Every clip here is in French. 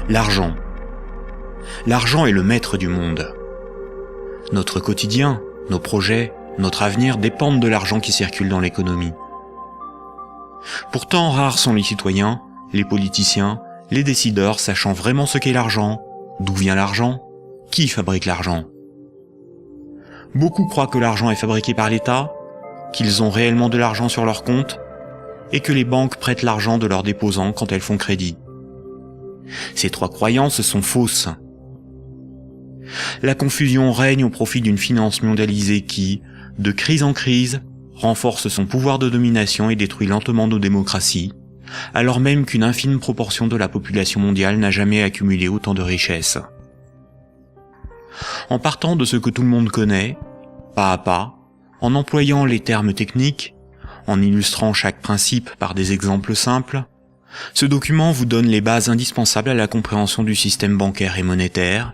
L'argent. L'argent est le maître du monde. Notre quotidien, nos projets, notre avenir dépendent de l'argent qui circule dans l'économie. Pourtant, rares sont les citoyens, les politiciens, les décideurs sachant vraiment ce qu'est l'argent, d'où vient l'argent, qui fabrique l'argent. Beaucoup croient que l'argent est fabriqué par l'État, qu'ils ont réellement de l'argent sur leur compte, et que les banques prêtent l'argent de leurs déposants quand elles font crédit. Ces trois croyances sont fausses. La confusion règne au profit d'une finance mondialisée qui, de crise en crise, renforce son pouvoir de domination et détruit lentement nos démocraties, alors même qu'une infime proportion de la population mondiale n'a jamais accumulé autant de richesses. En partant de ce que tout le monde connaît, pas à pas, en employant les termes techniques, en illustrant chaque principe par des exemples simples, ce document vous donne les bases indispensables à la compréhension du système bancaire et monétaire,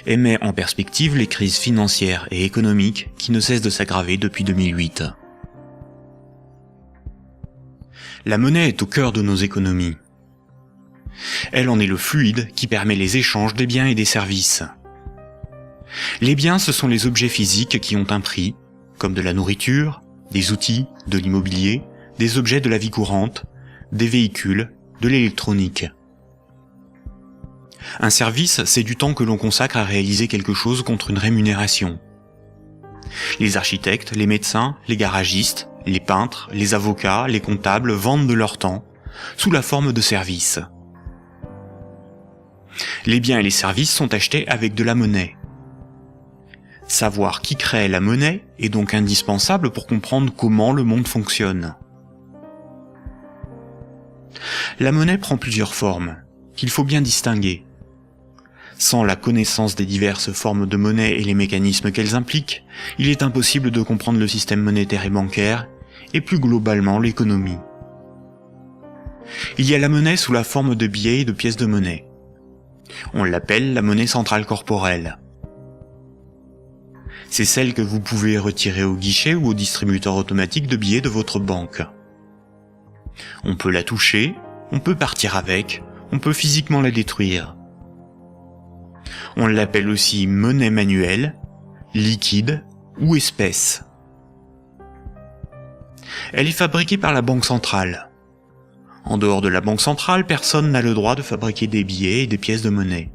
et met en perspective les crises financières et économiques qui ne cessent de s'aggraver depuis 2008. La monnaie est au cœur de nos économies. Elle en est le fluide qui permet les échanges des biens et des services. Les biens, ce sont les objets physiques qui ont un prix, comme de la nourriture, des outils, de l'immobilier, des objets de la vie courante, des véhicules, de l'électronique. Un service, c'est du temps que l'on consacre à réaliser quelque chose contre une rémunération. Les architectes, les médecins, les garagistes, les peintres, les avocats, les comptables vendent de leur temps, sous la forme de services. Les biens et les services sont achetés avec de la monnaie. Savoir qui crée la monnaie est donc indispensable pour comprendre comment le monde fonctionne. La monnaie prend plusieurs formes, qu'il faut bien distinguer. Sans la connaissance des diverses formes de monnaie et les mécanismes qu'elles impliquent, il est impossible de comprendre le système monétaire et bancaire, et plus globalement l'économie. Il y a la monnaie sous la forme de billets et de pièces de monnaie. On l'appelle la monnaie centrale corporelle. C'est celle que vous pouvez retirer au guichet ou au distributeur automatique de billets de votre banque. On peut la toucher, on peut partir avec, on peut physiquement la détruire. On l'appelle aussi monnaie manuelle, liquide ou espèce. Elle est fabriquée par la Banque centrale. En dehors de la Banque centrale, personne n'a le droit de fabriquer des billets et des pièces de monnaie.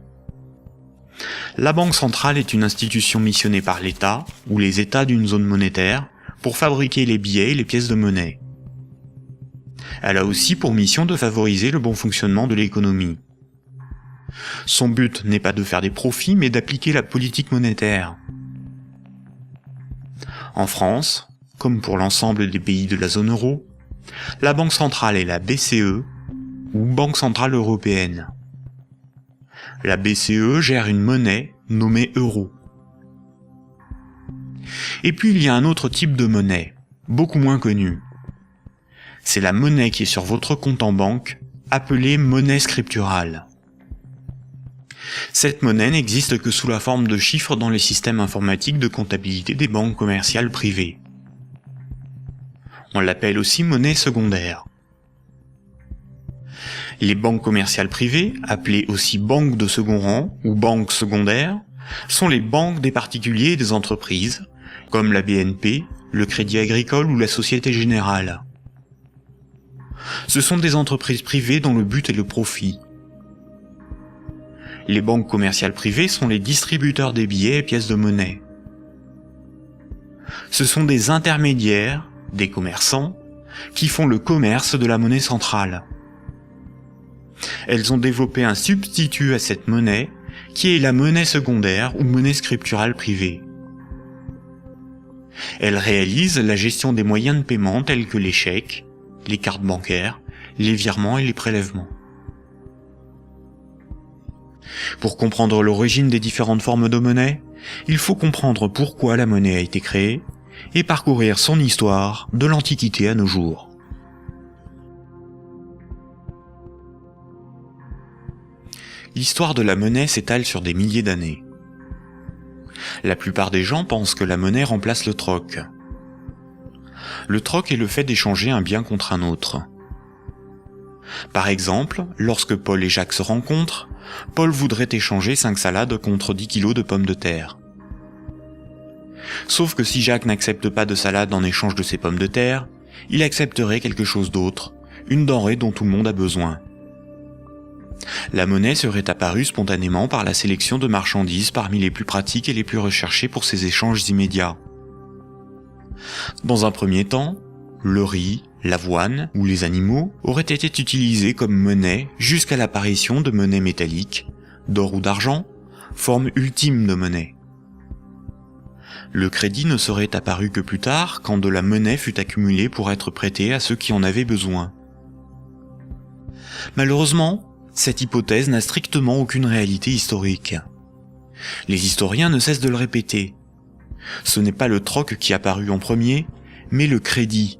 La Banque centrale est une institution missionnée par l'État, ou les États d'une zone monétaire, pour fabriquer les billets et les pièces de monnaie. Elle a aussi pour mission de favoriser le bon fonctionnement de l'économie. Son but n'est pas de faire des profits, mais d'appliquer la politique monétaire. En France, comme pour l'ensemble des pays de la zone euro, la Banque centrale est la BCE, ou Banque centrale européenne. La BCE gère une monnaie nommée euro. Et puis il y a un autre type de monnaie, beaucoup moins connu. C'est la monnaie qui est sur votre compte en banque, appelée monnaie scripturale. Cette monnaie n'existe que sous la forme de chiffres dans les systèmes informatiques de comptabilité des banques commerciales privées. On l'appelle aussi monnaie secondaire. Les banques commerciales privées, appelées aussi banques de second rang ou banques secondaires, sont les banques des particuliers et des entreprises, comme la BNP, le Crédit Agricole ou la Société Générale. Ce sont des entreprises privées dont le but est le profit. Les banques commerciales privées sont les distributeurs des billets et pièces de monnaie. Ce sont des intermédiaires, des commerçants, qui font le commerce de la monnaie centrale. Elles ont développé un substitut à cette monnaie, qui est la monnaie secondaire ou monnaie scripturale privée. Elles réalisent la gestion des moyens de paiement tels que les chèques, les cartes bancaires, les virements et les prélèvements. Pour comprendre l'origine des différentes formes de monnaie, il faut comprendre pourquoi la monnaie a été créée et parcourir son histoire de l'Antiquité à nos jours. L'histoire de la monnaie s'étale sur des milliers d'années. La plupart des gens pensent que la monnaie remplace le troc. Le troc est le fait d'échanger un bien contre un autre. Par exemple, lorsque Paul et Jacques se rencontrent, Paul voudrait échanger 5 salades contre 10 kilos de pommes de terre. Sauf que si Jacques n'accepte pas de salade en échange de ses pommes de terre, il accepterait quelque chose d'autre, une denrée dont tout le monde a besoin. La monnaie serait apparue spontanément par la sélection de marchandises parmi les plus pratiques et les plus recherchées pour ces échanges immédiats. Dans un premier temps, le riz, l'avoine ou les animaux auraient été utilisés comme monnaie jusqu'à l'apparition de monnaies métalliques, d'or ou d'argent, forme ultime de monnaie. Le crédit ne serait apparu que plus tard, quand de la monnaie fut accumulée pour être prêtée à ceux qui en avaient besoin. Malheureusement, cette hypothèse n'a strictement aucune réalité historique. Les historiens ne cessent de le répéter. Ce n'est pas le troc qui apparut en premier, mais le crédit,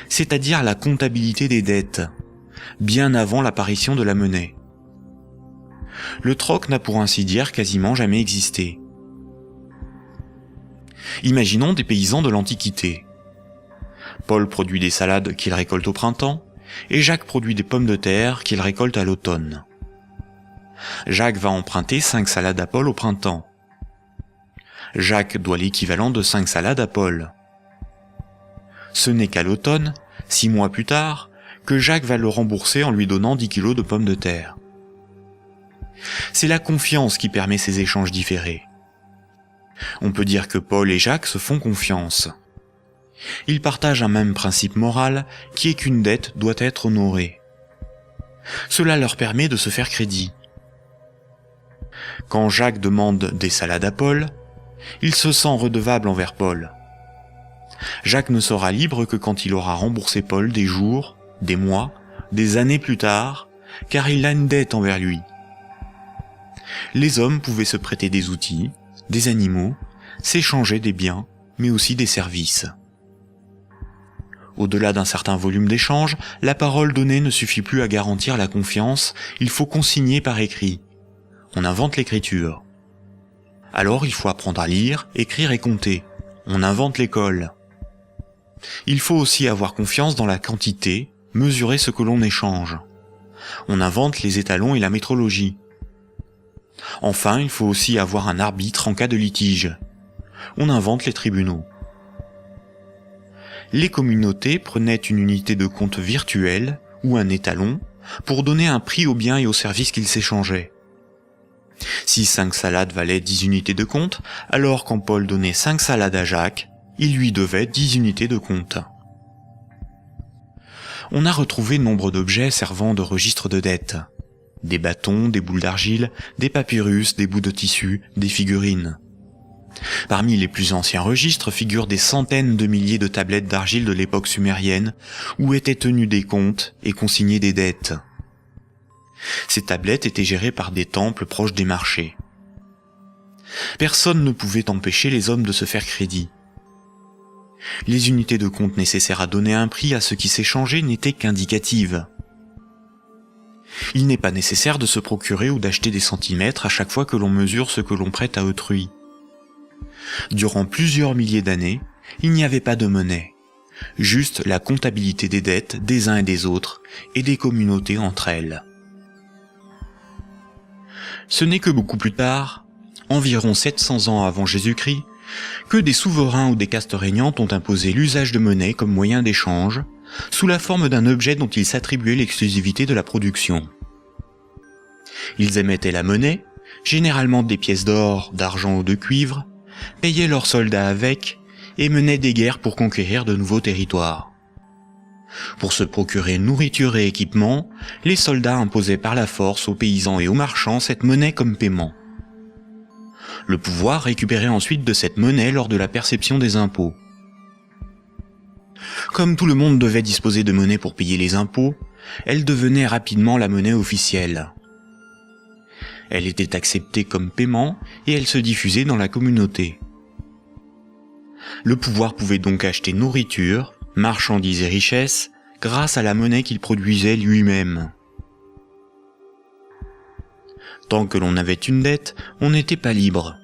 c'est-à-dire la comptabilité des dettes, bien avant l'apparition de la monnaie. Le troc n'a pour ainsi dire quasiment jamais existé. Imaginons des paysans de l'Antiquité. Paul produit des salades qu'il récolte au printemps, et Jacques produit des pommes de terre qu'il récolte à l'automne. Jacques va emprunter 5 salades à Paul au printemps. Jacques doit l'équivalent de 5 salades à Paul. Ce n'est qu'à l'automne, 6 mois plus tard, que Jacques va le rembourser en lui donnant 10 kilos de pommes de terre. C'est la confiance qui permet ces échanges différés. On peut dire que Paul et Jacques se font confiance. Ils partagent un même principe moral qui est qu'une dette doit être honorée. Cela leur permet de se faire crédit. Quand Jacques demande des salades à Paul, il se sent redevable envers Paul. Jacques ne sera libre que quand il aura remboursé Paul des jours, des mois, des années plus tard, car il a une dette envers lui. Les hommes pouvaient se prêter des outils, des animaux, s'échanger des biens, mais aussi des services. Au-delà d'un certain volume d'échanges, la parole donnée ne suffit plus à garantir la confiance, il faut consigner par écrit. On invente l'écriture. Alors il faut apprendre à lire, écrire et compter. On invente l'école. Il faut aussi avoir confiance dans la quantité, mesurer ce que l'on échange. On invente les étalons et la métrologie. Enfin, il faut aussi avoir un arbitre en cas de litige. On invente les tribunaux. Les communautés prenaient une unité de compte virtuelle, ou un étalon, pour donner un prix aux biens et aux services qu'ils s'échangeaient. Si 5 salades valaient 10 unités de compte, alors quand Paul donnait 5 salades à Jacques, il lui devait 10 unités de compte. On a retrouvé nombre d'objets servant de registre de dette. Des bâtons, des boules d'argile, des papyrus, des bouts de tissu, des figurines. Parmi les plus anciens registres figurent des centaines de milliers de tablettes d'argile de l'époque sumérienne, où étaient tenus des comptes et consignés des dettes. Ces tablettes étaient gérées par des temples proches des marchés. Personne ne pouvait empêcher les hommes de se faire crédit. Les unités de compte nécessaires à donner un prix à ce qui s'échangeait n'étaient qu'indicatives. Il n'est pas nécessaire de se procurer ou d'acheter des centimètres à chaque fois que l'on mesure ce que l'on prête à autrui. Durant plusieurs milliers d'années, il n'y avait pas de monnaie, juste la comptabilité des dettes des uns et des autres, et des communautés entre elles. Ce n'est que beaucoup plus tard, environ 700 ans avant Jésus-Christ, que des souverains ou des castes régnantes ont imposé l'usage de monnaie comme moyen d'échange, sous la forme d'un objet dont ils s'attribuaient l'exclusivité de la production. Ils émettaient la monnaie, généralement des pièces d'or, d'argent ou de cuivre, payaient leurs soldats avec, et menaient des guerres pour conquérir de nouveaux territoires. Pour se procurer nourriture et équipement, les soldats imposaient par la force aux paysans et aux marchands cette monnaie comme paiement. Le pouvoir récupérait ensuite de cette monnaie lors de la perception des impôts. Comme tout le monde devait disposer de monnaie pour payer les impôts, elle devenait rapidement la monnaie officielle. Elle était acceptée comme paiement et elle se diffusait dans la communauté. Le pouvoir pouvait donc acheter nourriture, marchandises et richesses grâce à la monnaie qu'il produisait lui-même. Tant que l'on avait une dette, on n'était pas libre.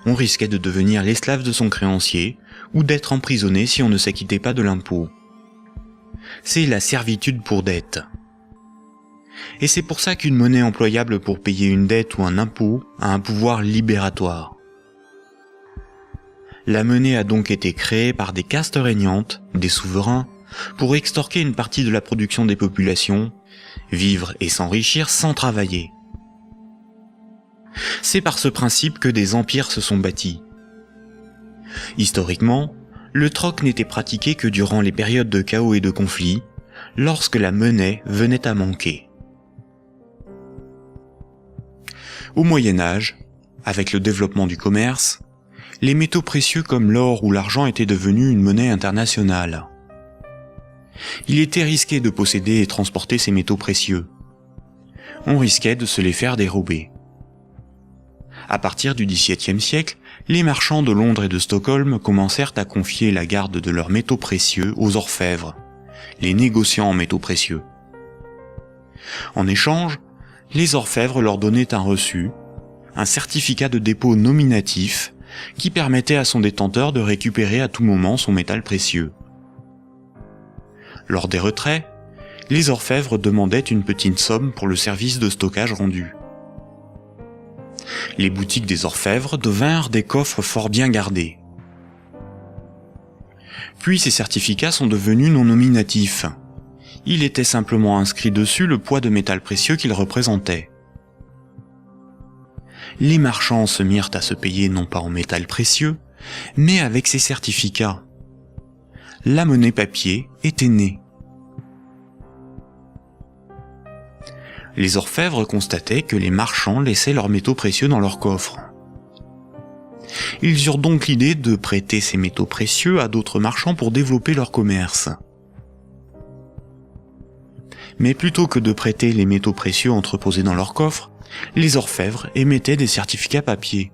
On risquait de devenir l'esclave de son créancier ou d'être emprisonné si on ne s'acquittait pas de l'impôt. C'est la servitude pour dette. Et c'est pour ça qu'une monnaie employable pour payer une dette ou un impôt a un pouvoir libératoire. La monnaie a donc été créée par des castes régnantes, des souverains, pour extorquer une partie de la production des populations, vivre et s'enrichir sans travailler. C'est par ce principe que des empires se sont bâtis. Historiquement, le troc n'était pratiqué que durant les périodes de chaos et de conflits, lorsque la monnaie venait à manquer. Au Moyen Âge, avec le développement du commerce, les métaux précieux comme l'or ou l'argent étaient devenus une monnaie internationale. Il était risqué de posséder et transporter ces métaux précieux. On risquait de se les faire dérober. À partir du XVIIe siècle, les marchands de Londres et de Stockholm commencèrent à confier la garde de leurs métaux précieux aux orfèvres, les négociants en métaux précieux. En échange, les orfèvres leur donnaient un reçu, un certificat de dépôt nominatif qui permettait à son détenteur de récupérer à tout moment son métal précieux. Lors des retraits, les orfèvres demandaient une petite somme pour le service de stockage rendu. Les boutiques des orfèvres devinrent des coffres fort bien gardés. Puis ces certificats sont devenus non nominatifs. Il était simplement inscrit dessus le poids de métal précieux qu'ils représentaient. Les marchands se mirent à se payer non pas en métal précieux, mais avec ces certificats. La monnaie papier était née. Les orfèvres constataient que les marchands laissaient leurs métaux précieux dans leurs coffres. Ils eurent donc l'idée de prêter ces métaux précieux à d'autres marchands pour développer leur commerce. Mais plutôt que de prêter les métaux précieux entreposés dans leurs coffres, les orfèvres émettaient des certificats papier.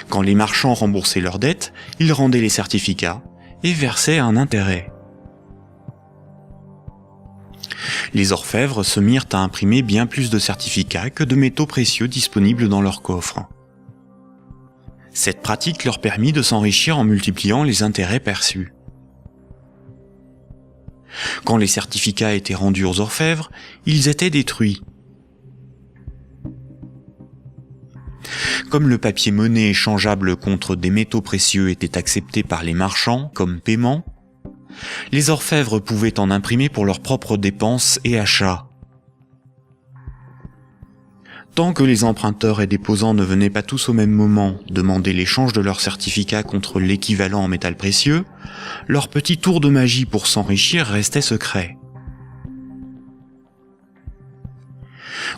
Quand les marchands remboursaient leurs dettes, ils rendaient les certificats et versaient un intérêt. Les orfèvres se mirent à imprimer bien plus de certificats que de métaux précieux disponibles dans leurs coffres. Cette pratique leur permit de s'enrichir en multipliant les intérêts perçus. Quand les certificats étaient rendus aux orfèvres, ils étaient détruits. Comme le papier monnaie échangeable contre des métaux précieux était accepté par les marchands comme paiement, les orfèvres pouvaient en imprimer pour leurs propres dépenses et achats. Tant que les emprunteurs et déposants ne venaient pas tous au même moment demander l'échange de leurs certificats contre l'équivalent en métal précieux, leur petit tour de magie pour s'enrichir restait secret.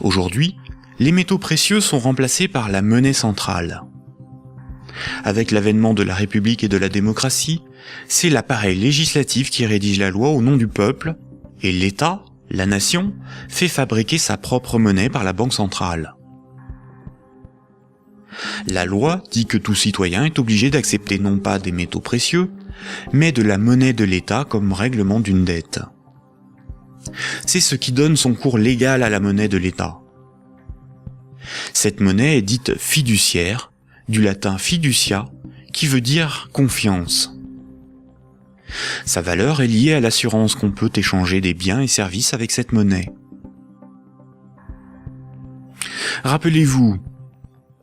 Aujourd'hui, les métaux précieux sont remplacés par la monnaie centrale. Avec l'avènement de la République et de la démocratie, c'est l'appareil législatif qui rédige la loi au nom du peuple, et l'État, la nation, fait fabriquer sa propre monnaie par la Banque centrale. La loi dit que tout citoyen est obligé d'accepter non pas des métaux précieux, mais de la monnaie de l'État comme règlement d'une dette. C'est ce qui donne son cours légal à la monnaie de l'État. Cette monnaie est dite fiduciaire, du latin fiducia, qui veut dire confiance. Sa valeur est liée à l'assurance qu'on peut échanger des biens et services avec cette monnaie. Rappelez-vous,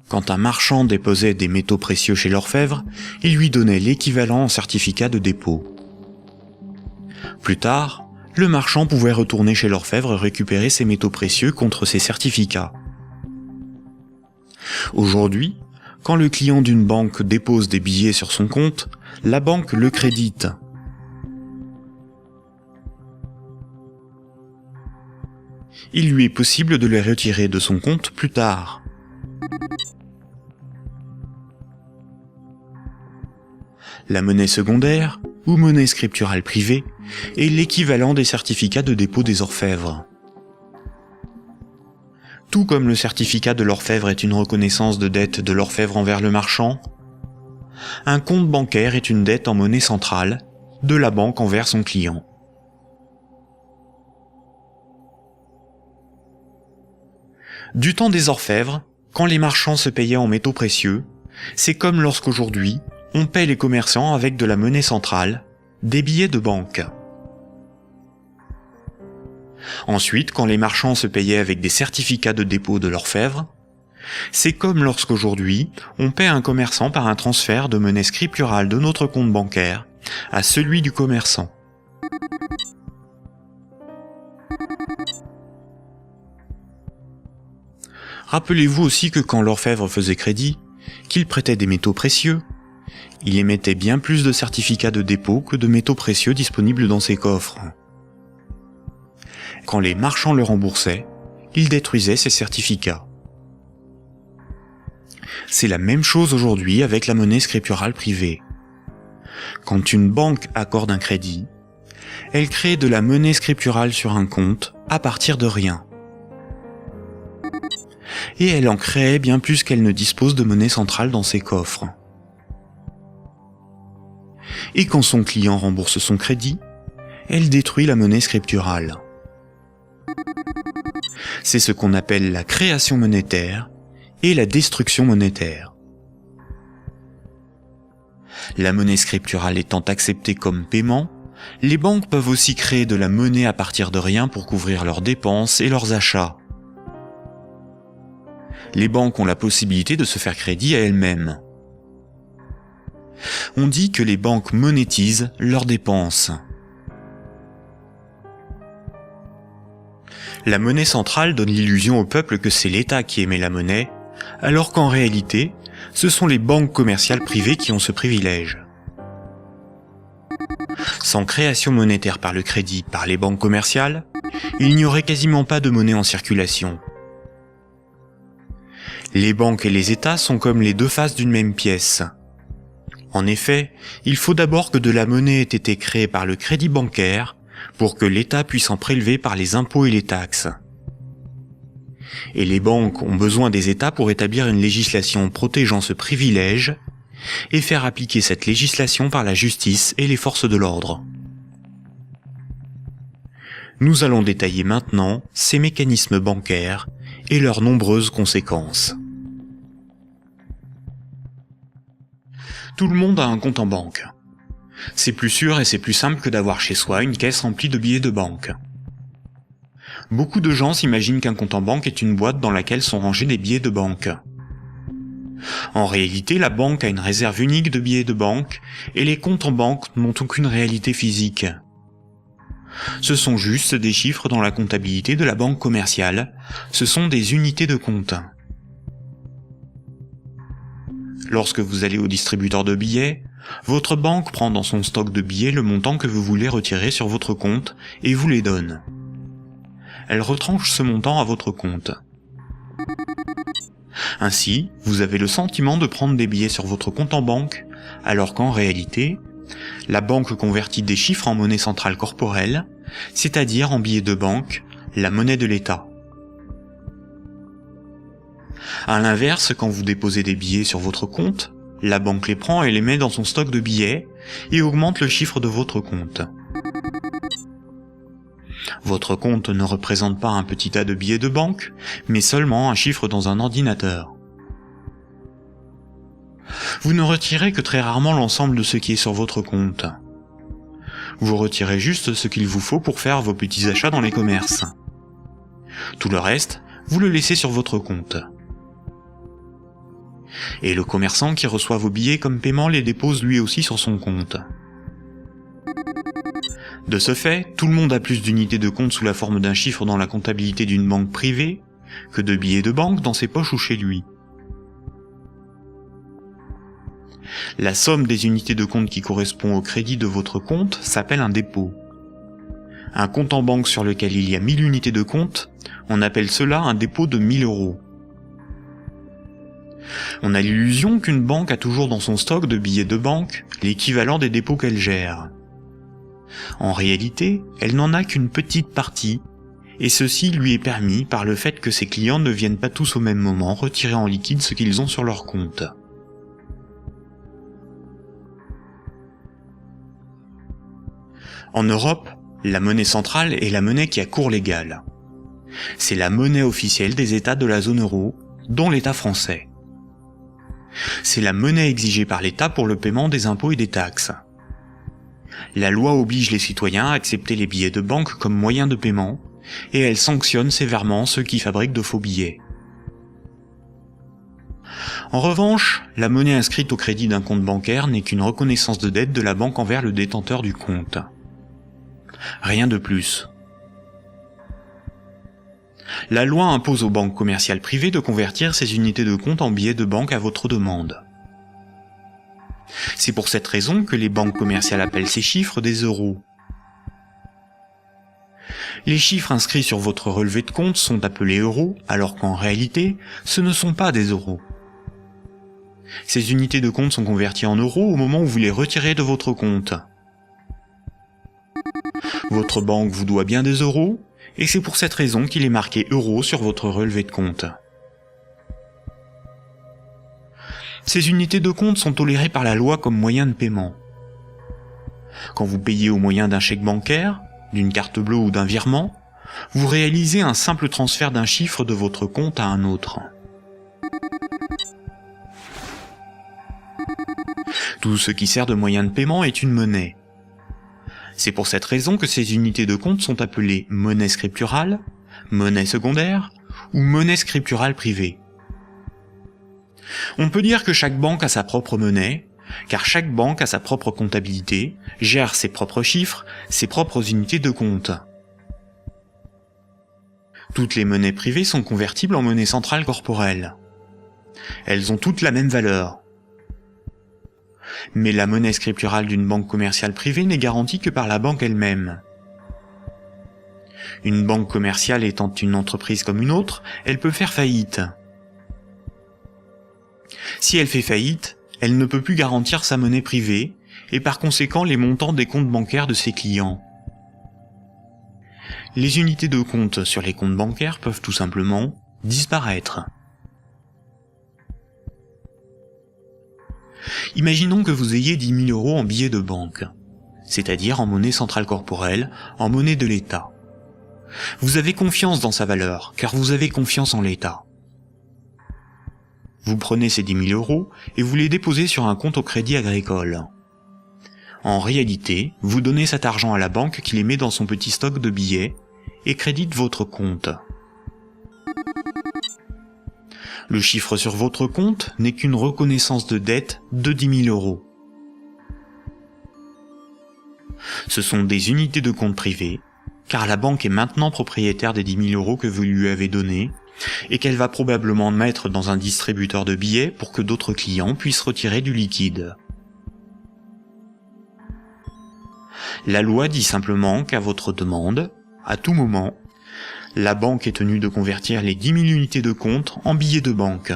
quand un marchand déposait des métaux précieux chez l'orfèvre, il lui donnait l'équivalent en certificat de dépôt. Plus tard, le marchand pouvait retourner chez l'orfèvre et récupérer ses métaux précieux contre ses certificats. Aujourd'hui, quand le client d'une banque dépose des billets sur son compte, la banque le crédite. Il lui est possible de les retirer de son compte plus tard. La monnaie secondaire, ou monnaie scripturale privée, est l'équivalent des certificats de dépôt des orfèvres. Tout comme le certificat de l'orfèvre est une reconnaissance de dette de l'orfèvre envers le marchand, un compte bancaire est une dette en monnaie centrale de la banque envers son client. Du temps des orfèvres, quand les marchands se payaient en métaux précieux, c'est comme lorsqu'aujourd'hui, on paie les commerçants avec de la monnaie centrale, des billets de banque. Ensuite, quand les marchands se payaient avec des certificats de dépôt de l'orfèvre, c'est comme lorsqu'aujourd'hui, on paie un commerçant par un transfert de monnaie scripturale de notre compte bancaire à celui du commerçant. Rappelez-vous aussi que quand l'orfèvre faisait crédit, qu'il prêtait des métaux précieux, il émettait bien plus de certificats de dépôt que de métaux précieux disponibles dans ses coffres. Quand les marchands le remboursaient, il détruisait ces certificats. C'est la même chose aujourd'hui avec la monnaie scripturale privée. Quand une banque accorde un crédit, elle crée de la monnaie scripturale sur un compte à partir de rien. Et elle en crée bien plus qu'elle ne dispose de monnaie centrale dans ses coffres. Et quand son client rembourse son crédit, elle détruit la monnaie scripturale. C'est ce qu'on appelle la création monétaire et la destruction monétaire. La monnaie scripturale étant acceptée comme paiement, les banques peuvent aussi créer de la monnaie à partir de rien pour couvrir leurs dépenses et leurs achats. Les banques ont la possibilité de se faire crédit à elles-mêmes. On dit que les banques monétisent leurs dépenses. La monnaie centrale donne l'illusion au peuple que c'est l'État qui émet la monnaie, alors qu'en réalité, ce sont les banques commerciales privées qui ont ce privilège. Sans création monétaire par le crédit par les banques commerciales, il n'y aurait quasiment pas de monnaie en circulation. Les banques et les États sont comme les deux faces d'une même pièce. En effet, il faut d'abord que de la monnaie ait été créée par le crédit bancaire pour que l'État puisse en prélever par les impôts et les taxes. Et les banques ont besoin des États pour établir une législation protégeant ce privilège et faire appliquer cette législation par la justice et les forces de l'ordre. Nous allons détailler maintenant ces mécanismes bancaires et leurs nombreuses conséquences. Tout le monde a un compte en banque. C'est plus sûr et c'est plus simple que d'avoir chez soi une caisse remplie de billets de banque. Beaucoup de gens s'imaginent qu'un compte en banque est une boîte dans laquelle sont rangés des billets de banque. En réalité, la banque a une réserve unique de billets de banque et les comptes en banque n'ont aucune réalité physique. Ce sont juste des chiffres dans la comptabilité de la banque commerciale, ce sont des unités de compte. Lorsque vous allez au distributeur de billets, votre banque prend dans son stock de billets le montant que vous voulez retirer sur votre compte et vous les donne. Elle retranche ce montant à votre compte. Ainsi, vous avez le sentiment de prendre des billets sur votre compte en banque, alors qu'en réalité, la banque convertit des chiffres en monnaie centrale corporelle, c'est-à-dire en billets de banque, la monnaie de l'État. À l'inverse, quand vous déposez des billets sur votre compte, la banque les prend et les met dans son stock de billets et augmente le chiffre de votre compte. Votre compte ne représente pas un petit tas de billets de banque, mais seulement un chiffre dans un ordinateur. Vous ne retirez que très rarement l'ensemble de ce qui est sur votre compte. Vous retirez juste ce qu'il vous faut pour faire vos petits achats dans les commerces. Tout le reste, vous le laissez sur votre compte. Et le commerçant qui reçoit vos billets comme paiement les dépose lui aussi sur son compte. De ce fait, tout le monde a plus d'unités de compte sous la forme d'un chiffre dans la comptabilité d'une banque privée que de billets de banque dans ses poches ou chez lui. La somme des unités de compte qui correspond au crédit de votre compte s'appelle un dépôt. Un compte en banque sur lequel il y a 1000 unités de compte, on appelle cela un dépôt de 1000 €. On a l'illusion qu'une banque a toujours dans son stock de billets de banque l'équivalent des dépôts qu'elle gère. En réalité, elle n'en a qu'une petite partie, et ceci lui est permis par le fait que ses clients ne viennent pas tous au même moment retirer en liquide ce qu'ils ont sur leur compte. En Europe, la monnaie centrale est la monnaie qui a cours légal. C'est la monnaie officielle des États de la zone euro, dont l'État français. C'est la monnaie exigée par l'État pour le paiement des impôts et des taxes. La loi oblige les citoyens à accepter les billets de banque comme moyen de paiement, et elle sanctionne sévèrement ceux qui fabriquent de faux billets. En revanche, la monnaie inscrite au crédit d'un compte bancaire n'est qu'une reconnaissance de dette de la banque envers le détenteur du compte. Rien de plus. La loi impose aux banques commerciales privées de convertir ces unités de compte en billets de banque à votre demande. C'est pour cette raison que les banques commerciales appellent ces chiffres des euros. Les chiffres inscrits sur votre relevé de compte sont appelés euros, alors qu'en réalité, ce ne sont pas des euros. Ces unités de compte sont converties en euros au moment où vous les retirez de votre compte. Votre banque vous doit bien des euros, et c'est pour cette raison qu'il est marqué euros sur votre relevé de compte. Ces unités de compte sont tolérées par la loi comme moyen de paiement. Quand vous payez au moyen d'un chèque bancaire, d'une carte bleue ou d'un virement, vous réalisez un simple transfert d'un chiffre de votre compte à un autre. Tout ce qui sert de moyen de paiement est une monnaie. C'est pour cette raison que ces unités de compte sont appelées monnaie scripturale, monnaie secondaire ou monnaie scripturale privée. On peut dire que chaque banque a sa propre monnaie, car chaque banque a sa propre comptabilité, gère ses propres chiffres, ses propres unités de compte. Toutes les monnaies privées sont convertibles en monnaie centrale corporelle. Elles ont toutes la même valeur. Mais la monnaie scripturale d'une banque commerciale privée n'est garantie que par la banque elle-même. Une banque commerciale étant une entreprise comme une autre, elle peut faire faillite. Si elle fait faillite, elle ne peut plus garantir sa monnaie privée, et par conséquent les montants des comptes bancaires de ses clients. Les unités de compte sur les comptes bancaires peuvent tout simplement disparaître. Imaginons que vous ayez 10 000 euros en billets de banque, c'est-à-dire en monnaie centrale corporelle, en monnaie de l'État. Vous avez confiance dans sa valeur, car vous avez confiance en l'État. Vous prenez ces 10 000 euros et vous les déposez sur un compte au Crédit Agricole. En réalité, vous donnez cet argent à la banque qui les met dans son petit stock de billets et crédite votre compte. Le chiffre sur votre compte n'est qu'une reconnaissance de dette de 10 000 euros. Ce sont des unités de compte privées, car la banque est maintenant propriétaire des 10 000 euros que vous lui avez donnés, et qu'elle va probablement mettre dans un distributeur de billets pour que d'autres clients puissent retirer du liquide. La loi dit simplement qu'à votre demande, à tout moment, la banque est tenue de convertir les 10 000 unités de compte en billets de banque.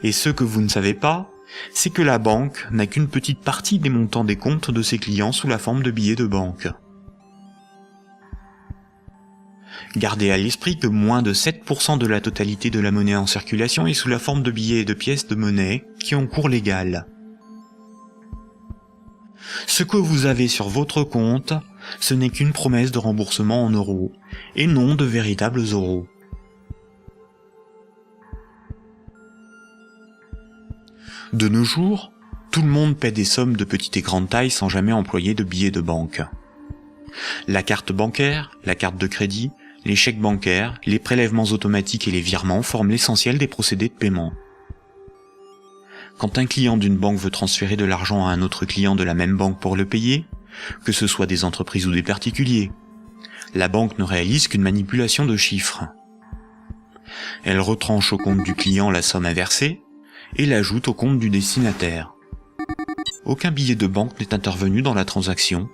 Et ce que vous ne savez pas, c'est que la banque n'a qu'une petite partie des montants des comptes de ses clients sous la forme de billets de banque. Gardez à l'esprit que moins de 7% de la totalité de la monnaie en circulation est sous la forme de billets et de pièces de monnaie qui ont cours légal. Ce que vous avez sur votre compte, ce n'est qu'une promesse de remboursement en euros, et non de véritables euros. De nos jours, tout le monde paie des sommes de petite et grande taille sans jamais employer de billets de banque. La carte bancaire, la carte de crédit, les chèques bancaires, les prélèvements automatiques et les virements forment l'essentiel des procédés de paiement. Quand un client d'une banque veut transférer de l'argent à un autre client de la même banque pour le payer, que ce soit des entreprises ou des particuliers, la banque ne réalise qu'une manipulation de chiffres. Elle retranche au compte du client la somme à verser et l'ajoute au compte du destinataire. Aucun billet de banque n'est intervenu dans la transaction,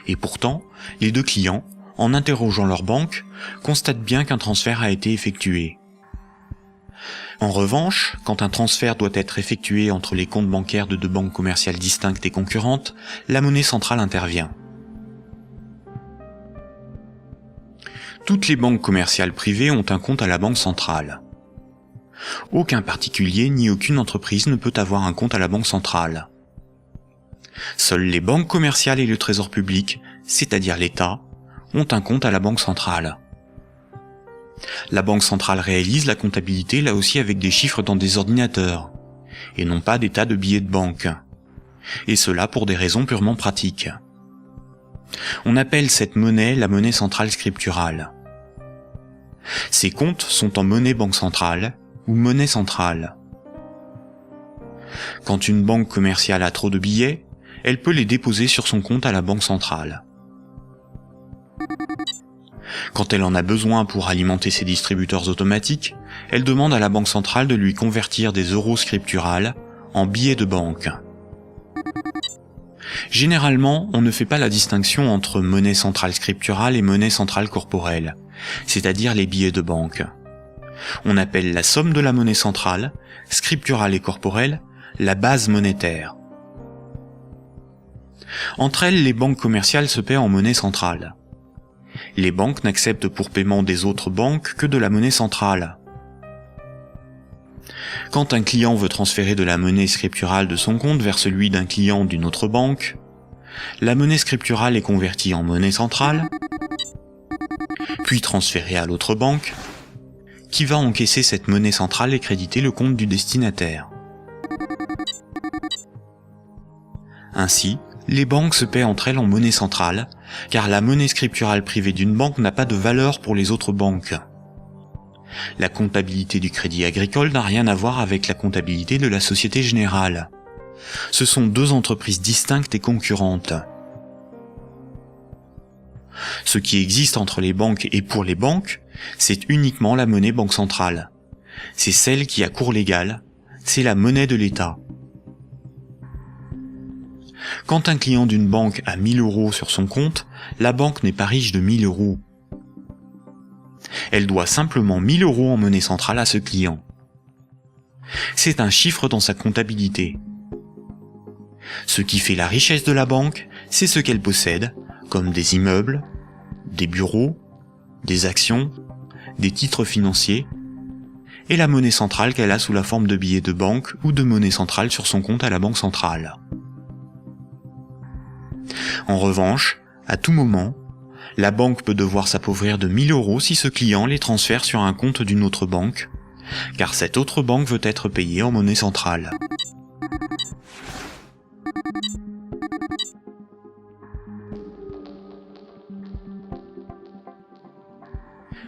et pourtant, les deux clients, en interrogeant leur banque, constatent bien qu'un transfert a été effectué. En revanche, quand un transfert doit être effectué entre les comptes bancaires de deux banques commerciales distinctes et concurrentes, la monnaie centrale intervient. Toutes les banques commerciales privées ont un compte à la banque centrale. Aucun particulier ni aucune entreprise ne peut avoir un compte à la banque centrale. Seules les banques commerciales et le trésor public, c'est-à-dire l'État, ont un compte à la banque centrale. La banque centrale réalise la comptabilité là aussi avec des chiffres dans des ordinateurs, et non pas des tas de billets de banque. Et cela pour des raisons purement pratiques. On appelle cette monnaie la monnaie centrale scripturale. Ces comptes sont en monnaie banque centrale ou monnaie centrale. Quand une banque commerciale a trop de billets, elle peut les déposer sur son compte à la banque centrale. Quand elle en a besoin pour alimenter ses distributeurs automatiques, elle demande à la banque centrale de lui convertir des euros scripturales en billets de banque. Généralement, on ne fait pas la distinction entre monnaie centrale scripturale et monnaie centrale corporelle, c'est-à-dire les billets de banque. On appelle la somme de la monnaie centrale, scripturale et corporelle, la base monétaire. Entre elles, les banques commerciales se paient en monnaie centrale. Les banques n'acceptent pour paiement des autres banques que de la monnaie centrale. Quand un client veut transférer de la monnaie scripturale de son compte vers celui d'un client d'une autre banque, la monnaie scripturale est convertie en monnaie centrale, puis transférée à l'autre banque, qui va encaisser cette monnaie centrale et créditer le compte du destinataire. Ainsi, les banques se paient entre elles en monnaie centrale, car la monnaie scripturale privée d'une banque n'a pas de valeur pour les autres banques. La comptabilité du Crédit Agricole n'a rien à voir avec la comptabilité de la Société Générale. Ce sont deux entreprises distinctes et concurrentes. Ce qui existe entre les banques et pour les banques, c'est uniquement la monnaie banque centrale. C'est celle qui a cours légal, c'est la monnaie de l'État. Quand un client d'une banque a 1000 € sur son compte, la banque n'est pas riche de 1000 €. Elle doit simplement 1000 € en monnaie centrale à ce client. C'est un chiffre dans sa comptabilité. Ce qui fait la richesse de la banque, c'est ce qu'elle possède, comme des immeubles, des bureaux, des actions, des titres financiers, et la monnaie centrale qu'elle a sous la forme de billets de banque ou de monnaie centrale sur son compte à la banque centrale. En revanche, à tout moment, la banque peut devoir s'appauvrir de 1000 € si ce client les transfère sur un compte d'une autre banque, car cette autre banque veut être payée en monnaie centrale.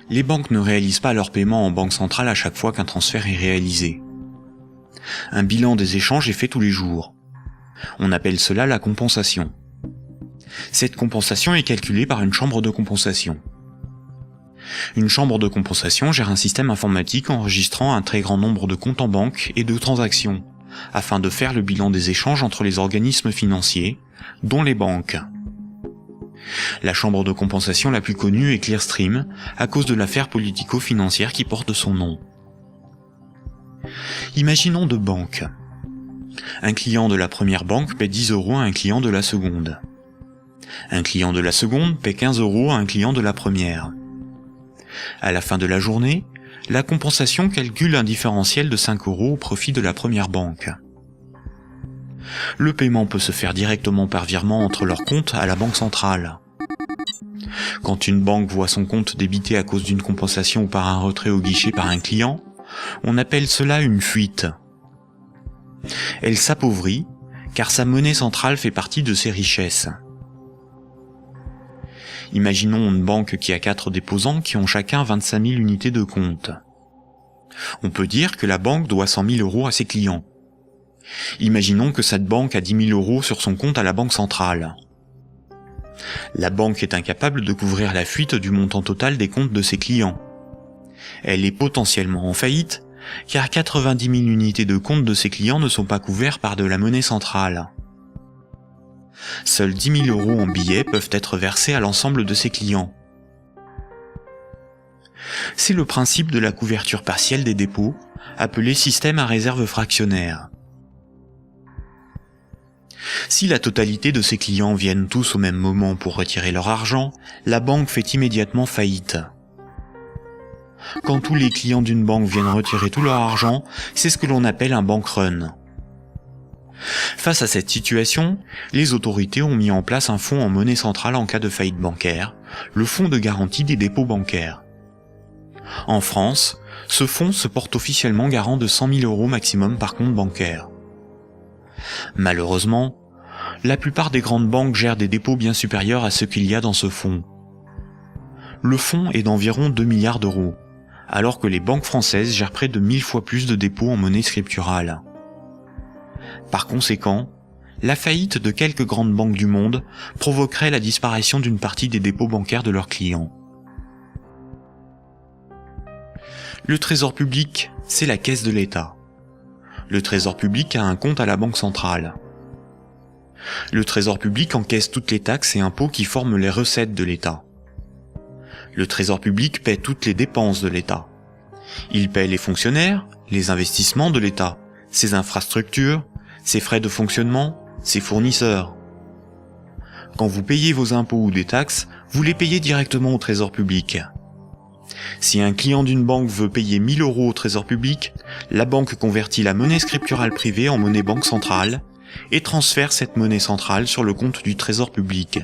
Les banques ne réalisent pas leur paiement en banque centrale à chaque fois qu'un transfert est réalisé. Un bilan des échanges est fait tous les jours. On appelle cela la compensation. Cette compensation est calculée par une chambre de compensation. Une chambre de compensation gère un système informatique enregistrant un très grand nombre de comptes en banque et de transactions, afin de faire le bilan des échanges entre les organismes financiers, dont les banques. La chambre de compensation la plus connue est Clearstream, à cause de l'affaire politico-financière qui porte son nom. Imaginons deux banques. Un client de la première banque paie 10 € à un client de la seconde. Un client de la seconde paie 15 € à un client de la première. À la fin de la journée, la compensation calcule un différentiel de 5 € au profit de la première banque. Le paiement peut se faire directement par virement entre leurs comptes à la banque centrale. Quand une banque voit son compte débité à cause d'une compensation ou par un retrait au guichet par un client, on appelle cela une fuite. Elle s'appauvrit, car sa monnaie centrale fait partie de ses richesses. Imaginons une banque qui a 4 déposants qui ont chacun 25 000 unités de compte. On peut dire que la banque doit 100 000 € à ses clients. Imaginons que cette banque a 10 000 € sur son compte à la banque centrale. La banque est incapable de couvrir la fuite du montant total des comptes de ses clients. Elle est potentiellement en faillite, car 90 000 unités de compte de ses clients ne sont pas couverts par de la monnaie centrale. Seuls 10 000 € en billets peuvent être versés à l'ensemble de ses clients. C'est le principe de la couverture partielle des dépôts, appelé système à réserve fractionnaire. Si la totalité de ses clients viennent tous au même moment pour retirer leur argent, la banque fait immédiatement faillite. Quand tous les clients d'une banque viennent retirer tout leur argent, c'est ce que l'on appelle un bank run. Face à cette situation, les autorités ont mis en place un fonds en monnaie centrale en cas de faillite bancaire, le fonds de garantie des dépôts bancaires. En France, ce fonds se porte officiellement garant de 100 000 € maximum par compte bancaire. Malheureusement, La plupart des grandes banques gèrent des dépôts bien supérieurs à ce qu'il y a dans ce fonds. Le fonds est d'environ 2 milliards d'euros, alors que les banques françaises gèrent près de 1000 fois plus de dépôts en monnaie scripturale. Par conséquent, la faillite de quelques grandes banques du monde provoquerait la disparition d'une partie des dépôts bancaires de leurs clients. Le Trésor public, c'est la caisse de l'État. Le Trésor public a un compte à la Banque centrale. Le Trésor public encaisse toutes les taxes et impôts qui forment les recettes de l'État. Le Trésor public paie toutes les dépenses de l'État. Il paie les fonctionnaires, les investissements de l'État, ses infrastructures, ses frais de fonctionnement, ses fournisseurs. Quand vous payez vos impôts ou des taxes, vous les payez directement au Trésor public. Si un client d'une banque veut payer 1000 € au Trésor public, la banque convertit la monnaie scripturale privée en monnaie banque centrale et transfère cette monnaie centrale sur le compte du Trésor public.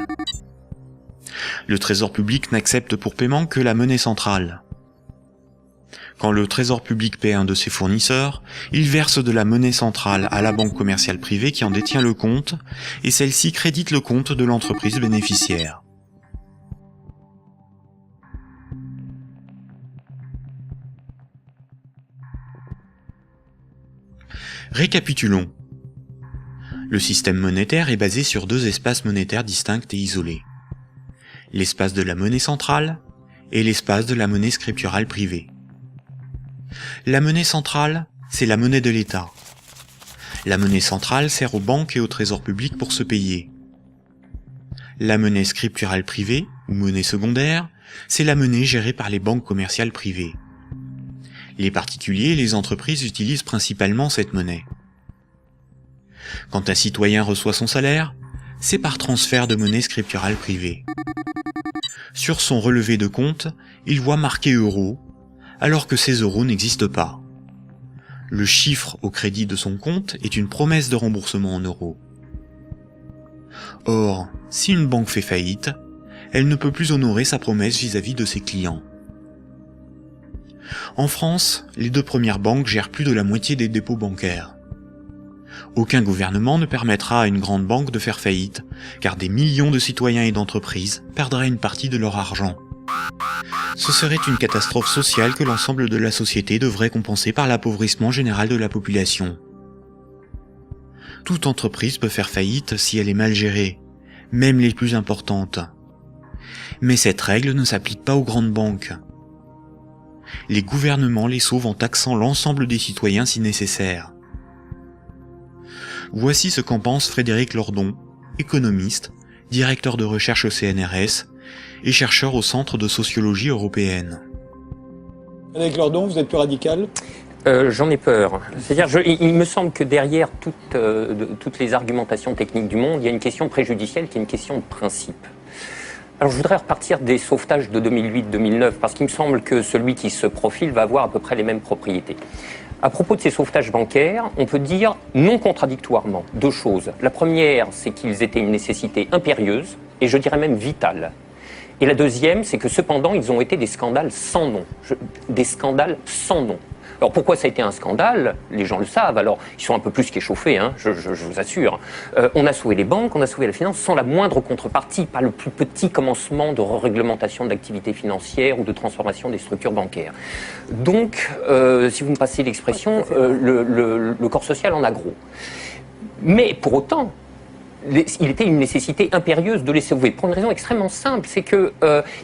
Le Trésor public n'accepte pour paiement que la monnaie centrale. Quand le Trésor public paie un de ses fournisseurs, il verse de la monnaie centrale à la banque commerciale privée qui en détient le compte, et celle-ci crédite le compte de l'entreprise bénéficiaire. Récapitulons. Le système monétaire est basé sur 2 espaces monétaires distincts et isolés. L'espace de la monnaie centrale et l'espace de la monnaie scripturale privée. La monnaie centrale, c'est la monnaie de l'État. La monnaie centrale sert aux banques et au Trésor public pour se payer. La monnaie scripturale privée, ou monnaie secondaire, c'est la monnaie gérée par les banques commerciales privées. Les particuliers et les entreprises utilisent principalement cette monnaie. Quand un citoyen reçoit son salaire, c'est par transfert de monnaie scripturale privée. Sur son relevé de compte, il voit marqué euros, alors que ces euros n'existent pas. Le chiffre au crédit de son compte est une promesse de remboursement en euros. Or, si une banque fait faillite, elle ne peut plus honorer sa promesse vis-à-vis de ses clients. En France, les 2 premières banques gèrent plus de la moitié des dépôts bancaires. Aucun gouvernement ne permettra à une grande banque de faire faillite, car des millions de citoyens et d'entreprises perdraient une partie de leur argent. Ce serait une catastrophe sociale que l'ensemble de la société devrait compenser par l'appauvrissement général de la population. Toute entreprise peut faire faillite si elle est mal gérée, même les plus importantes. Mais cette règle ne s'applique pas aux grandes banques. Les gouvernements les sauvent en taxant l'ensemble des citoyens si nécessaire. Voici ce qu'en pense Frédéric Lordon, économiste, directeur de recherche au CNRS et chercheur au Centre de sociologie européenne. Frédéric Lordon, vous êtes plus radical ? J'en ai peur. C'est-à-dire, il me semble que derrière toutes les argumentations techniques du monde, il y a une question préjudicielle qui est une question de principe. Alors je voudrais repartir des sauvetages de 2008-2009, parce qu'il me semble que celui qui se profile va avoir à peu près les mêmes propriétés. À propos de ces sauvetages bancaires, on peut dire non contradictoirement 2 choses. La première, c'est qu'ils étaient une nécessité impérieuse, et je dirais même vitale. Et la deuxième, c'est que cependant, ils ont été des scandales sans nom. Des scandales sans nom. Alors pourquoi ça a été un scandale? Les gens le savent, alors ils sont un peu plus qu'échauffés, hein, je vous assure. On a sauvé les banques, on a sauvé la finance sans la moindre contrepartie, pas le plus petit commencement de réglementation de l'activité financière ou de transformation des structures bancaires. Donc, si vous me passez l'expression, le corps social en a gros. Mais pour autant, il était une nécessité impérieuse de les sauver, pour une raison extrêmement simple, c'est que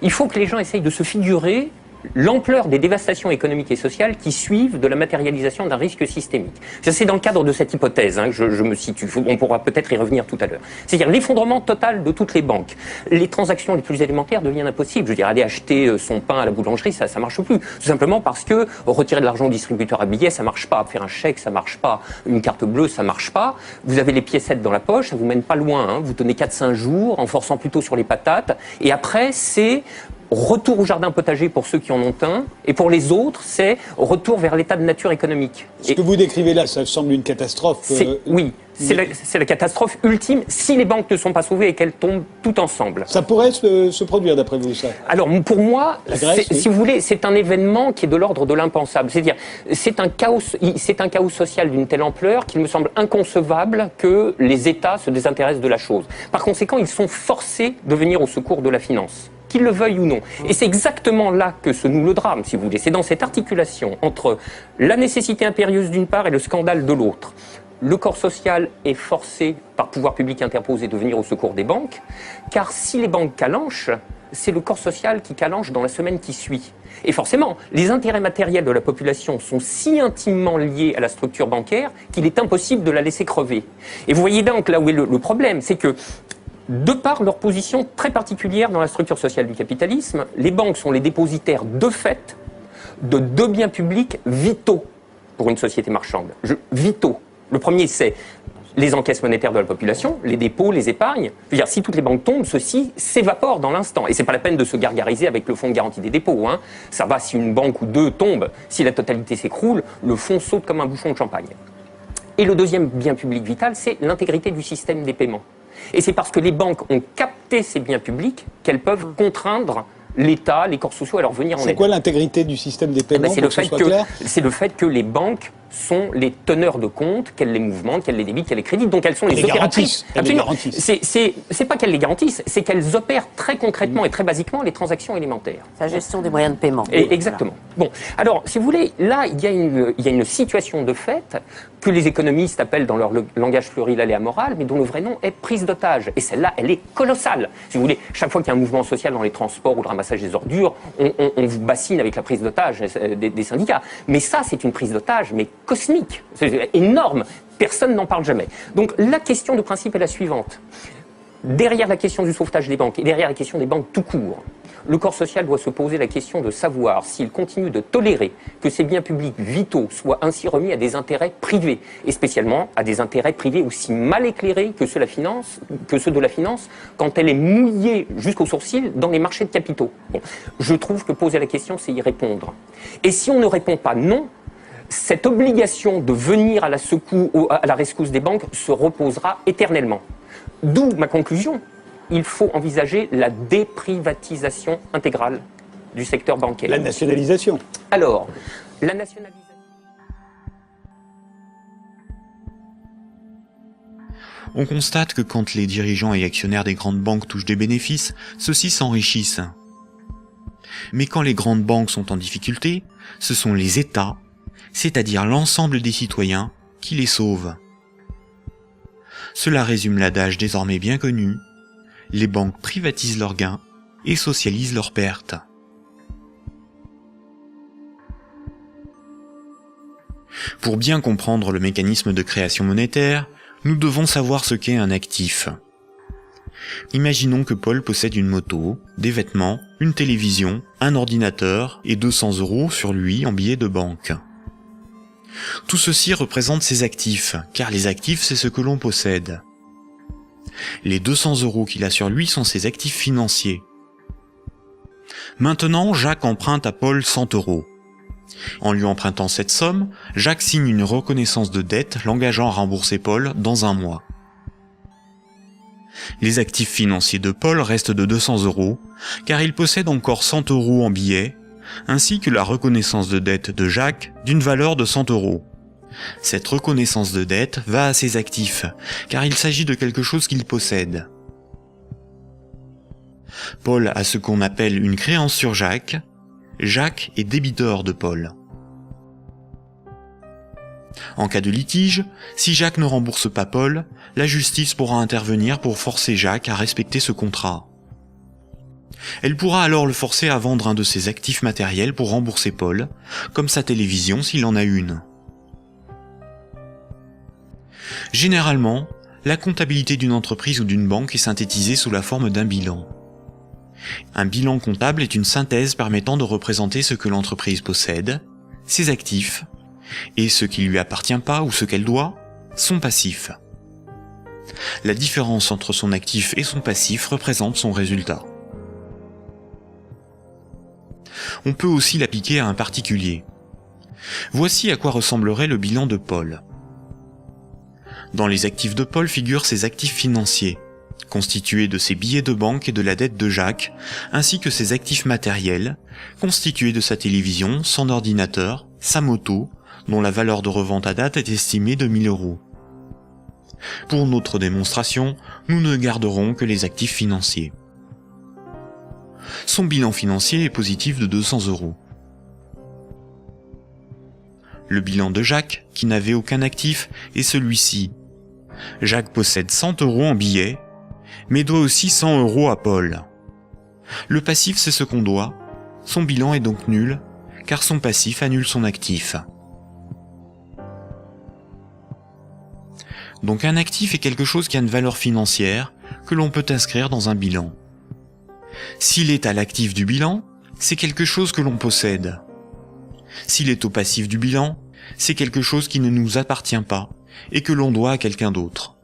il faut que les gens essayent de se figurer l'ampleur des dévastations économiques et sociales qui suivent de la matérialisation d'un risque systémique. C'est dans le cadre de cette hypothèse que je me situe. On pourra peut-être y revenir tout à l'heure. C'est-à-dire l'effondrement total de toutes les banques. Les transactions les plus élémentaires deviennent impossibles. Je veux dire, aller acheter son pain à la boulangerie, ça marche plus. Tout simplement parce que retirer de l'argent au distributeur à billets, ça marche pas. Faire un chèque, ça marche pas. Une carte bleue, ça marche pas. Vous avez les piécettes dans la poche, ça vous mène pas loin. Vous tenez 4-5 jours en forçant plutôt sur les patates. Et après, c'est retour au jardin potager pour ceux qui en ont un, et pour les autres, c'est retour vers l'état de nature économique. Ce que vous décrivez là, ça semble une catastrophe. Oui, c'est la catastrophe ultime si les banques ne sont pas sauvées et qu'elles tombent toutes ensemble. Ça pourrait se produire d'après vous, ça? Alors pour moi, La Grèce, oui. si vous voulez, c'est un événement qui est de l'ordre de l'impensable. C'est-à-dire, c'est un chaos social d'une telle ampleur qu'il me semble inconcevable que les États se désintéressent de la chose. Par conséquent, ils sont forcés de venir au secours de la finance, qu'ils le veuillent ou non. Et c'est exactement là que se noue le drame, si vous voulez. C'est dans cette articulation entre la nécessité impérieuse d'une part et le scandale de l'autre. Le corps social est forcé, par pouvoir public interposé, de venir au secours des banques, car si les banques calanchent, c'est le corps social qui calanche dans la semaine qui suit. Et forcément, les intérêts matériels de la population sont si intimement liés à la structure bancaire qu'il est impossible de la laisser crever. Et vous voyez donc là où est le problème, c'est que de par leur position très particulière dans la structure sociale du capitalisme, les banques sont les dépositaires de fait de deux biens publics vitaux pour une société marchande. Vitaux. Le premier, c'est les encaisses monétaires de la population, les dépôts, les épargnes. Je veux dire, si toutes les banques tombent, ceci s'évapore dans l'instant. Et c'est pas la peine de se gargariser avec le fonds de garantie des dépôts. Hein. Ça va si une banque ou deux tombe. Si la totalité s'écroule, le fonds saute comme un bouchon de champagne. Et le deuxième bien public vital, c'est l'intégrité du système des paiements. Et c'est parce que les banques ont capté ces biens publics qu'elles peuvent contraindre l'État, les corps sociaux à leur venir en aide. C'est quoi l'intégrité du système des paiements, C'est le fait que les banques sont les teneurs de compte, qu'elles les mouvementent, qu'elles les débitent, qu'elles les créditent, donc elles sont les opératrices. Absolument. C'est pas qu'elles les garantissent, c'est qu'elles opèrent très concrètement et très basiquement les transactions élémentaires. La gestion des moyens de paiement. Et exactement. Bon, alors, si vous voulez, là, il y a une situation de fait que les économistes appellent dans leur langage pluriel et amoral, mais dont le vrai nom est prise d'otage. Et celle-là, elle est colossale. Si vous voulez, chaque fois qu'il y a un mouvement social dans les transports ou le ramassage des ordures, on vous bassine avec la prise d'otage des syndicats. Mais ça, c'est une prise d'otage, mais cosmique. C'est énorme. Personne n'en parle jamais. Donc, la question de principe est la suivante. Derrière la question du sauvetage des banques et derrière la question des banques tout court, le corps social doit se poser la question de savoir s'il continue de tolérer que ces biens publics vitaux soient ainsi remis à des intérêts privés, et spécialement à des intérêts privés aussi mal éclairés que ceux de la finance, quand elle est mouillée jusqu'aux sourcils dans les marchés de capitaux. Bon, je trouve que poser la question, c'est y répondre. Et si on ne répond pas non, cette obligation de venir à la rescousse des banques se reposera éternellement. D'où ma conclusion. Il faut envisager la déprivatisation intégrale du secteur bancaire. La nationalisation. Alors, la nationalisation... On constate que quand les dirigeants et actionnaires des grandes banques touchent des bénéfices, ceux-ci s'enrichissent. Mais quand les grandes banques sont en difficulté, ce sont les États, c'est-à-dire l'ensemble des citoyens, qui les sauvent. Cela résume l'adage désormais bien connu: les banques privatisent leurs gains et socialisent leurs pertes. Pour bien comprendre le mécanisme de création monétaire, nous devons savoir ce qu'est un actif. Imaginons que Paul possède une moto, des vêtements, une télévision, un ordinateur et 200 € sur lui en billets de banque. Tout ceci représente ses actifs, car les actifs, c'est ce que l'on possède. Les 200 € qu'il a sur lui sont ses actifs financiers. Maintenant, Jacques emprunte à Paul 100 €. En lui empruntant cette somme, Jacques signe une reconnaissance de dette l'engageant à rembourser Paul dans un mois. Les actifs financiers de Paul restent de 200 €, car il possède encore 100 € en billets, ainsi que la reconnaissance de dette de Jacques d'une valeur de 100 €. Cette reconnaissance de dette va à ses actifs, car il s'agit de quelque chose qu'il possède. Paul a ce qu'on appelle une créance sur Jacques. Jacques est débiteur de Paul. En cas de litige, si Jacques ne rembourse pas Paul, la justice pourra intervenir pour forcer Jacques à respecter ce contrat. Elle pourra alors le forcer à vendre un de ses actifs matériels pour rembourser Paul, comme sa télévision s'il en a une. Généralement, la comptabilité d'une entreprise ou d'une banque est synthétisée sous la forme d'un bilan. Un bilan comptable est une synthèse permettant de représenter ce que l'entreprise possède, ses actifs, et ce qui lui appartient pas ou ce qu'elle doit, son passif. La différence entre son actif et son passif représente son résultat. On peut aussi l'appliquer à un particulier. Voici à quoi ressemblerait le bilan de Paul. Dans les actifs de Paul figurent ses actifs financiers, constitués de ses billets de banque et de la dette de Jacques, ainsi que ses actifs matériels, constitués de sa télévision, son ordinateur, sa moto, dont la valeur de revente à date est estimée de 1000 €. Pour notre démonstration, nous ne garderons que les actifs financiers. Son bilan financier est positif de 200 €. Le bilan de Jacques, qui n'avait aucun actif, est celui-ci. Jacques possède 100 € en billets, mais doit aussi 100 € à Paul. Le passif, c'est ce qu'on doit. Son bilan est donc nul, car son passif annule son actif. Donc un actif est quelque chose qui a une valeur financière que l'on peut inscrire dans un bilan. S'il est à l'actif du bilan, c'est quelque chose que l'on possède. S'il est au passif du bilan, c'est quelque chose qui ne nous appartient pas et que l'on doit à quelqu'un d'autre.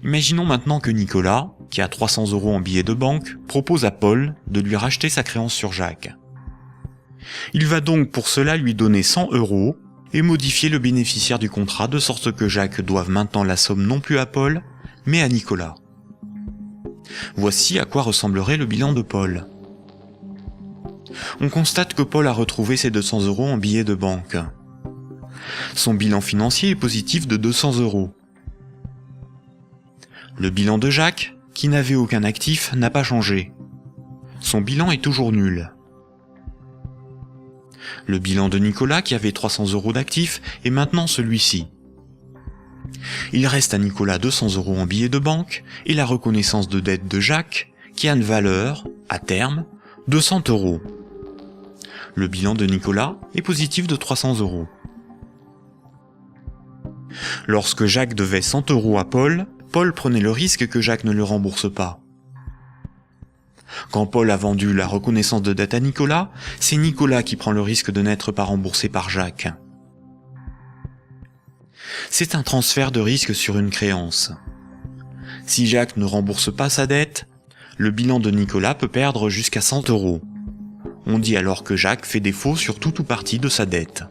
Imaginons maintenant que Nicolas, qui a 300 € en billets de banque, propose à Paul de lui racheter sa créance sur Jacques. Il va donc pour cela lui donner 100 € et modifier le bénéficiaire du contrat de sorte que Jacques doive maintenant la somme non plus à Paul, mais à Nicolas. Voici à quoi ressemblerait le bilan de Paul. On constate que Paul a retrouvé ses 200 € en billets de banque. Son bilan financier est positif de 200 €. Le bilan de Jacques, qui n'avait aucun actif, n'a pas changé. Son bilan est toujours nul. Le bilan de Nicolas, qui avait 300 € d'actifs, est maintenant celui-ci. Il reste à Nicolas 200 € en billets de banque et la reconnaissance de dette de Jacques, qui a une valeur, à terme, de 100 €. Le bilan de Nicolas est positif de 300 €. Lorsque Jacques devait 100 € à Paul, Paul prenait le risque que Jacques ne le rembourse pas. Quand Paul a vendu la reconnaissance de dette à Nicolas, c'est Nicolas qui prend le risque de n'être pas remboursé par Jacques. C'est un transfert de risque sur une créance. Si Jacques ne rembourse pas sa dette, le bilan de Nicolas peut perdre jusqu'à 100 €. On dit alors que Jacques fait défaut sur tout ou partie de sa dette.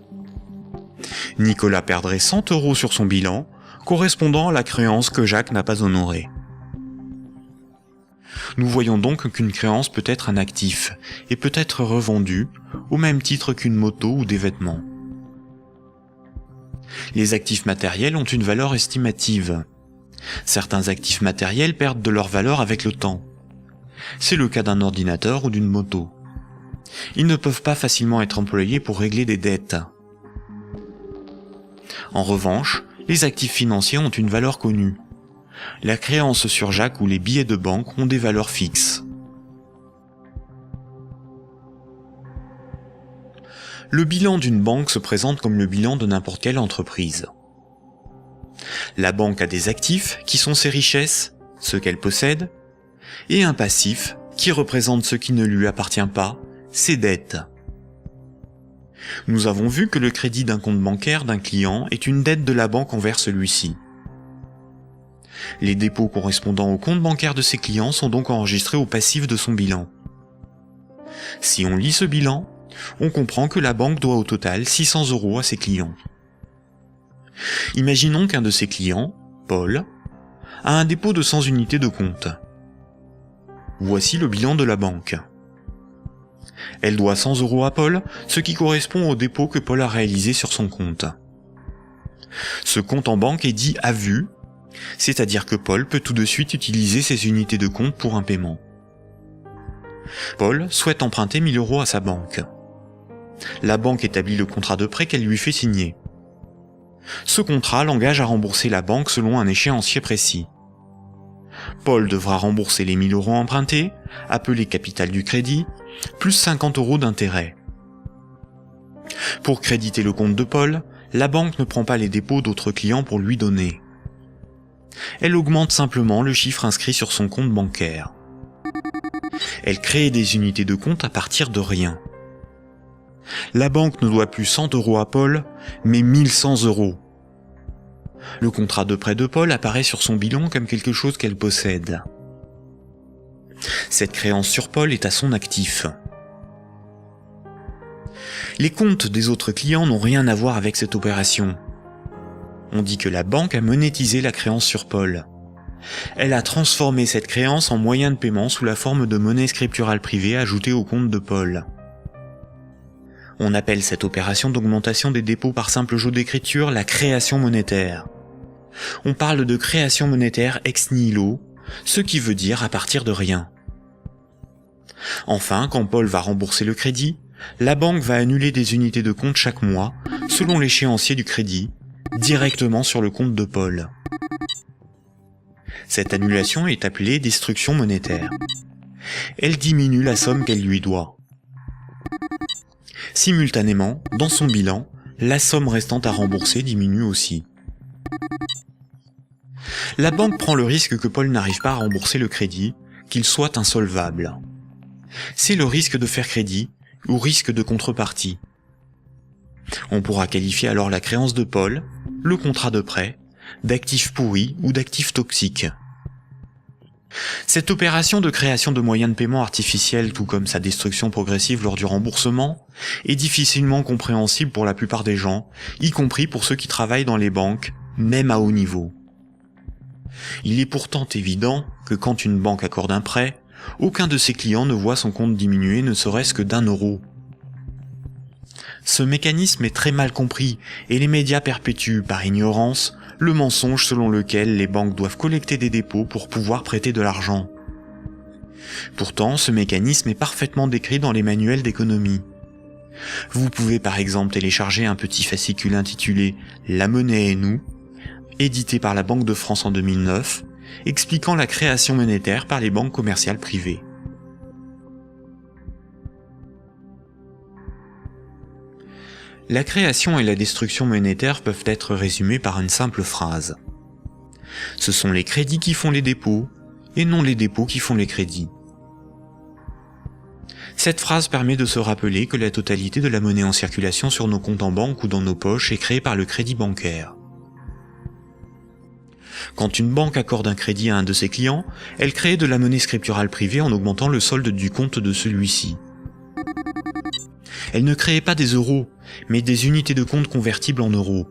Nicolas perdrait 100 € sur son bilan, correspondant à la créance que Jacques n'a pas honorée. Nous voyons donc qu'une créance peut être un actif et peut être revendue au même titre qu'une moto ou des vêtements. Les actifs matériels ont une valeur estimative. Certains actifs matériels perdent de leur valeur avec le temps. C'est le cas d'un ordinateur ou d'une moto. Ils ne peuvent pas facilement être employés pour régler des dettes. En revanche, les actifs financiers ont une valeur connue. La créance sur Jacques ou les billets de banque ont des valeurs fixes. Le bilan d'une banque se présente comme le bilan de n'importe quelle entreprise. La banque a des actifs qui sont ses richesses, ce qu'elle possède, et un passif qui représente ce qui ne lui appartient pas, ses dettes. Nous avons vu que le crédit d'un compte bancaire d'un client est une dette de la banque envers celui-ci. Les dépôts correspondant au compte bancaire de ses clients sont donc enregistrés au passif de son bilan. Si on lit ce bilan, on comprend que la banque doit au total 600 € à ses clients. Imaginons qu'un de ses clients, Paul, a un dépôt de 100 unités de compte. Voici le bilan de la banque. Elle doit 100 € à Paul, ce qui correspond au dépôt que Paul a réalisé sur son compte. Ce compte en banque est dit à vue, c'est-à-dire que Paul peut tout de suite utiliser ses unités de compte pour un paiement. Paul souhaite emprunter 1000 € à sa banque. La banque établit le contrat de prêt qu'elle lui fait signer. Ce contrat l'engage à rembourser la banque selon un échéancier précis. Paul devra rembourser les 1000 € empruntés, appelés capital du crédit, plus 50 € d'intérêt. Pour créditer le compte de Paul, la banque ne prend pas les dépôts d'autres clients pour lui donner. Elle augmente simplement le chiffre inscrit sur son compte bancaire. Elle crée des unités de compte à partir de rien. La banque ne doit plus 100 € à Paul, mais 1100 €. Le contrat de prêt de Paul apparaît sur son bilan comme quelque chose qu'elle possède. Cette créance sur Paul est à son actif. Les comptes des autres clients n'ont rien à voir avec cette opération. On dit que la banque a monétisé la créance sur Paul. Elle a transformé cette créance en moyen de paiement sous la forme de monnaie scripturale privée ajoutée au compte de Paul. On appelle cette opération d'augmentation des dépôts par simple jeu d'écriture la création monétaire. On parle de création monétaire ex nihilo, ce qui veut dire à partir de rien. Enfin, quand Paul va rembourser le crédit, la banque va annuler des unités de compte chaque mois, selon l'échéancier du crédit, directement sur le compte de Paul. Cette annulation est appelée destruction monétaire. Elle diminue la somme qu'elle lui doit. Simultanément, dans son bilan, la somme restante à rembourser diminue aussi. La banque prend le risque que Paul n'arrive pas à rembourser le crédit, qu'il soit insolvable. C'est le risque de faire crédit ou risque de contrepartie. On pourra qualifier alors la créance de Paul, le contrat de prêt, d'actifs pourris ou d'actifs toxiques. Cette opération de création de moyens de paiement artificiels, tout comme sa destruction progressive lors du remboursement, est difficilement compréhensible pour la plupart des gens, y compris pour ceux qui travaillent dans les banques, même à haut niveau. Il est pourtant évident que quand une banque accorde un prêt, aucun de ses clients ne voit son compte diminuer ne serait-ce que d'1 €. Ce mécanisme est très mal compris et les médias perpétuent, par ignorance, le mensonge selon lequel les banques doivent collecter des dépôts pour pouvoir prêter de l'argent. Pourtant, ce mécanisme est parfaitement décrit dans les manuels d'économie. Vous pouvez par exemple télécharger un petit fascicule intitulé « La monnaie et nous », édité par la Banque de France en 2009, expliquant la création monétaire par les banques commerciales privées. La création et la destruction monétaire peuvent être résumées par une simple phrase. Ce sont les crédits qui font les dépôts, et non les dépôts qui font les crédits. Cette phrase permet de se rappeler que la totalité de la monnaie en circulation sur nos comptes en banque ou dans nos poches est créée par le crédit bancaire. Quand une banque accorde un crédit à un de ses clients, elle crée de la monnaie scripturale privée en augmentant le solde du compte de celui-ci. Elle ne crée pas des euros, mais des unités de compte convertibles en euros.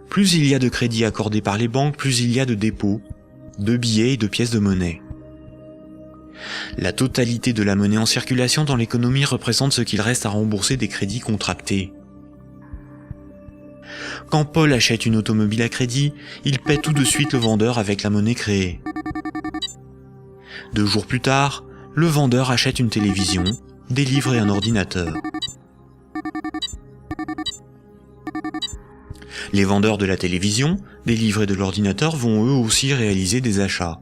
Plus il y a de crédits accordés par les banques, plus il y a de dépôts, de billets et de pièces de monnaie. La totalité de la monnaie en circulation dans l'économie représente ce qu'il reste à rembourser des crédits contractés. Quand Paul achète une automobile à crédit, il paie tout de suite le vendeur avec la monnaie créée. 2 jours plus tard, le vendeur achète une télévision, des livres et un ordinateur. Les vendeurs de la télévision, des livres et de l'ordinateur vont eux aussi réaliser des achats.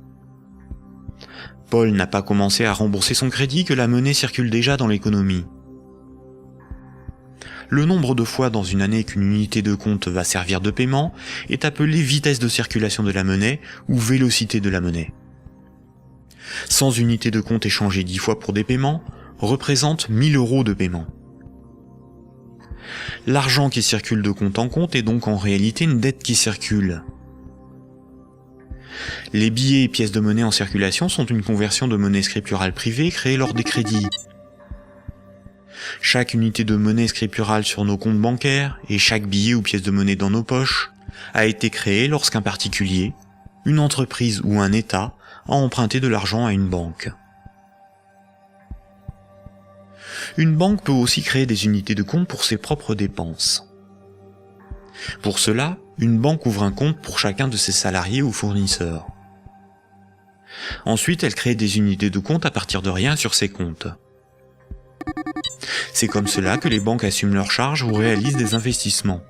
Paul n'a pas commencé à rembourser son crédit que la monnaie circule déjà dans l'économie. Le nombre de fois dans une année qu'une unité de compte va servir de paiement est appelé vitesse de circulation de la monnaie ou vélocité de la monnaie. 100 unités de compte échangées 10 fois pour des paiements représentent 1000 € de paiement. L'argent qui circule de compte en compte est donc en réalité une dette qui circule. Les billets et pièces de monnaie en circulation sont une conversion de monnaie scripturale privée créée lors des crédits. Chaque unité de monnaie scripturale sur nos comptes bancaires et chaque billet ou pièce de monnaie dans nos poches a été créé lorsqu'un particulier, une entreprise ou un État a emprunté de l'argent à une banque. Une banque peut aussi créer des unités de compte pour ses propres dépenses. Pour cela, une banque ouvre un compte pour chacun de ses salariés ou fournisseurs. Ensuite, elle crée des unités de compte à partir de rien sur ses comptes. C'est comme cela que les banques assument leurs charges ou réalisent des investissements.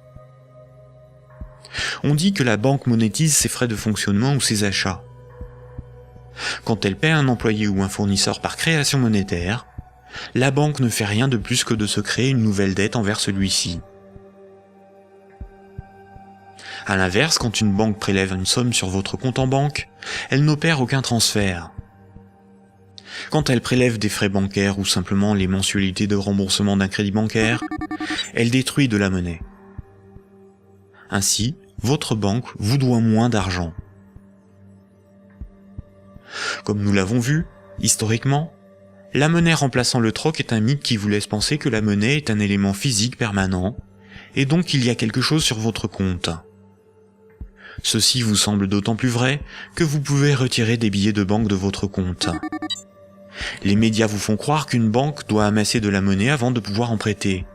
On dit que la banque monétise ses frais de fonctionnement ou ses achats. Quand elle paie un employé ou un fournisseur par création monétaire, la banque ne fait rien de plus que de se créer une nouvelle dette envers celui-ci. À l'inverse, quand une banque prélève une somme sur votre compte en banque, elle n'opère aucun transfert. Quand elle prélève des frais bancaires ou simplement les mensualités de remboursement d'un crédit bancaire, elle détruit de la monnaie. Ainsi, votre banque vous doit moins d'argent. Comme nous l'avons vu, historiquement, la monnaie remplaçant le troc est un mythe qui vous laisse penser que la monnaie est un élément physique permanent, et donc il y a quelque chose sur votre compte. Ceci vous semble d'autant plus vrai que vous pouvez retirer des billets de banque de votre compte. Les médias vous font croire qu'une banque doit amasser de la monnaie avant de pouvoir en prêter.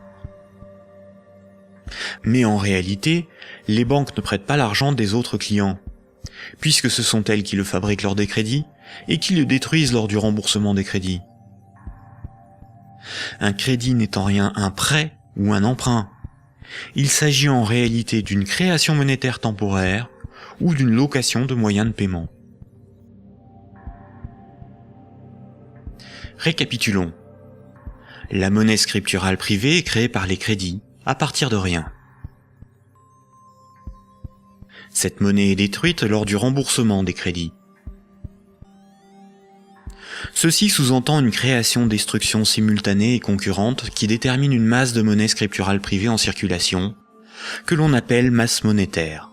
Mais en réalité, les banques ne prêtent pas l'argent des autres clients, puisque ce sont elles qui le fabriquent lors des crédits et qui le détruisent lors du remboursement des crédits. Un crédit n'est en rien un prêt ou un emprunt. Il s'agit en réalité d'une création monétaire temporaire ou d'une location de moyens de paiement. Récapitulons. La monnaie scripturale privée est créée par les crédits, à partir de rien. Cette monnaie est détruite lors du remboursement des crédits. Ceci sous-entend une création-destruction simultanée et concurrente qui détermine une masse de monnaie scripturale privée en circulation, que l'on appelle masse monétaire.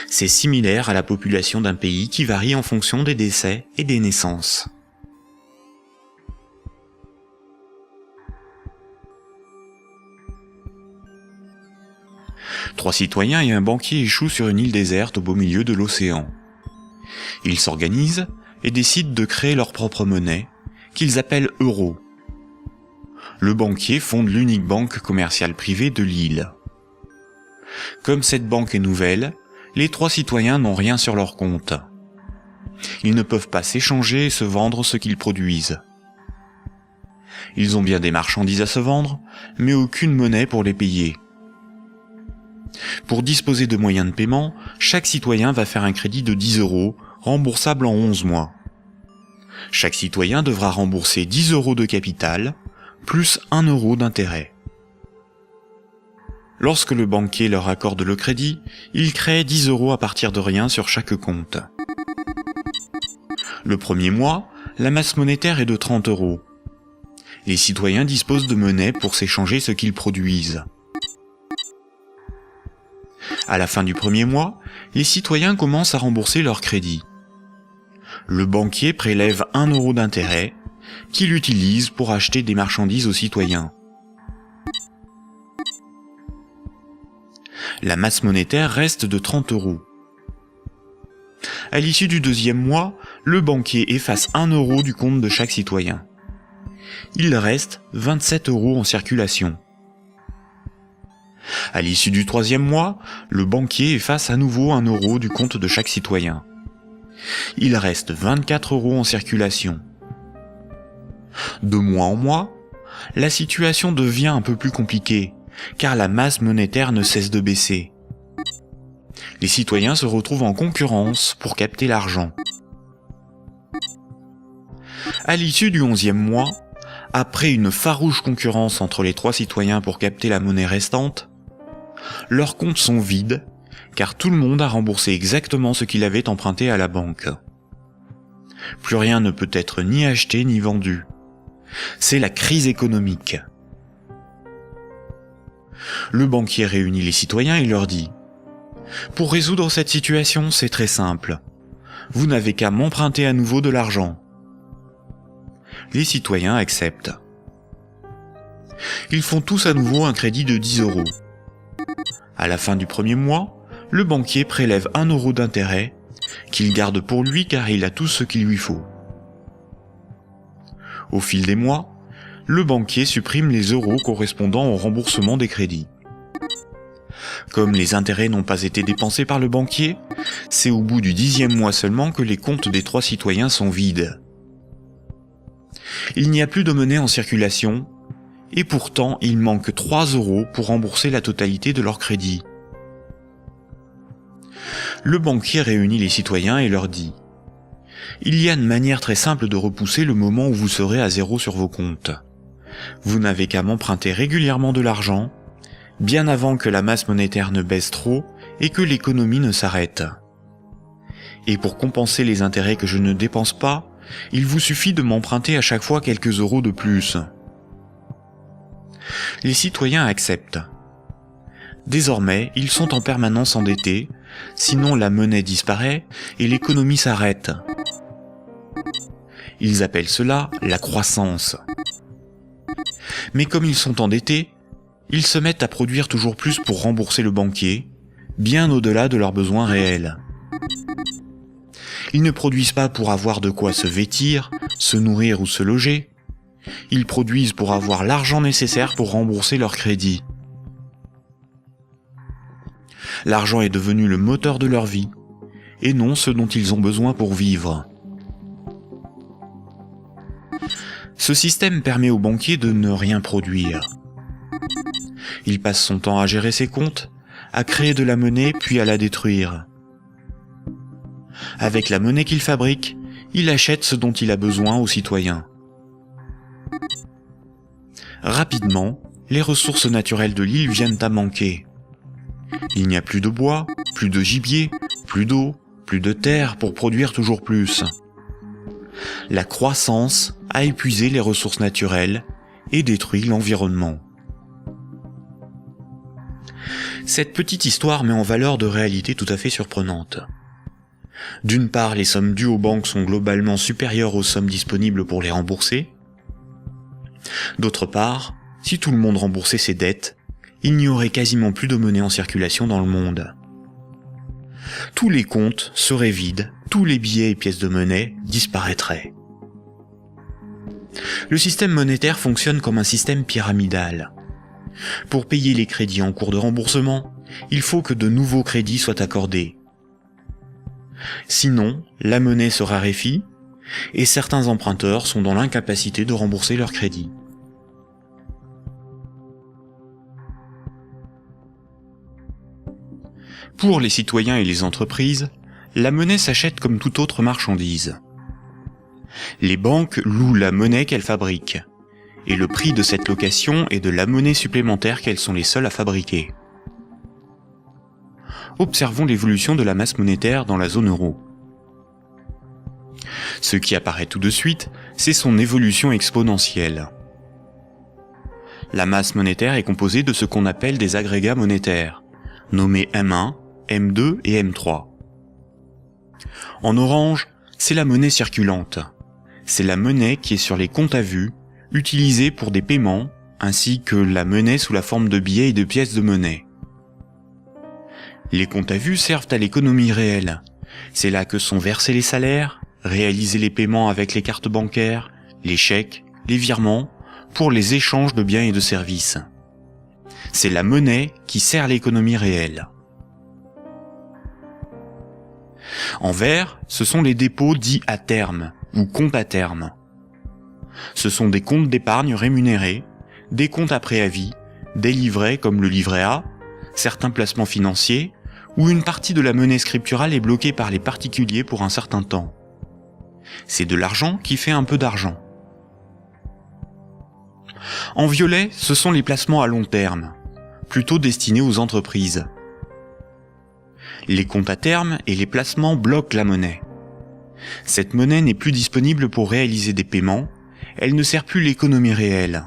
C'est similaire à la population d'un pays qui varie en fonction des décès et des naissances. Trois citoyens et un banquier échouent sur une île déserte au beau milieu de l'océan. Ils s'organisent et décident de créer leur propre monnaie, qu'ils appellent euro. Le banquier fonde l'unique banque commerciale privée de l'île. Comme cette banque est nouvelle, les trois citoyens n'ont rien sur leur compte. Ils ne peuvent pas s'échanger et se vendre ce qu'ils produisent. Ils ont bien des marchandises à se vendre, mais aucune monnaie pour les payer. Pour disposer de moyens de paiement, chaque citoyen va faire un crédit de 10 €, remboursable en 11 mois. Chaque citoyen devra rembourser 10 € de capital, plus 1 € d'intérêt. Lorsque le banquier leur accorde le crédit, il crée 10 € à partir de rien sur chaque compte. Le premier mois, la masse monétaire est de 30 €. Les citoyens disposent de monnaie pour s'échanger ce qu'ils produisent. À la fin du premier mois, les citoyens commencent à rembourser leur crédit. Le banquier prélève 1 € d'intérêt, qu'il utilise pour acheter des marchandises aux citoyens. La masse monétaire reste de 30 €. À l'issue du deuxième mois, le banquier efface 1 € du compte de chaque citoyen. Il reste 27 € en circulation. À l'issue du troisième mois, le banquier efface à nouveau 1 € du compte de chaque citoyen. Il reste 24 € en circulation. De mois en mois, la situation devient un peu plus compliquée, car la masse monétaire ne cesse de baisser. Les citoyens se retrouvent en concurrence pour capter l'argent. À l'issue du 11e mois, après une farouche concurrence entre les trois citoyens pour capter la monnaie restante, leurs comptes sont vides, car tout le monde a remboursé exactement ce qu'il avait emprunté à la banque. Plus rien ne peut être ni acheté ni vendu. C'est la crise économique. Le banquier réunit les citoyens et leur dit : « Pour résoudre cette situation, c'est très simple. Vous n'avez qu'à m'emprunter à nouveau de l'argent. » Les citoyens acceptent. Ils font tous à nouveau un crédit de 10 €. À la fin du premier mois, le banquier prélève 1 € d'intérêt, qu'il garde pour lui car il a tout ce qu'il lui faut. Au fil des mois, le banquier supprime les euros correspondant au remboursement des crédits. Comme les intérêts n'ont pas été dépensés par le banquier, c'est au bout du 10e mois seulement que les comptes des trois citoyens sont vides. Il n'y a plus de monnaie en circulation, et pourtant il manque 3 € pour rembourser la totalité de leur crédit. Le banquier réunit les citoyens et leur dit : « Il y a une manière très simple de repousser le moment où vous serez à zéro sur vos comptes. Vous n'avez qu'à m'emprunter régulièrement de l'argent, bien avant que la masse monétaire ne baisse trop et que l'économie ne s'arrête. Et pour compenser les intérêts que je ne dépense pas, il vous suffit de m'emprunter à chaque fois quelques euros de plus. » Les citoyens acceptent. Désormais, ils sont en permanence endettés, sinon la monnaie disparaît et l'économie s'arrête. Ils appellent cela la croissance. Mais comme ils sont endettés, ils se mettent à produire toujours plus pour rembourser le banquier, bien au-delà de leurs besoins réels. Ils ne produisent pas pour avoir de quoi se vêtir, se nourrir ou se loger. Ils produisent pour avoir l'argent nécessaire pour rembourser leur crédit. L'argent est devenu le moteur de leur vie, et non ce dont ils ont besoin pour vivre. Ce système permet au banquier de ne rien produire. Il passe son temps à gérer ses comptes, à créer de la monnaie puis à la détruire. Avec la monnaie qu'il fabrique, il achète ce dont il a besoin aux citoyens. Rapidement, les ressources naturelles de l'île viennent à manquer. Il n'y a plus de bois, plus de gibier, plus d'eau, plus de terre pour produire toujours plus. La croissance a épuisé les ressources naturelles et détruit l'environnement. Cette petite histoire met en valeur de réalités tout à fait surprenantes. D'une part, les sommes dues aux banques sont globalement supérieures aux sommes disponibles pour les rembourser. D'autre part, si tout le monde remboursait ses dettes, il n'y aurait quasiment plus de monnaie en circulation dans le monde. Tous les comptes seraient vides, tous les billets et pièces de monnaie disparaîtraient. Le système monétaire fonctionne comme un système pyramidal. Pour payer les crédits en cours de remboursement, il faut que de nouveaux crédits soient accordés. Sinon, la monnaie se raréfie et certains emprunteurs sont dans l'incapacité de rembourser leurs crédits. Pour les citoyens et les entreprises, la monnaie s'achète comme toute autre marchandise. Les banques louent la monnaie qu'elles fabriquent, et le prix de cette location est de la monnaie supplémentaire qu'elles sont les seules à fabriquer. Observons l'évolution de la masse monétaire dans la zone euro. Ce qui apparaît tout de suite, c'est son évolution exponentielle. La masse monétaire est composée de ce qu'on appelle des agrégats monétaires, nommés M1, M2 et M3. En orange, c'est la monnaie circulante. C'est la monnaie qui est sur les comptes à vue, utilisée pour des paiements, ainsi que la monnaie sous la forme de billets et de pièces de monnaie. Les comptes à vue servent à l'économie réelle. C'est là que sont versés les salaires, réalisés les paiements avec les cartes bancaires, les chèques, les virements, pour les échanges de biens et de services. C'est la monnaie qui sert l'économie réelle. En vert, ce sont les dépôts dits à terme, ou comptes à terme. Ce sont des comptes d'épargne rémunérés, des comptes à préavis, des livrets comme le livret A, certains placements financiers, où une partie de la monnaie scripturale est bloquée par les particuliers pour un certain temps. C'est de l'argent qui fait un peu d'argent. En violet, ce sont les placements à long terme, plutôt destinés aux entreprises. Les comptes à terme et les placements bloquent la monnaie. Cette monnaie n'est plus disponible pour réaliser des paiements, elle ne sert plus l'économie réelle.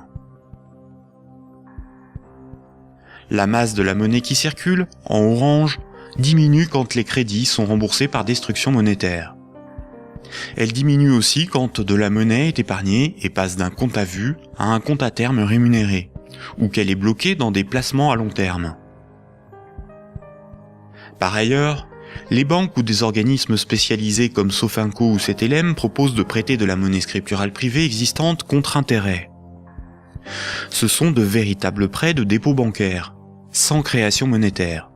La masse de la monnaie qui circule, en orange, diminue quand les crédits sont remboursés par destruction monétaire. Elle diminue aussi quand de la monnaie est épargnée et passe d'un compte à vue à un compte à terme rémunéré, ou qu'elle est bloquée dans des placements à long terme. Par ailleurs, les banques ou des organismes spécialisés comme Sofinco ou Cetelem proposent de prêter de la monnaie scripturale privée existante contre intérêt. Ce sont de véritables prêts de dépôt bancaire, sans création monétaire.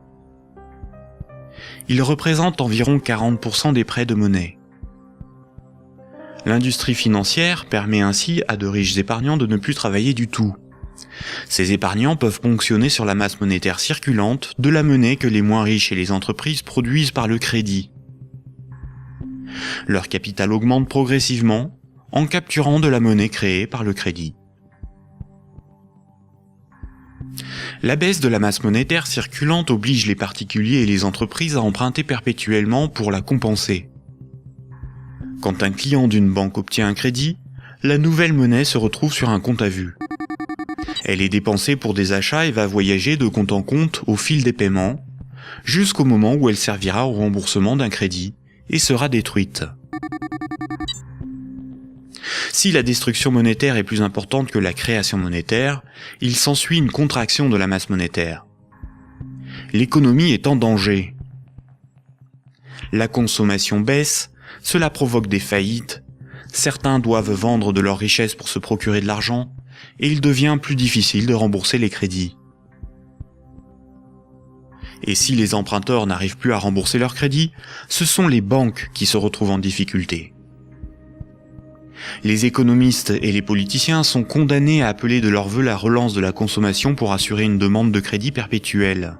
Ils représentent environ 40% des prêts de monnaie. L'industrie financière permet ainsi à de riches épargnants de ne plus travailler du tout. Ces épargnants peuvent ponctionner sur la masse monétaire circulante de la monnaie que les moins riches et les entreprises produisent par le crédit. Leur capital augmente progressivement en capturant de la monnaie créée par le crédit. La baisse de la masse monétaire circulante oblige les particuliers et les entreprises à emprunter perpétuellement pour la compenser. Quand un client d'une banque obtient un crédit, la nouvelle monnaie se retrouve sur un compte à vue. Elle est dépensée pour des achats et va voyager de compte en compte au fil des paiements, jusqu'au moment où elle servira au remboursement d'un crédit et sera détruite. Si la destruction monétaire est plus importante que la création monétaire, il s'ensuit une contraction de la masse monétaire. L'économie est en danger. La consommation baisse, cela provoque des faillites, certains doivent vendre de leurs richesses pour se procurer de l'argent, et il devient plus difficile de rembourser les crédits. Et si les emprunteurs n'arrivent plus à rembourser leurs crédits, ce sont les banques qui se retrouvent en difficulté. Les économistes et les politiciens sont condamnés à appeler de leur vœu la relance de la consommation pour assurer une demande de crédit perpétuelle.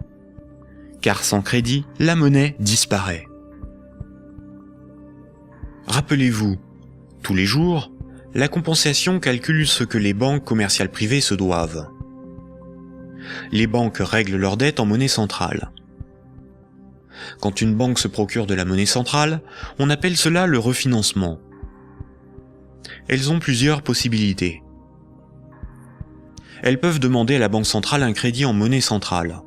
Car sans crédit, la monnaie disparaît. Rappelez-vous, tous les jours, la compensation calcule ce que les banques commerciales privées se doivent. Les banques règlent leurs dettes en monnaie centrale. Quand une banque se procure de la monnaie centrale, on appelle cela le refinancement. Elles ont plusieurs possibilités. Elles peuvent demander à la banque centrale un crédit en monnaie centrale.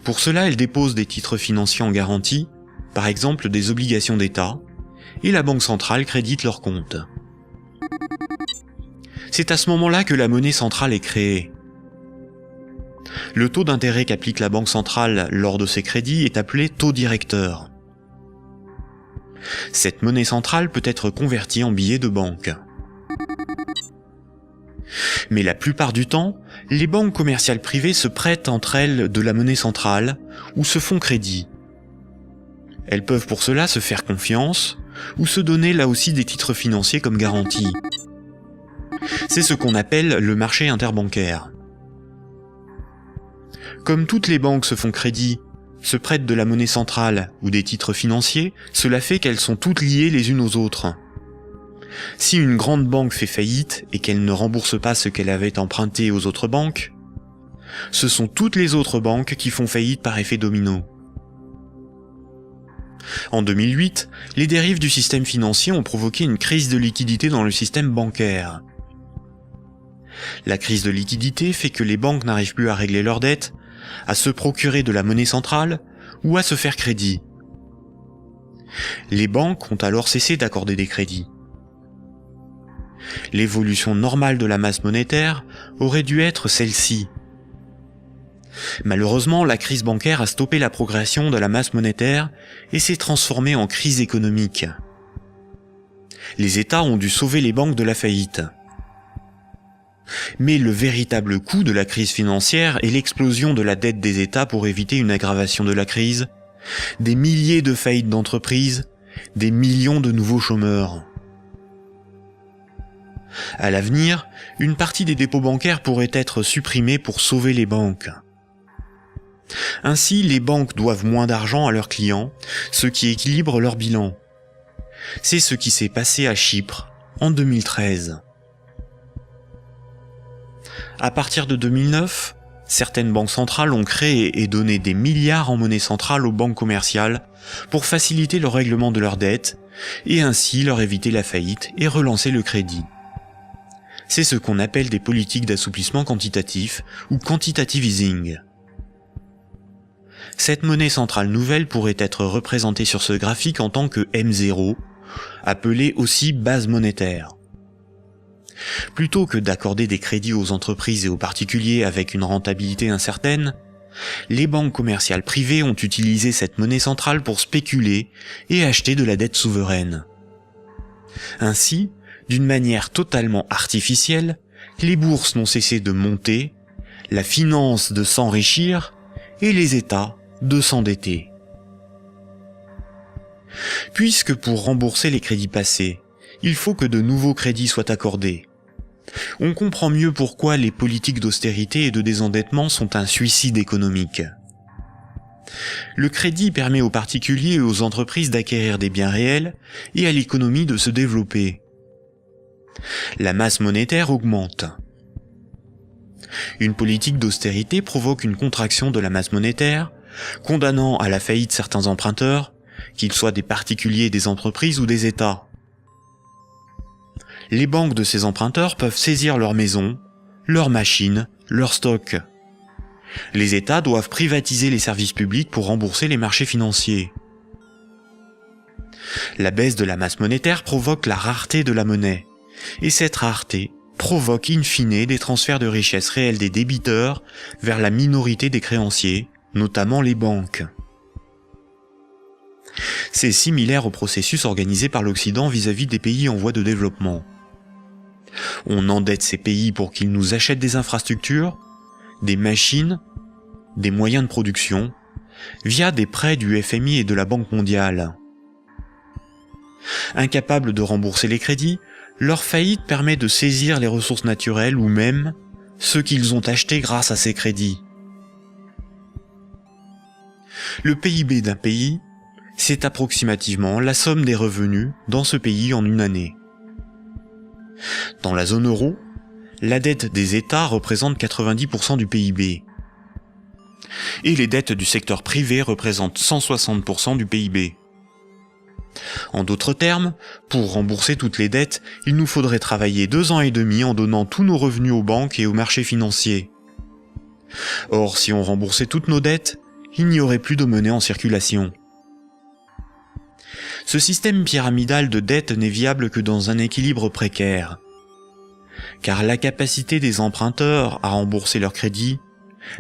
Pour cela, elles déposent des titres financiers en garantie, par exemple des obligations d'État, et la banque centrale crédite leurs comptes. C'est à ce moment-là que la monnaie centrale est créée. Le taux d'intérêt qu'applique la banque centrale lors de ces crédits est appelé taux directeur. Cette monnaie centrale peut être convertie en billets de banque. Mais la plupart du temps, les banques commerciales privées se prêtent entre elles de la monnaie centrale ou se font crédit. Elles peuvent pour cela se faire confiance ou se donner là aussi des titres financiers comme garantie. C'est ce qu'on appelle le marché interbancaire. Comme toutes les banques se font crédit, se prêtent de la monnaie centrale ou des titres financiers, cela fait qu'elles sont toutes liées les unes aux autres. Si une grande banque fait faillite et qu'elle ne rembourse pas ce qu'elle avait emprunté aux autres banques, ce sont toutes les autres banques qui font faillite par effet domino. En 2008, les dérives du système financier ont provoqué une crise de liquidité dans le système bancaire. La crise de liquidité fait que les banques n'arrivent plus à régler leurs dettes, à se procurer de la monnaie centrale ou à se faire crédit. Les banques ont alors cessé d'accorder des crédits. L'évolution normale de la masse monétaire aurait dû être celle-ci. Malheureusement, la crise bancaire a stoppé la progression de la masse monétaire et s'est transformée en crise économique. Les États ont dû sauver les banques de la faillite. Mais le véritable coût de la crise financière est l'explosion de la dette des États pour éviter une aggravation de la crise, des milliers de faillites d'entreprises, des millions de nouveaux chômeurs. À l'avenir, une partie des dépôts bancaires pourrait être supprimée pour sauver les banques. Ainsi, les banques doivent moins d'argent à leurs clients, ce qui équilibre leur bilan. C'est ce qui s'est passé à Chypre en 2013. À partir de 2009, certaines banques centrales ont créé et donné des milliards en monnaie centrale aux banques commerciales pour faciliter le règlement de leurs dettes et ainsi leur éviter la faillite et relancer le crédit. C'est ce qu'on appelle des politiques d'assouplissement quantitatif ou quantitative easing. Cette monnaie centrale nouvelle pourrait être représentée sur ce graphique en tant que M0, appelée aussi base monétaire. Plutôt que d'accorder des crédits aux entreprises et aux particuliers avec une rentabilité incertaine, les banques commerciales privées ont utilisé cette monnaie centrale pour spéculer et acheter de la dette souveraine. Ainsi, d'une manière totalement artificielle, les bourses n'ont cessé de monter, la finance de s'enrichir et les États de s'endetter. Puisque pour rembourser les crédits passés, il faut que de nouveaux crédits soient accordés, on comprend mieux pourquoi les politiques d'austérité et de désendettement sont un suicide économique. Le crédit permet aux particuliers et aux entreprises d'acquérir des biens réels et à l'économie de se développer. La masse monétaire augmente. Une politique d'austérité provoque une contraction de la masse monétaire, condamnant à la faillite certains emprunteurs, qu'ils soient des particuliers, des entreprises ou des États. Les banques de ces emprunteurs peuvent saisir leurs maisons, leurs machines, leurs stocks. Les États doivent privatiser les services publics pour rembourser les marchés financiers. La baisse de la masse monétaire provoque la rareté de la monnaie, et cette rareté provoque in fine des transferts de richesses réelles des débiteurs vers la minorité des créanciers, notamment les banques. C'est similaire au processus organisé par l'Occident vis-à-vis des pays en voie de développement. On endette ces pays pour qu'ils nous achètent des infrastructures, des machines, des moyens de production, via des prêts du FMI et de la Banque mondiale. Incapables de rembourser les crédits, leur faillite permet de saisir les ressources naturelles ou même ceux qu'ils ont achetés grâce à ces crédits. Le PIB d'un pays, c'est approximativement la somme des revenus dans ce pays en une année. Dans la zone euro, la dette des États représente 90% du PIB. Et les dettes du secteur privé représentent 160% du PIB. En d'autres termes, pour rembourser toutes les dettes, il nous faudrait travailler 2 ans et demi en donnant tous nos revenus aux banques et aux marchés financiers. Or, si on remboursait toutes nos dettes, il n'y aurait plus de monnaie en circulation. Ce système pyramidal de dette n'est viable que dans un équilibre précaire, car la capacité des emprunteurs à rembourser leurs crédits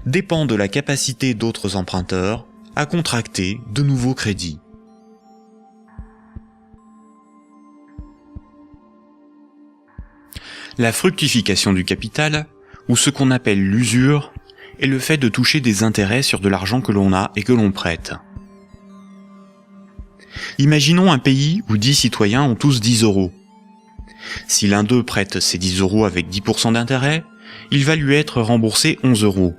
dépend de la capacité d'autres emprunteurs à contracter de nouveaux crédits. La fructification du capital, ou ce qu'on appelle l'usure, est le fait de toucher des intérêts sur de l'argent que l'on a et que l'on prête. Imaginons un pays où 10 citoyens ont tous 10 euros. Si l'un d'eux prête ces 10 euros avec 10% d'intérêt, il va lui être remboursé 11 euros.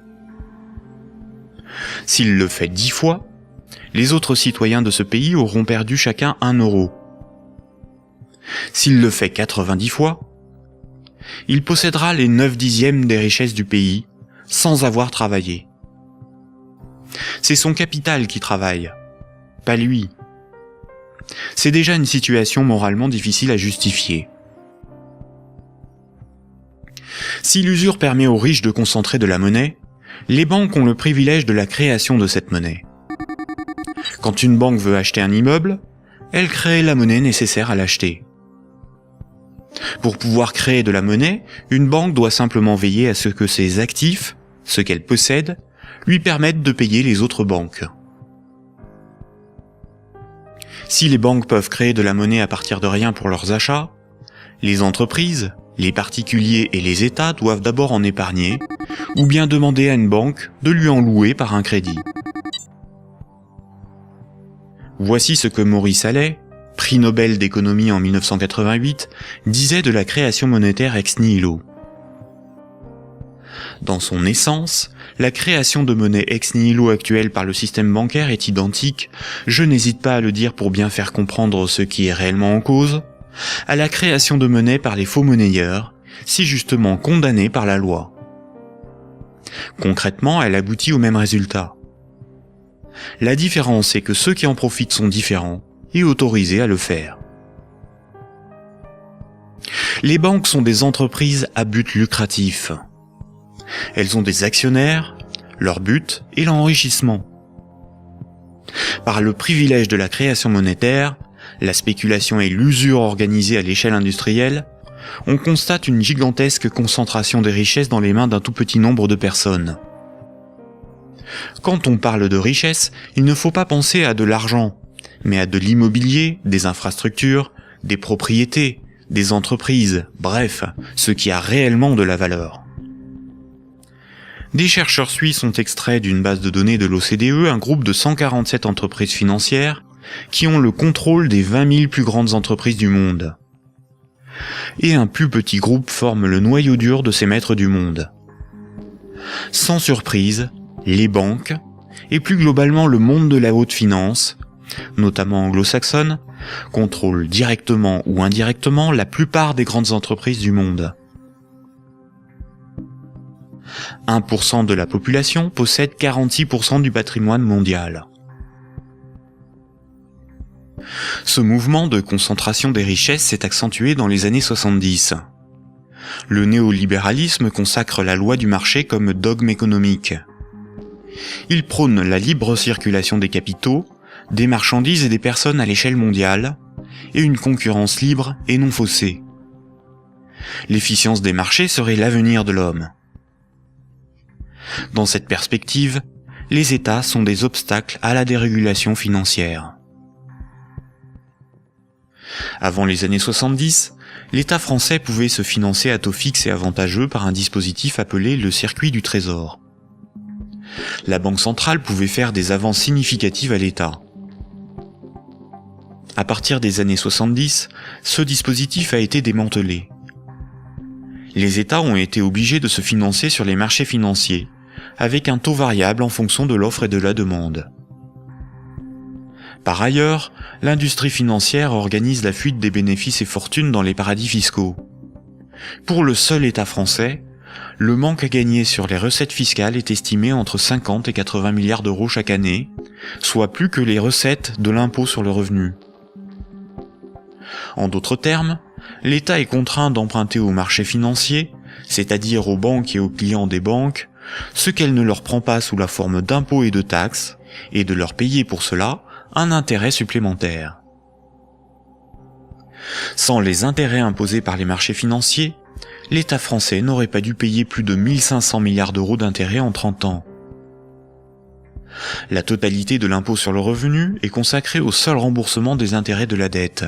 S'il le fait 10 fois, les autres citoyens de ce pays auront perdu chacun 1 euro. S'il le fait 90 fois, il possédera les 9/10 des richesses du pays, sans avoir travaillé. C'est son capital qui travaille, pas lui. C'est déjà une situation moralement difficile à justifier. Si l'usure permet aux riches de concentrer de la monnaie, les banques ont le privilège de la création de cette monnaie. Quand une banque veut acheter un immeuble, elle crée la monnaie nécessaire à l'acheter. Pour pouvoir créer de la monnaie, une banque doit simplement veiller à ce que ses actifs, ce qu'elle possède, lui permettent de payer les autres banques. Si les banques peuvent créer de la monnaie à partir de rien pour leurs achats, les entreprises, les particuliers et les États doivent d'abord en épargner, ou bien demander à une banque de lui en louer par un crédit. Voici ce que Maurice Allais, prix Nobel d'économie en 1988, disait de la création monétaire ex nihilo. Dans son essence, la création de monnaie ex nihilo actuelle par le système bancaire est identique, je n'hésite pas à le dire pour bien faire comprendre ce qui est réellement en cause, à la création de monnaie par les faux monnayeurs, si justement condamnée par la loi. Concrètement, elle aboutit au même résultat. La différence est que ceux qui en profitent sont différents et autorisés à le faire. Les banques sont des entreprises à but lucratif. Elles ont des actionnaires, leur but est l'enrichissement. Par le privilège de la création monétaire, la spéculation et l'usure organisée à l'échelle industrielle, on constate une gigantesque concentration des richesses dans les mains d'un tout petit nombre de personnes. Quand on parle de richesse, il ne faut pas penser à de l'argent, mais à de l'immobilier, des infrastructures, des propriétés, des entreprises, bref, ce qui a réellement de la valeur. Des chercheurs suisses ont extrait d'une base de données de l'OCDE un groupe de 147 entreprises financières qui ont le contrôle des 20 000 plus grandes entreprises du monde. Et un plus petit groupe forme le noyau dur de ces maîtres du monde. Sans surprise, les banques, et plus globalement le monde de la haute finance, notamment anglo-saxonne, contrôlent directement ou indirectement la plupart des grandes entreprises du monde. 1% de la population possède 46% du patrimoine mondial. Ce mouvement de concentration des richesses s'est accentué dans les années 70. Le néolibéralisme consacre la loi du marché comme dogme économique. Il prône la libre circulation des capitaux, des marchandises et des personnes à l'échelle mondiale, et une concurrence libre et non faussée. L'efficience des marchés serait l'avenir de l'homme. Dans cette perspective, les États sont des obstacles à la dérégulation financière. Avant les années 70, l'État français pouvait se financer à taux fixe et avantageux par un dispositif appelé le circuit du trésor. La Banque centrale pouvait faire des avances significatives à l'État. À partir des années 70, ce dispositif a été démantelé. Les États ont été obligés de se financer sur les marchés financiers, avec un taux variable en fonction de l'offre et de la demande. Par ailleurs, l'industrie financière organise la fuite des bénéfices et fortunes dans les paradis fiscaux. Pour le seul État français, le manque à gagner sur les recettes fiscales est estimé entre 50 et 80 milliards d'euros chaque année, soit plus que les recettes de l'impôt sur le revenu. En d'autres termes, l'État est contraint d'emprunter aux marchés financiers, c'est-à-dire aux banques et aux clients des banques, ce qu'elle ne leur prend pas sous la forme d'impôts et de taxes, et de leur payer pour cela un intérêt supplémentaire. Sans les intérêts imposés par les marchés financiers, l'État français n'aurait pas dû payer plus de 1500 milliards d'euros d'intérêts en 30 ans. La totalité de l'impôt sur le revenu est consacrée au seul remboursement des intérêts de la dette.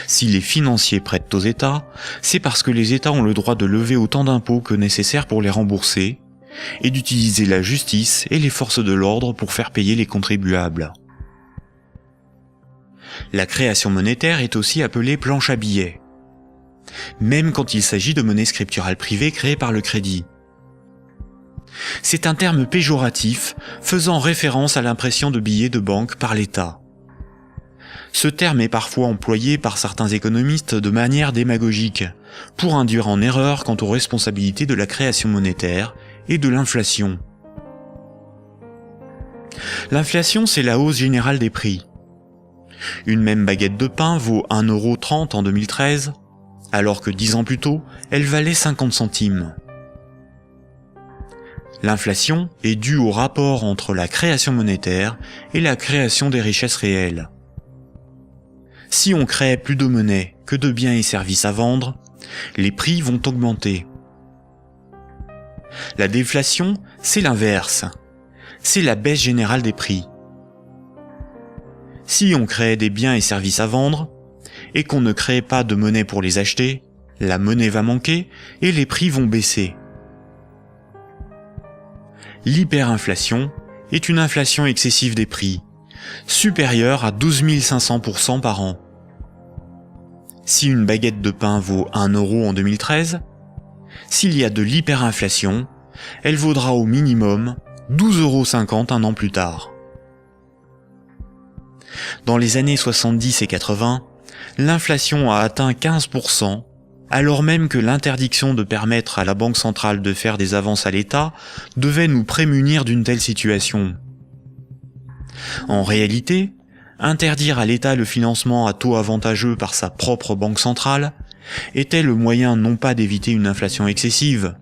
Si les financiers prêtent aux États, c'est parce que les États ont le droit de lever autant d'impôts que nécessaire pour les rembourser, et d'utiliser la justice et les forces de l'ordre pour faire payer les contribuables. La création monétaire est aussi appelée planche à billets, même quand il s'agit de monnaie scripturale privée créée par le crédit. C'est un terme péjoratif faisant référence à l'impression de billets de banque par l'État. Ce terme est parfois employé par certains économistes de manière démagogique, pour induire en erreur quant aux responsabilités de la création monétaire et de l'inflation. L'inflation, c'est la hausse générale des prix. Une même baguette de pain vaut 1,30 € en 2013, alors que 10 ans plus tôt, elle valait 50 centimes. L'inflation est due au rapport entre la création monétaire et la création des richesses réelles. Si on crée plus de monnaie que de biens et services à vendre, les prix vont augmenter. La déflation, c'est l'inverse. C'est la baisse générale des prix. Si on crée des biens et services à vendre, et qu'on ne crée pas de monnaie pour les acheter, la monnaie va manquer et les prix vont baisser. L'hyperinflation est une inflation excessive des prix, supérieure à 12 500% par an. Si une baguette de pain vaut 1 € en 2013, s'il y a de l'hyperinflation, elle vaudra au minimum 12,50 € un an plus tard. Dans les années 70 et 80, l'inflation a atteint 15%, alors même que l'interdiction de permettre à la Banque centrale de faire des avances à l'État devait nous prémunir d'une telle situation. En réalité, interdire à l'État le financement à taux avantageux par sa propre banque centrale était le moyen non pas d'éviter une inflation excessive,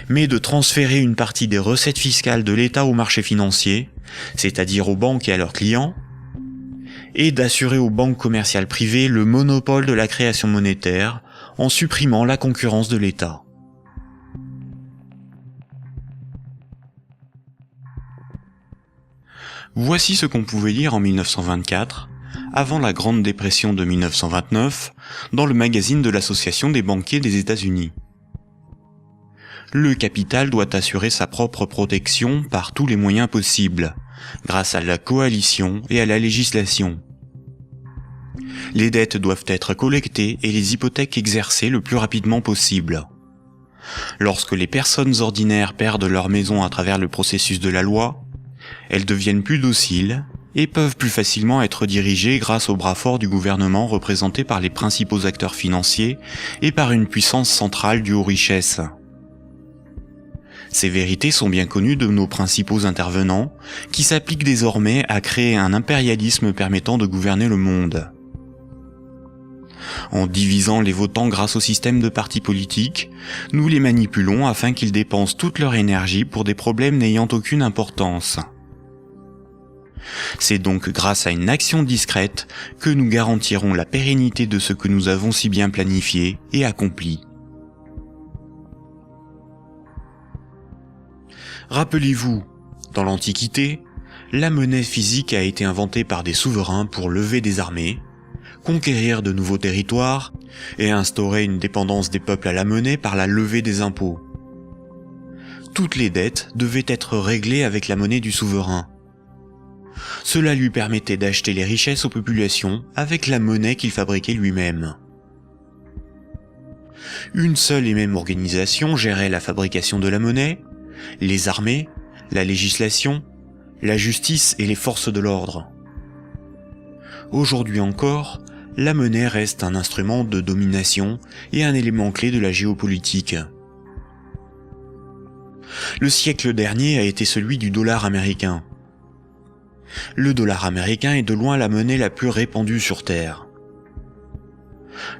mais de transférer une partie des recettes fiscales de l'État aux marchés financiers, c'est-à-dire aux banques et à leurs clients, et d'assurer aux banques commerciales privées le monopole de la création monétaire en supprimant la concurrence de l'État. Voici ce qu'on pouvait lire en 1924, avant la Grande Dépression de 1929, dans le magazine de l'Association des banquiers des États-Unis. Le capital doit assurer sa propre protection par tous les moyens possibles, grâce à la coalition et à la législation. Les dettes doivent être collectées et les hypothèques exercées le plus rapidement possible. Lorsque les personnes ordinaires perdent leur maison à travers le processus de la loi, elles deviennent plus dociles et peuvent plus facilement être dirigées grâce au bras fort du gouvernement représenté par les principaux acteurs financiers et par une puissance centrale due aux richesses. Ces vérités sont bien connues de nos principaux intervenants, qui s'appliquent désormais à créer un impérialisme permettant de gouverner le monde. En divisant les votants grâce au système de partis politiques, nous les manipulons afin qu'ils dépensent toute leur énergie pour des problèmes n'ayant aucune importance. C'est donc grâce à une action discrète que nous garantirons la pérennité de ce que nous avons si bien planifié et accompli. Rappelez-vous, dans l'Antiquité, la monnaie physique a été inventée par des souverains pour lever des armées, conquérir de nouveaux territoires et instaurer une dépendance des peuples à la monnaie par la levée des impôts. Toutes les dettes devaient être réglées avec la monnaie du souverain. Cela lui permettait d'acheter les richesses aux populations avec la monnaie qu'il fabriquait lui-même. Une seule et même organisation gérait la fabrication de la monnaie, les armées, la législation, la justice et les forces de l'ordre. Aujourd'hui encore, la monnaie reste un instrument de domination et un élément clé de la géopolitique. Le siècle dernier a été celui du dollar américain. Le dollar américain est de loin la monnaie la plus répandue sur Terre.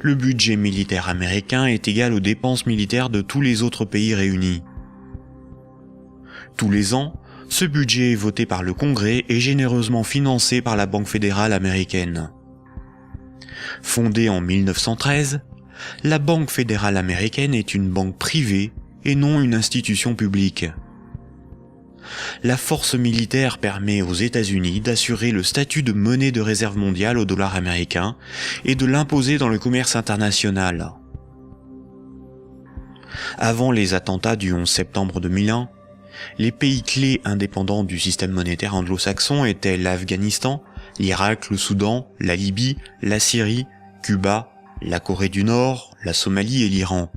Le budget militaire américain est égal aux dépenses militaires de tous les autres pays réunis. Tous les ans, ce budget est voté par le Congrès et généreusement financé par la Banque fédérale américaine. Fondée en 1913, la Banque fédérale américaine est une banque privée et non une institution publique. La force militaire permet aux États-Unis d'assurer le statut de monnaie de réserve mondiale au dollar américain et de l'imposer dans le commerce international. Avant les attentats du 11 septembre 2001, les pays clés indépendants du système monétaire anglo-saxon étaient l'Afghanistan, l'Irak, le Soudan, la Libye, la Syrie, Cuba, la Corée du Nord, la Somalie et l'Iran.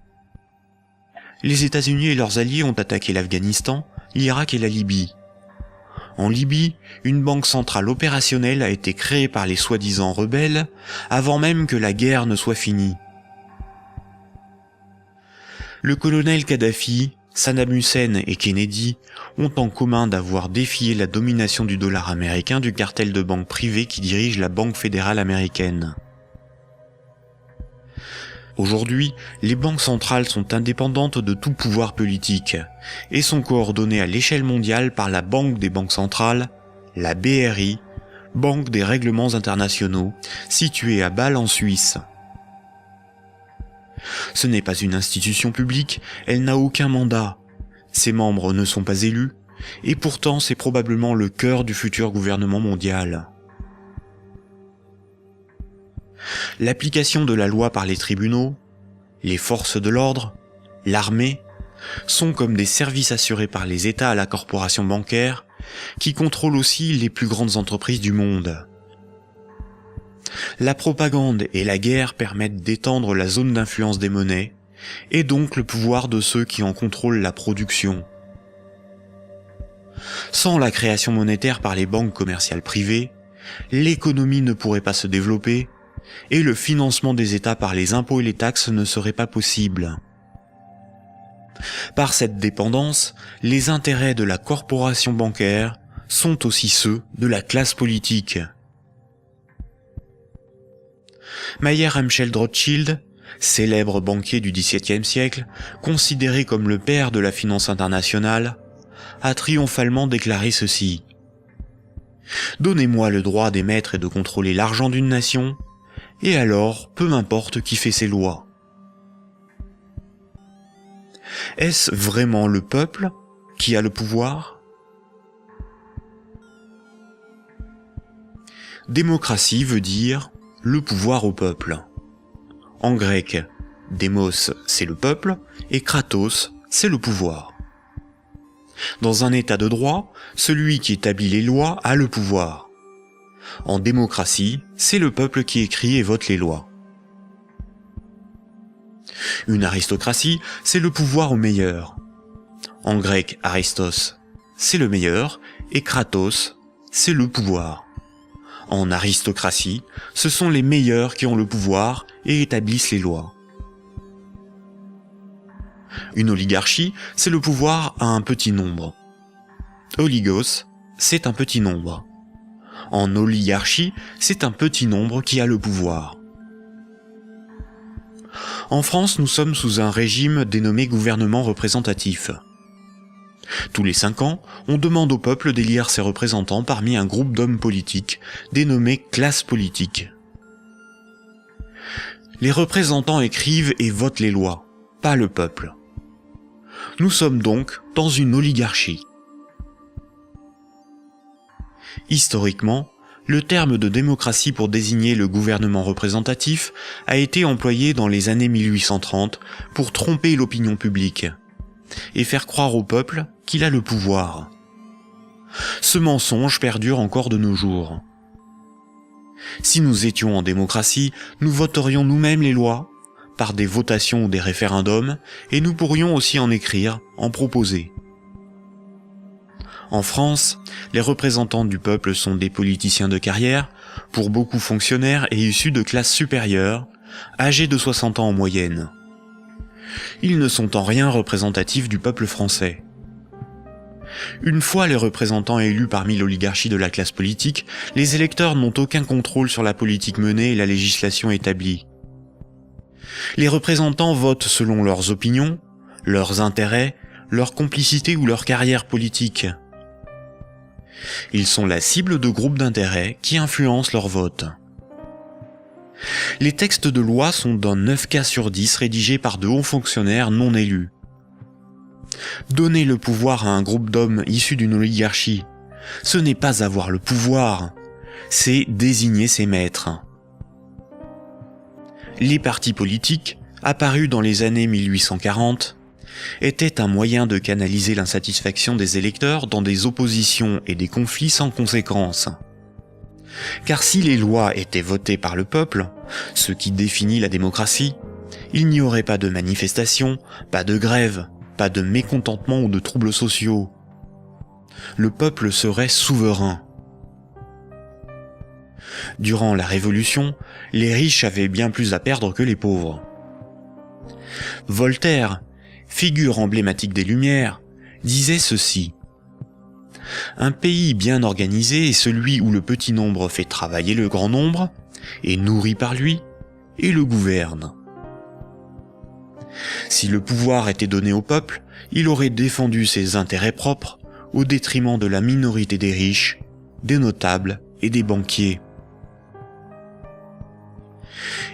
Les États-Unis et leurs alliés ont attaqué l'Afghanistan, l'Irak et la Libye. En Libye, une banque centrale opérationnelle a été créée par les soi-disant rebelles avant même que la guerre ne soit finie. Le colonel Kadhafi, Saddam Hussein et Kennedy ont en commun d'avoir défié la domination du dollar américain du cartel de banques privées qui dirige la Banque fédérale américaine. Aujourd'hui, les banques centrales sont indépendantes de tout pouvoir politique et sont coordonnées à l'échelle mondiale par la Banque des banques centrales, la BRI, Banque des règlements internationaux, située à Bâle en Suisse. Ce n'est pas une institution publique, elle n'a aucun mandat, ses membres ne sont pas élus, et pourtant c'est probablement le cœur du futur gouvernement mondial. L'application de la loi par les tribunaux, les forces de l'ordre, l'armée, sont comme des services assurés par les États à la corporation bancaire, qui contrôle aussi les plus grandes entreprises du monde. La propagande et la guerre permettent d'étendre la zone d'influence des monnaies, et donc le pouvoir de ceux qui en contrôlent la production. Sans la création monétaire par les banques commerciales privées, l'économie ne pourrait pas se développer, et le financement des États par les impôts et les taxes ne serait pas possible. Par cette dépendance, les intérêts de la corporation bancaire sont aussi ceux de la classe politique. Mayer Amschel Rothschild, célèbre banquier du XVIIe siècle, considéré comme le père de la finance internationale, a triomphalement déclaré ceci. « Donnez-moi le droit d'émettre et de contrôler l'argent d'une nation, et alors, peu m'importe qui fait ses lois. » Est-ce vraiment le peuple qui a le pouvoir ? Démocratie veut dire le pouvoir au peuple. En grec, démos c'est le peuple et kratos c'est le pouvoir. Dans un état de droit, celui qui établit les lois a le pouvoir. En démocratie, c'est le peuple qui écrit et vote les lois. Une aristocratie, c'est le pouvoir au meilleur. En grec, aristos, c'est le meilleur, et kratos, c'est le pouvoir. En aristocratie, ce sont les meilleurs qui ont le pouvoir et établissent les lois. Une oligarchie, c'est le pouvoir à un petit nombre. Oligos, c'est un petit nombre. En oligarchie, c'est un petit nombre qui a le pouvoir. En France, nous sommes sous un régime dénommé gouvernement représentatif. Tous les 5 ans, on demande au peuple d'élire ses représentants parmi un groupe d'hommes politiques, dénommé classe politique. Les représentants écrivent et votent les lois, pas le peuple. Nous sommes donc dans une oligarchie. Historiquement, le terme de démocratie pour désigner le gouvernement représentatif a été employé dans les années 1830 pour tromper l'opinion publique et faire croire au peuple qu'il a le pouvoir. Ce mensonge perdure encore de nos jours. Si nous étions en démocratie, nous voterions nous-mêmes les lois, par des votations ou des référendums, et nous pourrions aussi en écrire, en proposer. En France, les représentants du peuple sont des politiciens de carrière, pour beaucoup fonctionnaires et issus de classes supérieures, âgés de 60 ans en moyenne. Ils ne sont en rien représentatifs du peuple français. Une fois les représentants élus parmi l'oligarchie de la classe politique, les électeurs n'ont aucun contrôle sur la politique menée et la législation établie. Les représentants votent selon leurs opinions, leurs intérêts, leur complicité ou leur carrière politique. Ils sont la cible de groupes d'intérêts qui influencent leur vote. Les textes de loi sont dans 9 cas sur 10 rédigés par de hauts fonctionnaires non élus. Donner le pouvoir à un groupe d'hommes issus d'une oligarchie, ce n'est pas avoir le pouvoir, c'est désigner ses maîtres. Les partis politiques, apparus dans les années 1840, étaient un moyen de canaliser l'insatisfaction des électeurs dans des oppositions et des conflits sans conséquences. Car si les lois étaient votées par le peuple, ce qui définit la démocratie, il n'y aurait pas de manifestations, pas de grèves, pas de mécontentement ou de troubles sociaux. Le peuple serait souverain. Durant la Révolution, les riches avaient bien plus à perdre que les pauvres. Voltaire, figure emblématique des Lumières, disait ceci. Un pays bien organisé est celui où le petit nombre fait travailler le grand nombre, est nourri par lui, et le gouverne. Si le pouvoir était donné au peuple, il aurait défendu ses intérêts propres au détriment de la minorité des riches, des notables et des banquiers.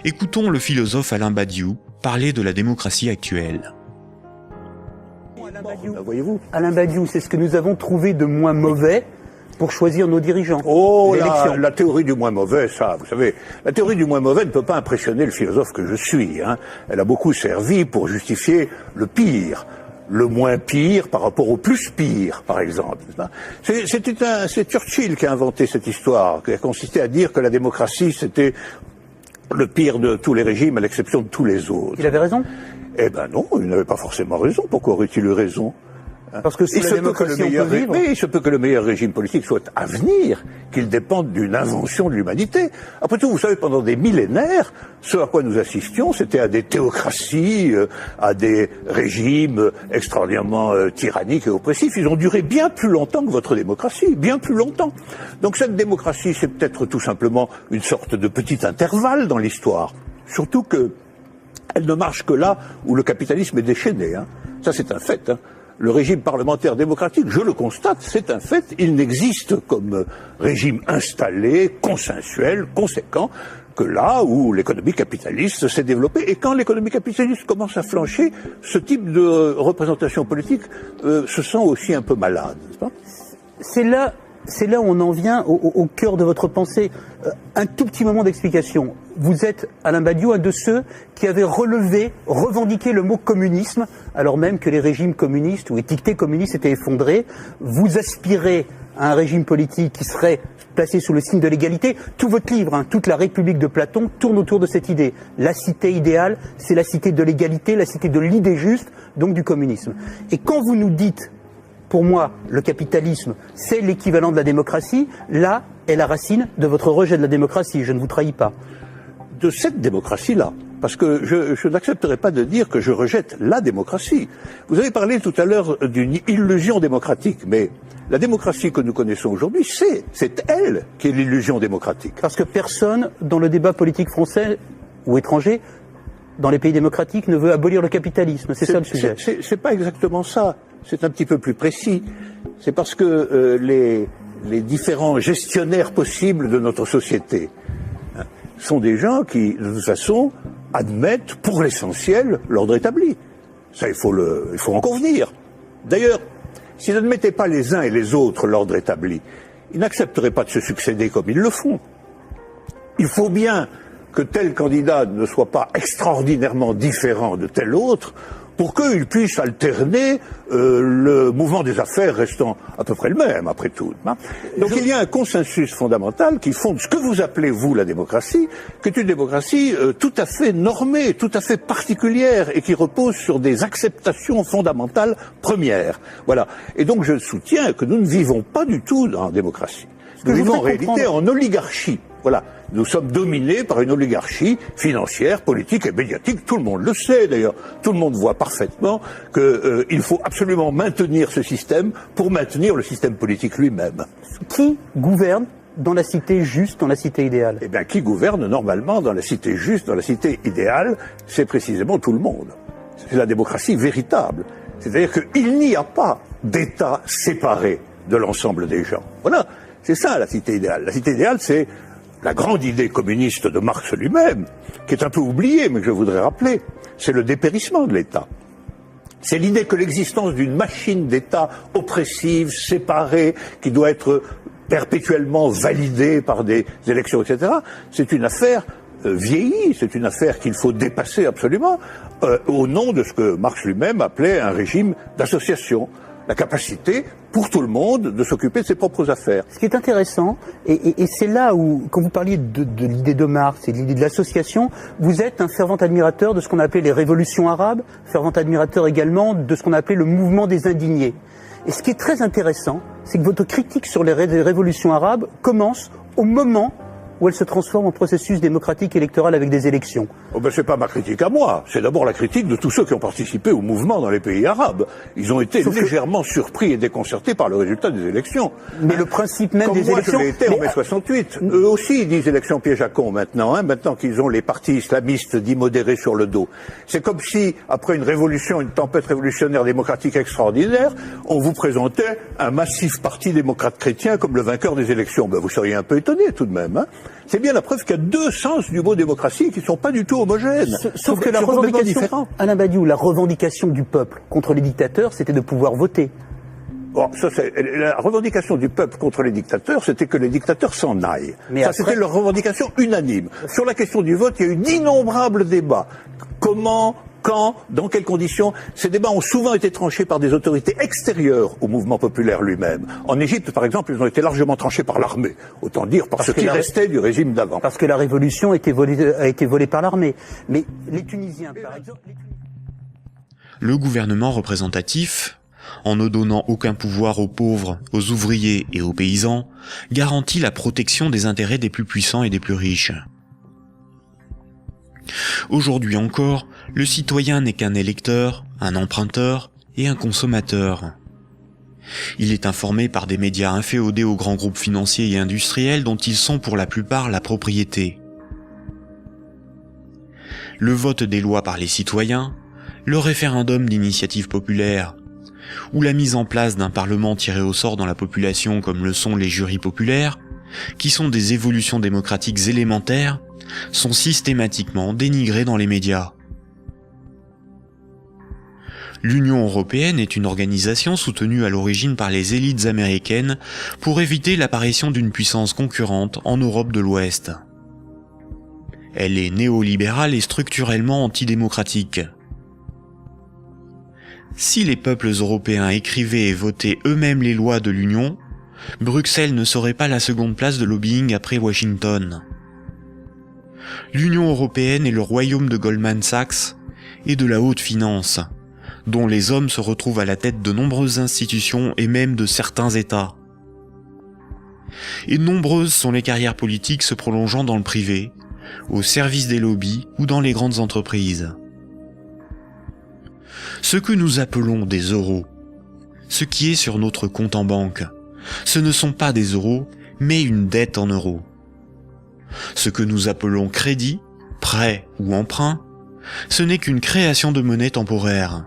Écoutons le philosophe Alain Badiou parler de la démocratie actuelle. Alain Badiou, c'est ce que nous avons trouvé de moins mauvais pour choisir nos dirigeants. Oh, la théorie du moins mauvais, ça, vous savez, la théorie du moins mauvais ne peut pas impressionner le philosophe que je suis. Hein. Elle a beaucoup servi pour justifier le pire, le moins pire par rapport au plus pire, par exemple. C'est Churchill qui a inventé cette histoire, qui a consisté à dire que la démocratie, c'était le pire de tous les régimes, à l'exception de tous les autres. Il avait raison ? Eh ben non, il n'avait pas forcément raison. Pourquoi aurait-il eu raison ? Parce que sous la démocratie, on peut vivre. Mais il se peut que le meilleur régime politique soit à venir, qu'il dépende d'une invention de l'humanité. Après tout, vous savez, pendant des millénaires, ce à quoi nous assistions, c'était à des théocraties, à des régimes extraordinairement tyranniques et oppressifs. Ils ont duré bien plus longtemps que votre démocratie, bien plus longtemps. Donc cette démocratie, c'est peut-être tout simplement une sorte de petit intervalle dans l'histoire. Surtout que elle ne marche que là où le capitalisme est déchaîné. Hein. Ça, c'est un fait. Hein. Le régime parlementaire démocratique, je le constate, c'est un fait. Il n'existe comme régime installé, consensuel, conséquent, que là où l'économie capitaliste s'est développée. Et quand l'économie capitaliste commence à flancher, ce type de représentation politique se sent aussi un peu malade, n'est-ce pas ? C'est là où on en vient au cœur de votre pensée. Un tout petit moment d'explication. Vous êtes, Alain Badiou, un de ceux qui avaient revendiqué le mot communisme, alors même que les régimes communistes ou étiquetés communistes étaient effondrés. Vous aspirez à un régime politique qui serait placé sous le signe de l'égalité. Tout votre livre, toute la République de Platon, tourne autour de cette idée. La cité idéale, c'est la cité de l'égalité, la cité de l'idée juste, donc du communisme. Et quand vous nous dites, pour moi, le capitalisme, c'est l'équivalent de la démocratie, là est la racine de votre rejet de la démocratie, je ne vous trahis pas. De cette démocratie-là, parce que je n'accepterai pas de dire que je rejette la démocratie. Vous avez parlé tout à l'heure d'une illusion démocratique, mais la démocratie que nous connaissons aujourd'hui, c'est elle qui est l'illusion démocratique. Parce que personne, dans le débat politique français ou étranger, dans les pays démocratiques, ne veut abolir le capitalisme. C'est ça le sujet. C'est pas exactement ça. C'est un petit peu plus précis. C'est parce que les différents gestionnaires possibles de notre société sont des gens qui, de toute façon, admettent pour l'essentiel l'ordre établi. Ça, il faut en convenir. D'ailleurs, s'ils n'admettaient pas les uns et les autres l'ordre établi, ils n'accepteraient pas de se succéder comme ils le font. Il faut bien que tel candidat ne soit pas extraordinairement différent de tel autre pour qu'il puisse alterner le mouvement des affaires restant à peu près le même, après tout. Hein. Donc il y a un consensus fondamental qui fonde ce que vous appelez, vous, la démocratie, qui est une démocratie tout à fait normée, tout à fait particulière, et qui repose sur des acceptations fondamentales premières. Voilà. Et donc je soutiens que nous ne vivons pas du tout dans la démocratie. Nous vivons en réalité en oligarchie. Voilà. Nous sommes dominés par une oligarchie financière, politique et médiatique. Tout le monde le sait d'ailleurs. Tout le monde voit parfaitement qu'il faut absolument maintenir ce système pour maintenir le système politique lui-même. Qui gouverne dans la cité juste, dans la cité idéale? Eh bien, qui gouverne normalement dans la cité juste, dans la cité idéale, c'est précisément tout le monde. C'est la démocratie véritable. C'est-à-dire qu'il n'y a pas d'État séparé de l'ensemble des gens. Voilà. C'est ça la cité idéale. La cité idéale, c'est la grande idée communiste de Marx lui-même, qui est un peu oubliée, mais que je voudrais rappeler. C'est le dépérissement de l'État. C'est l'idée que l'existence d'une machine d'État oppressive, séparée, qui doit être perpétuellement validée par des élections, etc., c'est une affaire vieillie, c'est une affaire qu'il faut dépasser absolument, au nom de ce que Marx lui-même appelait un régime d'association. La capacité, pour tout le monde, de s'occuper de ses propres affaires. Ce qui est intéressant, et c'est là où, quand vous parliez de l'idée de Marx et de l'idée de l'association, vous êtes un fervent admirateur de ce qu'on a appelé les révolutions arabes, fervent admirateur également de ce qu'on a appelé le mouvement des indignés. Et ce qui est très intéressant, c'est que votre critique sur les révolutions arabes commence au moment où elle se transforme en processus démocratique électoral avec des élections. Oh ben c'est pas ma critique à moi, c'est d'abord la critique de tous ceux qui ont participé au mouvement dans les pays arabes. Ils ont été légèrement surpris et déconcertés par le résultat des élections. Mais le principe même des élections... Comme moi je l'ai été en mai 68. Eux aussi ils disent élections piège à con maintenant, maintenant qu'ils ont les partis islamistes dits modérés sur le dos. C'est comme si, après une révolution, une tempête révolutionnaire démocratique extraordinaire, on vous présentait un massif parti démocrate chrétien comme le vainqueur des élections. Ben vous seriez un peu étonné tout de même, hein. C'est bien la preuve qu'il y a deux sens du mot démocratie qui ne sont pas du tout homogènes. Sauf que la revendication, Alain Badiou, la revendication du peuple contre les dictateurs, c'était de pouvoir voter. Bon, la revendication du peuple contre les dictateurs, c'était que les dictateurs s'en aillent. Mais ça, c'était leur revendication unanime. Sur la question du vote, il y a eu d'innombrables débats. Comment, quand, dans quelles conditions? Ces débats ont souvent été tranchés par des autorités extérieures au mouvement populaire lui-même. En Égypte, par exemple, ils ont été largement tranchés par l'armée. Autant dire par ce qui restait du régime d'avant. Parce que la révolution a été volée par l'armée. Mais les Tunisiens, par exemple... Le gouvernement représentatif, en ne donnant aucun pouvoir aux pauvres, aux ouvriers et aux paysans, garantit la protection des intérêts des plus puissants et des plus riches. Aujourd'hui encore, le citoyen n'est qu'un électeur, un emprunteur et un consommateur. Il est informé par des médias inféodés aux grands groupes financiers et industriels dont ils sont pour la plupart la propriété. Le vote des lois par les citoyens, le référendum d'initiative populaire, ou la mise en place d'un parlement tiré au sort dans la population comme le sont les jurys populaires, qui sont des évolutions démocratiques élémentaires, sont systématiquement dénigrés dans les médias. L'Union européenne est une organisation soutenue à l'origine par les élites américaines pour éviter l'apparition d'une puissance concurrente en Europe de l'Ouest. Elle est néolibérale et structurellement antidémocratique. Si les peuples européens écrivaient et votaient eux-mêmes les lois de l'Union, Bruxelles ne serait pas la seconde place de lobbying après Washington. L'Union européenne est le royaume de Goldman Sachs et de la haute finance, dont les hommes se retrouvent à la tête de nombreuses institutions et même de certains États. Et nombreuses sont les carrières politiques se prolongeant dans le privé, au service des lobbies ou dans les grandes entreprises. Ce que nous appelons des euros, ce qui est sur notre compte en banque, ce ne sont pas des euros, mais une dette en euros. Ce que nous appelons crédit, prêt ou emprunt, ce n'est qu'une création de monnaie temporaire.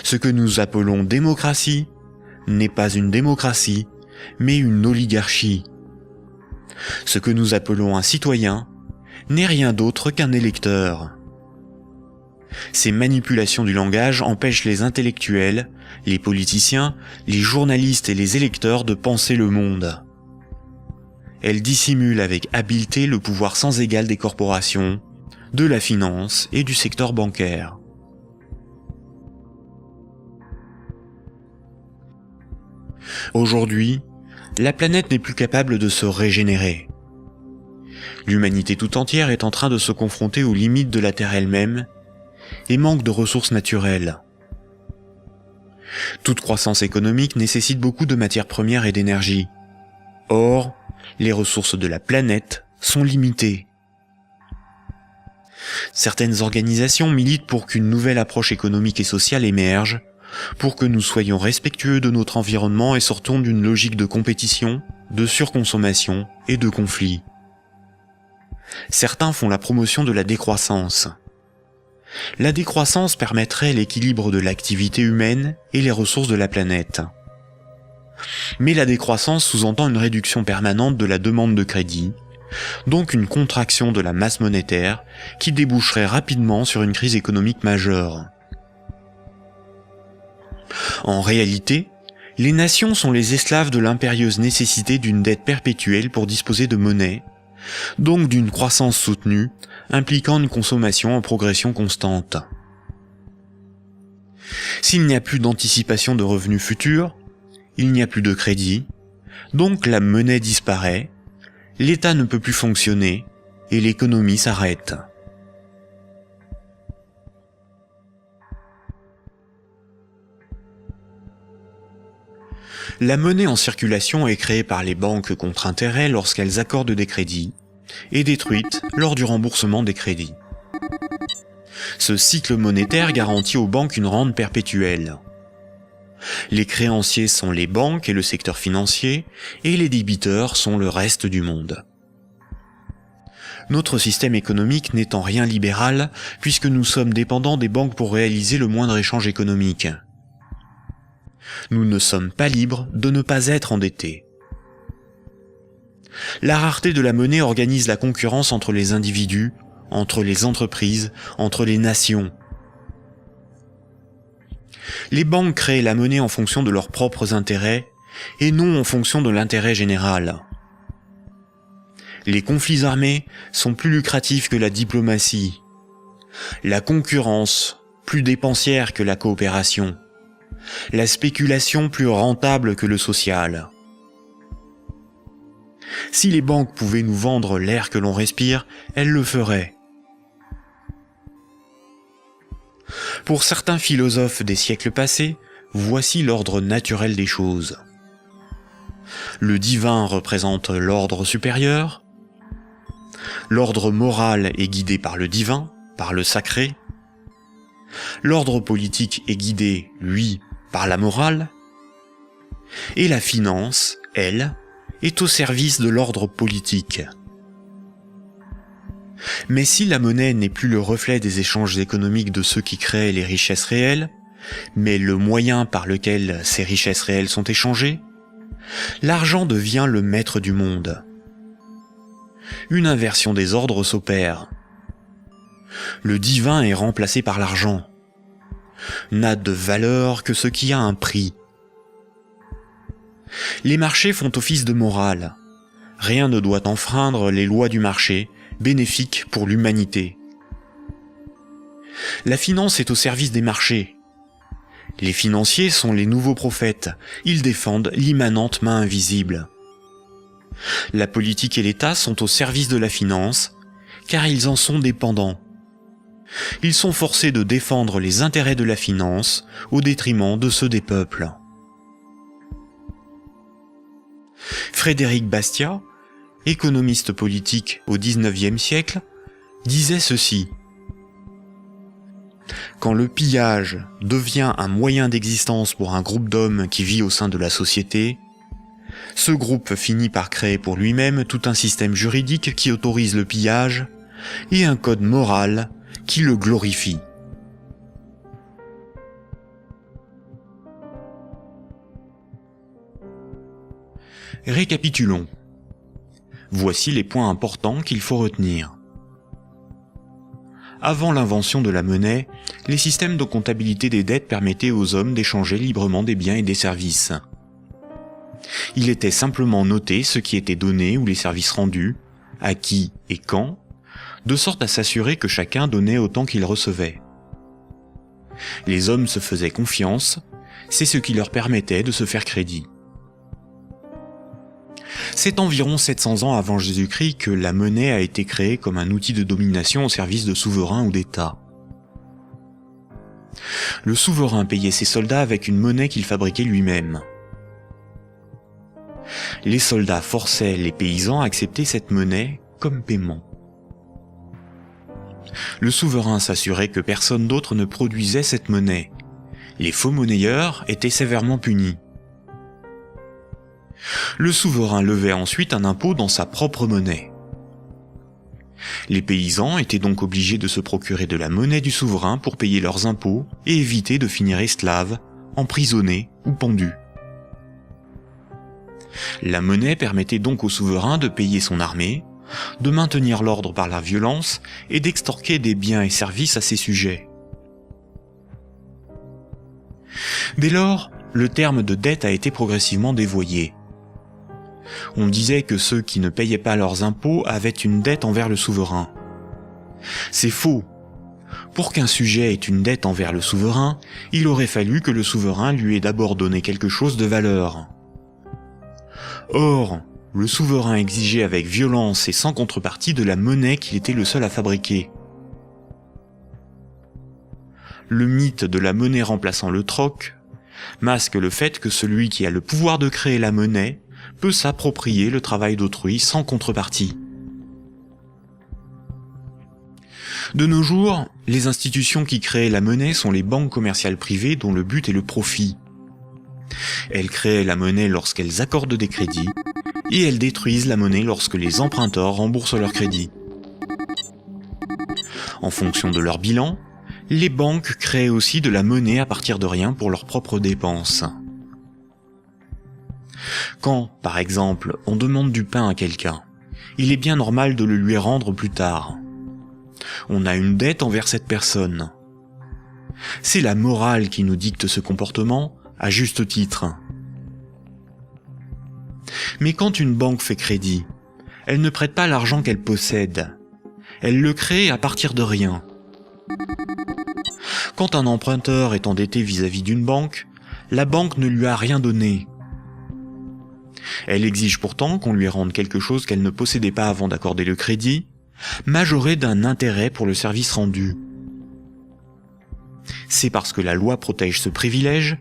Ce que nous appelons démocratie n'est pas une démocratie, mais une oligarchie. Ce que nous appelons un citoyen n'est rien d'autre qu'un électeur. Ces manipulations du langage empêchent les intellectuels, les politiciens, les journalistes et les électeurs de penser le monde. Elles dissimulent avec habileté le pouvoir sans égal des corporations, de la finance et du secteur bancaire. Aujourd'hui, la planète n'est plus capable de se régénérer. L'humanité tout entière est en train de se confronter aux limites de la Terre elle-même et manque de ressources naturelles. Toute croissance économique nécessite beaucoup de matières premières et d'énergie. Or, les ressources de la planète sont limitées. Certaines organisations militent pour qu'une nouvelle approche économique et sociale émerge, pour que nous soyons respectueux de notre environnement et sortons d'une logique de compétition, de surconsommation et de conflit. Certains font la promotion de la décroissance. La décroissance permettrait l'équilibre de l'activité humaine et les ressources de la planète. Mais la décroissance sous-entend une réduction permanente de la demande de crédit, donc une contraction de la masse monétaire qui déboucherait rapidement sur une crise économique majeure. En réalité, les nations sont les esclaves de l'impérieuse nécessité d'une dette perpétuelle pour disposer de monnaie, donc d'une croissance soutenue, impliquant une consommation en progression constante. S'il n'y a plus d'anticipation de revenus futurs, il n'y a plus de crédit, donc la monnaie disparaît, l'État ne peut plus fonctionner et l'économie s'arrête. La monnaie en circulation est créée par les banques contre intérêt lorsqu'elles accordent des crédits et détruite lors du remboursement des crédits. Ce cycle monétaire garantit aux banques une rente perpétuelle. Les créanciers sont les banques et le secteur financier, et les débiteurs sont le reste du monde. Notre système économique n'est en rien libéral, puisque nous sommes dépendants des banques pour réaliser le moindre échange économique. Nous ne sommes pas libres de ne pas être endettés. La rareté de la monnaie organise la concurrence entre les individus, entre les entreprises, entre les nations. Les banques créent la monnaie en fonction de leurs propres intérêts et non en fonction de l'intérêt général. Les conflits armés sont plus lucratifs que la diplomatie. La concurrence, plus dépensière que la coopération. La spéculation plus rentable que le social. Si les banques pouvaient nous vendre l'air que l'on respire, elles le feraient. Pour certains philosophes des siècles passés, voici l'ordre naturel des choses. Le divin représente l'ordre supérieur. L'ordre moral est guidé par le divin, par le sacré. L'ordre politique est guidé, lui, par la morale. Et la finance, elle, est au service de l'ordre politique. Mais si la monnaie n'est plus le reflet des échanges économiques de ceux qui créent les richesses réelles, mais le moyen par lequel ces richesses réelles sont échangées, l'argent devient le maître du monde. Une inversion des ordres s'opère. Le divin est remplacé par l'argent. N'a de valeur que ce qui a un prix. Les marchés font office de morale. Rien ne doit enfreindre les lois du marché, bénéfiques pour l'humanité. La finance est au service des marchés. Les financiers sont les nouveaux prophètes, ils défendent l'immanente main invisible. La politique et l'État sont au service de la finance, car ils en sont dépendants. Ils sont forcés de défendre les intérêts de la finance au détriment de ceux des peuples. Frédéric Bastiat, économiste politique au XIXe siècle, disait ceci. Quand le pillage devient un moyen d'existence pour un groupe d'hommes qui vit au sein de la société, ce groupe finit par créer pour lui-même tout un système juridique qui autorise le pillage et un code moral qui le glorifie. Récapitulons. Voici les points importants qu'il faut retenir. Avant l'invention de la monnaie, les systèmes de comptabilité des dettes permettaient aux hommes d'échanger librement des biens et des services. Il était simplement noté ce qui était donné ou les services rendus, à qui et quand, de sorte à s'assurer que chacun donnait autant qu'il recevait. Les hommes se faisaient confiance, c'est ce qui leur permettait de se faire crédit. C'est environ 700 ans avant Jésus-Christ que la monnaie a été créée comme un outil de domination au service de souverains ou d'États. Le souverain payait ses soldats avec une monnaie qu'il fabriquait lui-même. Les soldats forçaient les paysans à accepter cette monnaie comme paiement. Le souverain s'assurait que personne d'autre ne produisait cette monnaie. Les faux monnayeurs étaient sévèrement punis. Le souverain levait ensuite un impôt dans sa propre monnaie. Les paysans étaient donc obligés de se procurer de la monnaie du souverain pour payer leurs impôts et éviter de finir esclaves, emprisonnés ou pendus. La monnaie permettait donc au souverain de payer son armée, de maintenir l'ordre par la violence et d'extorquer des biens et services à ses sujets. Dès lors, le terme de dette a été progressivement dévoyé. On disait que ceux qui ne payaient pas leurs impôts avaient une dette envers le souverain. C'est faux. Pour qu'un sujet ait une dette envers le souverain, il aurait fallu que le souverain lui ait d'abord donné quelque chose de valeur. Or, le souverain exigeait avec violence et sans contrepartie de la monnaie qu'il était le seul à fabriquer. Le mythe de la monnaie remplaçant le troc masque le fait que celui qui a le pouvoir de créer la monnaie peut s'approprier le travail d'autrui sans contrepartie. De nos jours, les institutions qui créent la monnaie sont les banques commerciales privées dont le but est le profit. Elles créent la monnaie lorsqu'elles accordent des crédits, et elles détruisent la monnaie lorsque les emprunteurs remboursent leurs crédits. En fonction de leur bilan, les banques créent aussi de la monnaie à partir de rien pour leurs propres dépenses. Quand, par exemple, on demande du pain à quelqu'un, il est bien normal de le lui rendre plus tard. On a une dette envers cette personne. C'est la morale qui nous dicte ce comportement, à juste titre. Mais quand une banque fait crédit, elle ne prête pas l'argent qu'elle possède. Elle le crée à partir de rien. Quand un emprunteur est endetté vis-à-vis d'une banque, la banque ne lui a rien donné. Elle exige pourtant qu'on lui rende quelque chose qu'elle ne possédait pas avant d'accorder le crédit, majoré d'un intérêt pour le service rendu. C'est parce que la loi protège ce privilège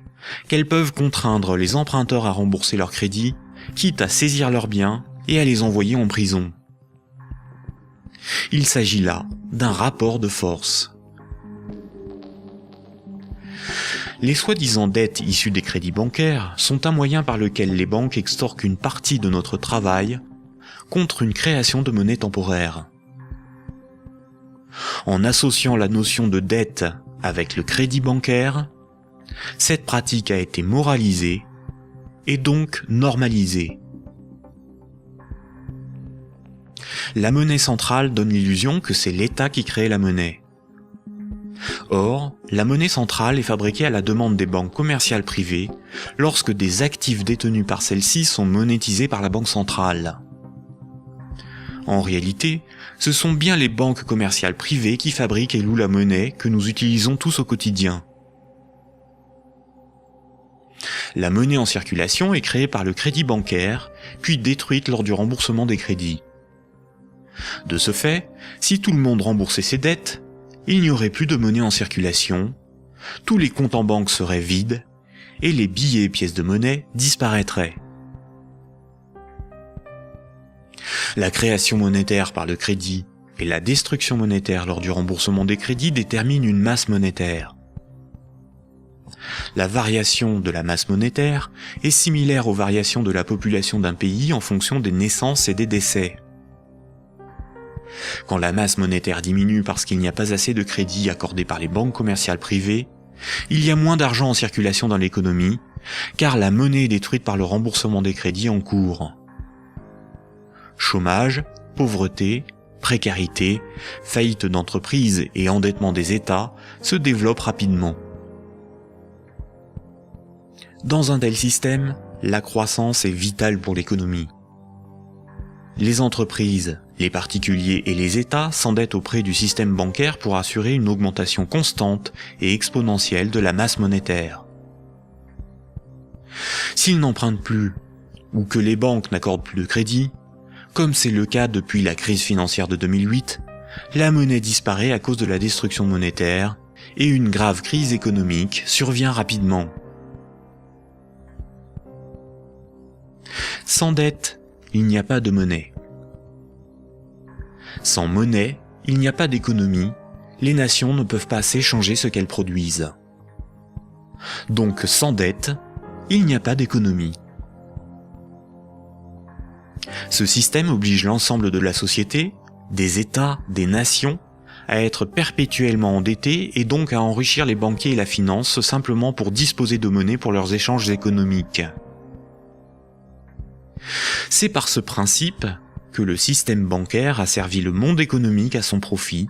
qu'elles peuvent contraindre les emprunteurs à rembourser leur crédit, quitte à saisir leurs biens et à les envoyer en prison. Il s'agit là d'un rapport de force. Les soi-disant dettes issues des crédits bancaires sont un moyen par lequel les banques extorquent une partie de notre travail contre une création de monnaie temporaire. En associant la notion de dette avec le crédit bancaire, cette pratique a été moralisée et donc normalisée. La monnaie centrale donne l'illusion que c'est l'État qui crée la monnaie. Or, la monnaie centrale est fabriquée à la demande des banques commerciales privées lorsque des actifs détenus par celles-ci sont monétisés par la banque centrale. En réalité, ce sont bien les banques commerciales privées qui fabriquent et louent la monnaie que nous utilisons tous au quotidien. La monnaie en circulation est créée par le crédit bancaire, puis détruite lors du remboursement des crédits. De ce fait, si tout le monde remboursait ses dettes, il n'y aurait plus de monnaie en circulation, tous les comptes en banque seraient vides, et les billets et pièces de monnaie disparaîtraient. La création monétaire par le crédit et la destruction monétaire lors du remboursement des crédits déterminent une masse monétaire. La variation de la masse monétaire est similaire aux variations de la population d'un pays en fonction des naissances et des décès. Quand la masse monétaire diminue parce qu'il n'y a pas assez de crédits accordés par les banques commerciales privées, il y a moins d'argent en circulation dans l'économie, car la monnaie est détruite par le remboursement des crédits en cours. Chômage, pauvreté, précarité, faillite d'entreprises et endettement des États se développent rapidement. Dans un tel système, la croissance est vitale pour l'économie. Les entreprises, les particuliers et les États s'endettent auprès du système bancaire pour assurer une augmentation constante et exponentielle de la masse monétaire. S'ils n'empruntent plus, ou que les banques n'accordent plus de crédit, comme c'est le cas depuis la crise financière de 2008, la monnaie disparaît à cause de la destruction monétaire et une grave crise économique survient rapidement. Sans dette, il n'y a pas de monnaie. Sans monnaie, il n'y a pas d'économie, les nations ne peuvent pas s'échanger ce qu'elles produisent. Donc sans dette, il n'y a pas d'économie. Ce système oblige l'ensemble de la société, des États, des nations, à être perpétuellement endettés et donc à enrichir les banquiers et la finance simplement pour disposer de monnaie pour leurs échanges économiques. C'est par ce principe que le système bancaire a servi le monde économique à son profit,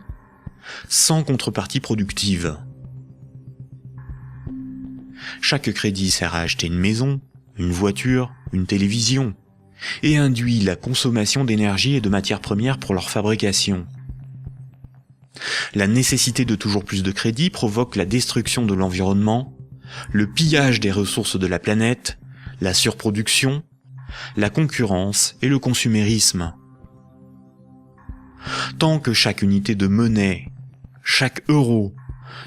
sans contrepartie productive. Chaque crédit sert à acheter une maison, une voiture, une télévision, et induit la consommation d'énergie et de matières premières pour leur fabrication. La nécessité de toujours plus de crédit provoque la destruction de l'environnement, le pillage des ressources de la planète, la surproduction, la concurrence et le consumérisme. Tant que chaque unité de monnaie, chaque euro,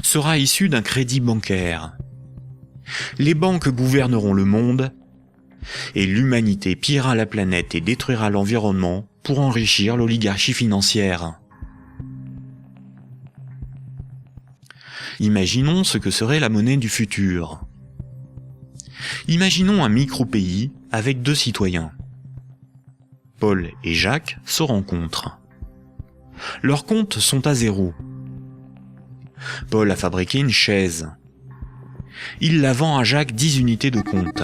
sera issu d'un crédit bancaire, les banques gouverneront le monde et l'humanité pillera la planète et détruira l'environnement pour enrichir l'oligarchie financière. Imaginons ce que serait la monnaie du futur. Imaginons un micro-pays avec 2 citoyens. Paul et Jacques se rencontrent. Leurs comptes sont à 0. Paul a fabriqué une chaise. Il la vend à Jacques 10 unités de compte.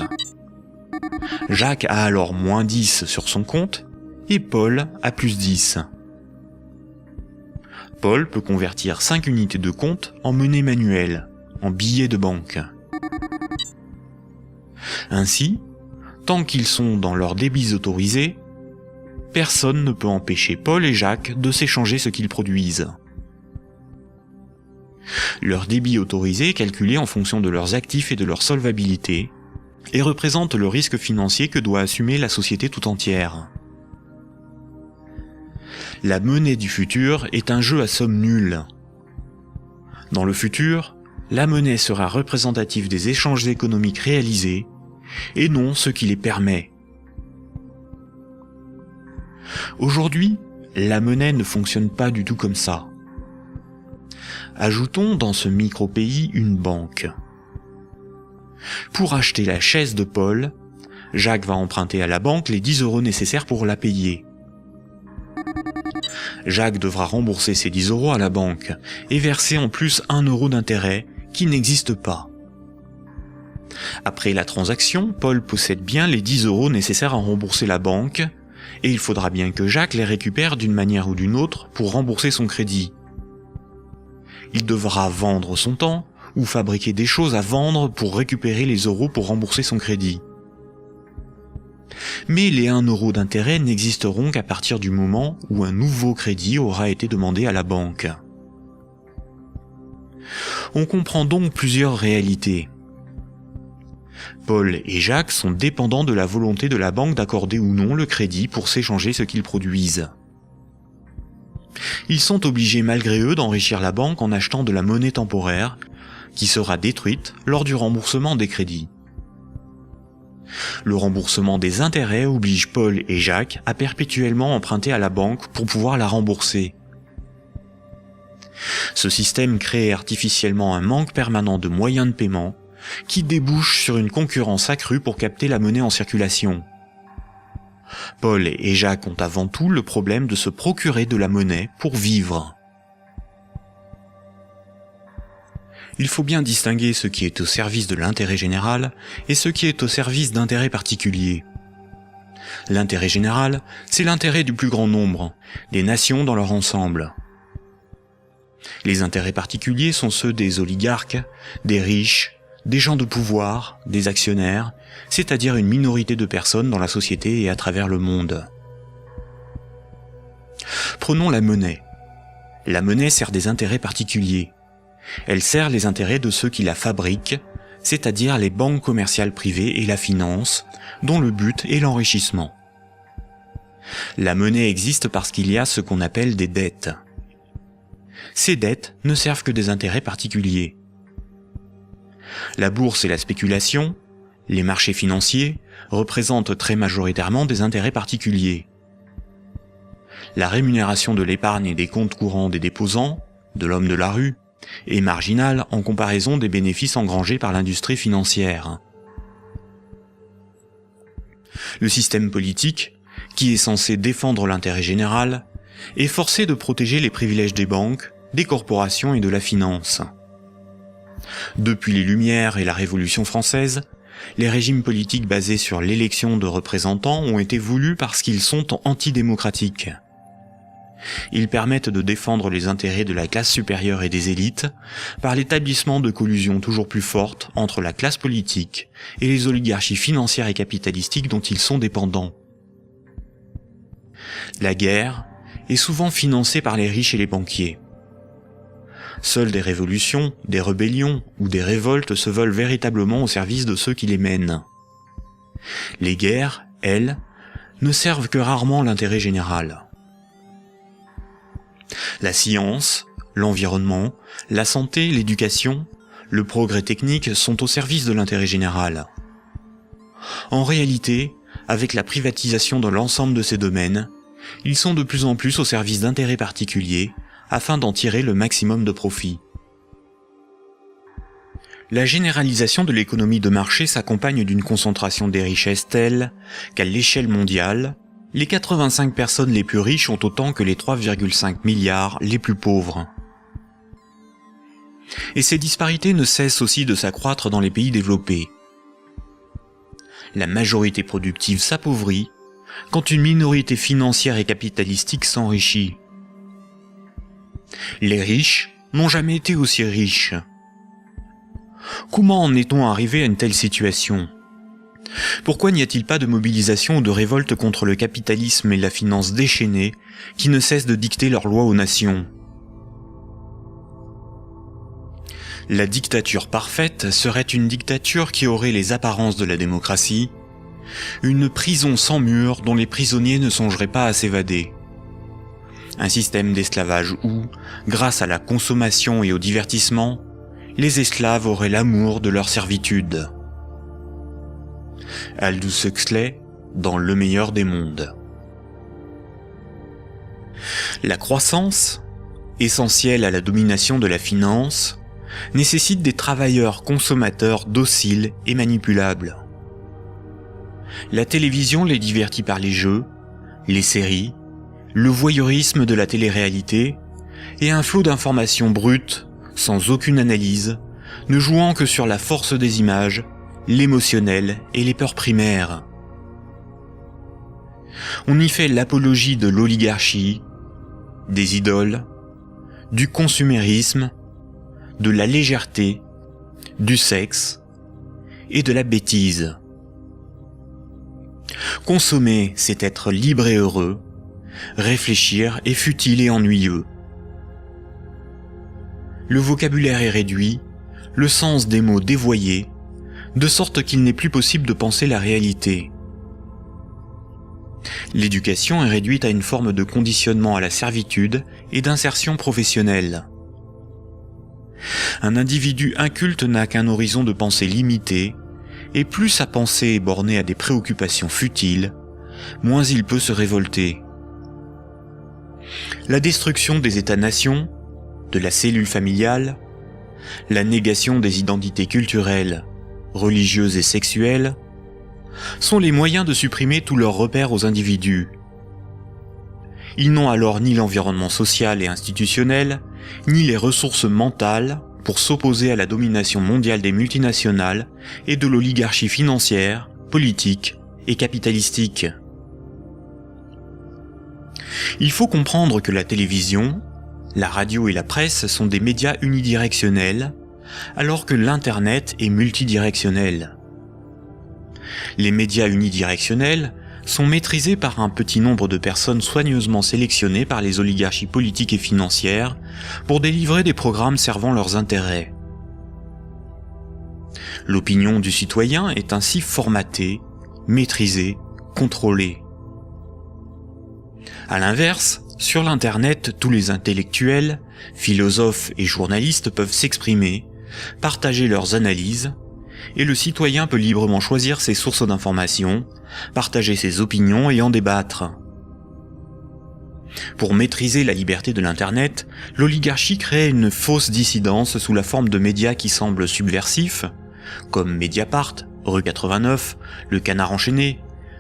Jacques a alors moins 10 sur son compte et Paul a plus 10. Paul peut convertir 5 unités de compte en monnaie manuelle, en billets de banque. Ainsi, tant qu'ils sont dans leurs débits autorisés, personne ne peut empêcher Paul et Jacques de s'échanger ce qu'ils produisent. Leur débit autorisé est calculé en fonction de leurs actifs et de leur solvabilité, et représente le risque financier que doit assumer la société tout entière. La monnaie du futur est un jeu à somme nulle. Dans le futur, la monnaie sera représentative des échanges économiques réalisés, et non ce qui les permet. Aujourd'hui, la monnaie ne fonctionne pas du tout comme ça. Ajoutons dans ce micro-pays une banque. Pour acheter la chaise de Paul, Jacques va emprunter à la banque les 10 € nécessaires pour la payer. Jacques devra rembourser ces 10 € à la banque et verser en plus 1 € d'intérêt qui n'existe pas. Après la transaction, Paul possède bien les 10 € nécessaires à rembourser la banque et il faudra bien que Jacques les récupère d'une manière ou d'une autre pour rembourser son crédit. Il devra vendre son temps ou fabriquer des choses à vendre pour récupérer les euros pour rembourser son crédit. Mais les 1 € d'intérêt n'existeront qu'à partir du moment où un nouveau crédit aura été demandé à la banque. On comprend donc plusieurs réalités. Paul et Jacques sont dépendants de la volonté de la banque d'accorder ou non le crédit pour s'échanger ce qu'ils produisent. Ils sont obligés malgré eux d'enrichir la banque en achetant de la monnaie temporaire qui sera détruite lors du remboursement des crédits. Le remboursement des intérêts oblige Paul et Jacques à perpétuellement emprunter à la banque pour pouvoir la rembourser. Ce système crée artificiellement un manque permanent de moyens de paiement qui débouche sur une concurrence accrue pour capter la monnaie en circulation. Paul et Jacques ont avant tout le problème de se procurer de la monnaie pour vivre. Il faut bien distinguer ce qui est au service de l'intérêt général et ce qui est au service d'intérêts particuliers. L'intérêt général, c'est l'intérêt du plus grand nombre, des nations dans leur ensemble. Les intérêts particuliers sont ceux des oligarques, des riches, des gens de pouvoir, des actionnaires, c'est-à-dire une minorité de personnes dans la société et à travers le monde. Prenons la monnaie. La monnaie sert des intérêts particuliers. Elle sert les intérêts de ceux qui la fabriquent, c'est-à-dire les banques commerciales privées et la finance, dont le but est l'enrichissement. La monnaie existe parce qu'il y a ce qu'on appelle des dettes. Ces dettes ne servent que des intérêts particuliers. La bourse et la spéculation, les marchés financiers, représentent très majoritairement des intérêts particuliers. La rémunération de l'épargne et des comptes courants des déposants, de l'homme de la rue, est marginale en comparaison des bénéfices engrangés par l'industrie financière. Le système politique, qui est censé défendre l'intérêt général, est forcé de protéger les privilèges des banques, des corporations et de la finance. Depuis les Lumières et la Révolution française, les régimes politiques basés sur l'élection de représentants ont été voulus parce qu'ils sont antidémocratiques. Ils permettent de défendre les intérêts de la classe supérieure et des élites par l'établissement de collusions toujours plus fortes entre la classe politique et les oligarchies financières et capitalistiques dont ils sont dépendants. La guerre est souvent financée par les riches et les banquiers. Seules des révolutions, des rébellions ou des révoltes se veulent véritablement au service de ceux qui les mènent. Les guerres, elles, ne servent que rarement l'intérêt général. La science, l'environnement, la santé, l'éducation, le progrès technique sont au service de l'intérêt général. En réalité, avec la privatisation de l'ensemble de ces domaines, ils sont de plus en plus au service d'intérêts particuliers afin d'en tirer le maximum de profit. La généralisation de l'économie de marché s'accompagne d'une concentration des richesses telle qu'à l'échelle mondiale, les 85 personnes les plus riches ont autant que les 3,5 milliards les plus pauvres. Et ces disparités ne cessent aussi de s'accroître dans les pays développés. La majorité productive s'appauvrit quand une minorité financière et capitalistique s'enrichit. Les riches n'ont jamais été aussi riches. Comment en est-on arrivé à une telle situation ? Pourquoi n'y a-t-il pas de mobilisation ou de révolte contre le capitalisme et la finance déchaînée qui ne cessent de dicter leurs lois aux nations ? La dictature parfaite serait une dictature qui aurait les apparences de la démocratie, une prison sans murs dont les prisonniers ne songeraient pas à s'évader. Un système d'esclavage où, grâce à la consommation et au divertissement, les esclaves auraient l'amour de leur servitude. Aldous Huxley, dans Le meilleur des mondes. La croissance, essentielle à la domination de la finance, nécessite des travailleurs consommateurs dociles et manipulables. La télévision les divertit par les jeux, les séries, le voyeurisme de la télé-réalité et un flot d'informations brutes, sans aucune analyse, ne jouant que sur la force des images, l'émotionnel et les peurs primaires. On y fait l'apologie de l'oligarchie, des idoles, du consumérisme, de la légèreté, du sexe et de la bêtise. Consommer, c'est être libre et heureux, réfléchir est futile et ennuyeux. Le vocabulaire est réduit, le sens des mots dévoyé, de sorte qu'il n'est plus possible de penser la réalité. L'éducation est réduite à une forme de conditionnement à la servitude et d'insertion professionnelle. Un individu inculte n'a qu'un horizon de pensée limité, et plus sa pensée est bornée à des préoccupations futiles, moins il peut se révolter. La destruction des États-nations, de la cellule familiale, la négation des identités culturelles, religieuses et sexuelles, sont les moyens de supprimer tous leurs repères aux individus. Ils n'ont alors ni l'environnement social et institutionnel, ni les ressources mentales pour s'opposer à la domination mondiale des multinationales et de l'oligarchie financière, politique et capitalistique. Il faut comprendre que la télévision, la radio et la presse sont des médias unidirectionnels, alors que l'Internet est multidirectionnel. Les médias unidirectionnels sont maîtrisés par un petit nombre de personnes soigneusement sélectionnées par les oligarchies politiques et financières pour délivrer des programmes servant leurs intérêts. L'opinion du citoyen est ainsi formatée, maîtrisée, contrôlée. À l'inverse, sur l'Internet, tous les intellectuels, philosophes et journalistes peuvent s'exprimer, partager leurs analyses, et le citoyen peut librement choisir ses sources d'information, partager ses opinions et en débattre. Pour maîtriser la liberté de l'Internet, l'oligarchie crée une fausse dissidence sous la forme de médias qui semblent subversifs, comme Mediapart, Rue 89, Le Canard enchaîné,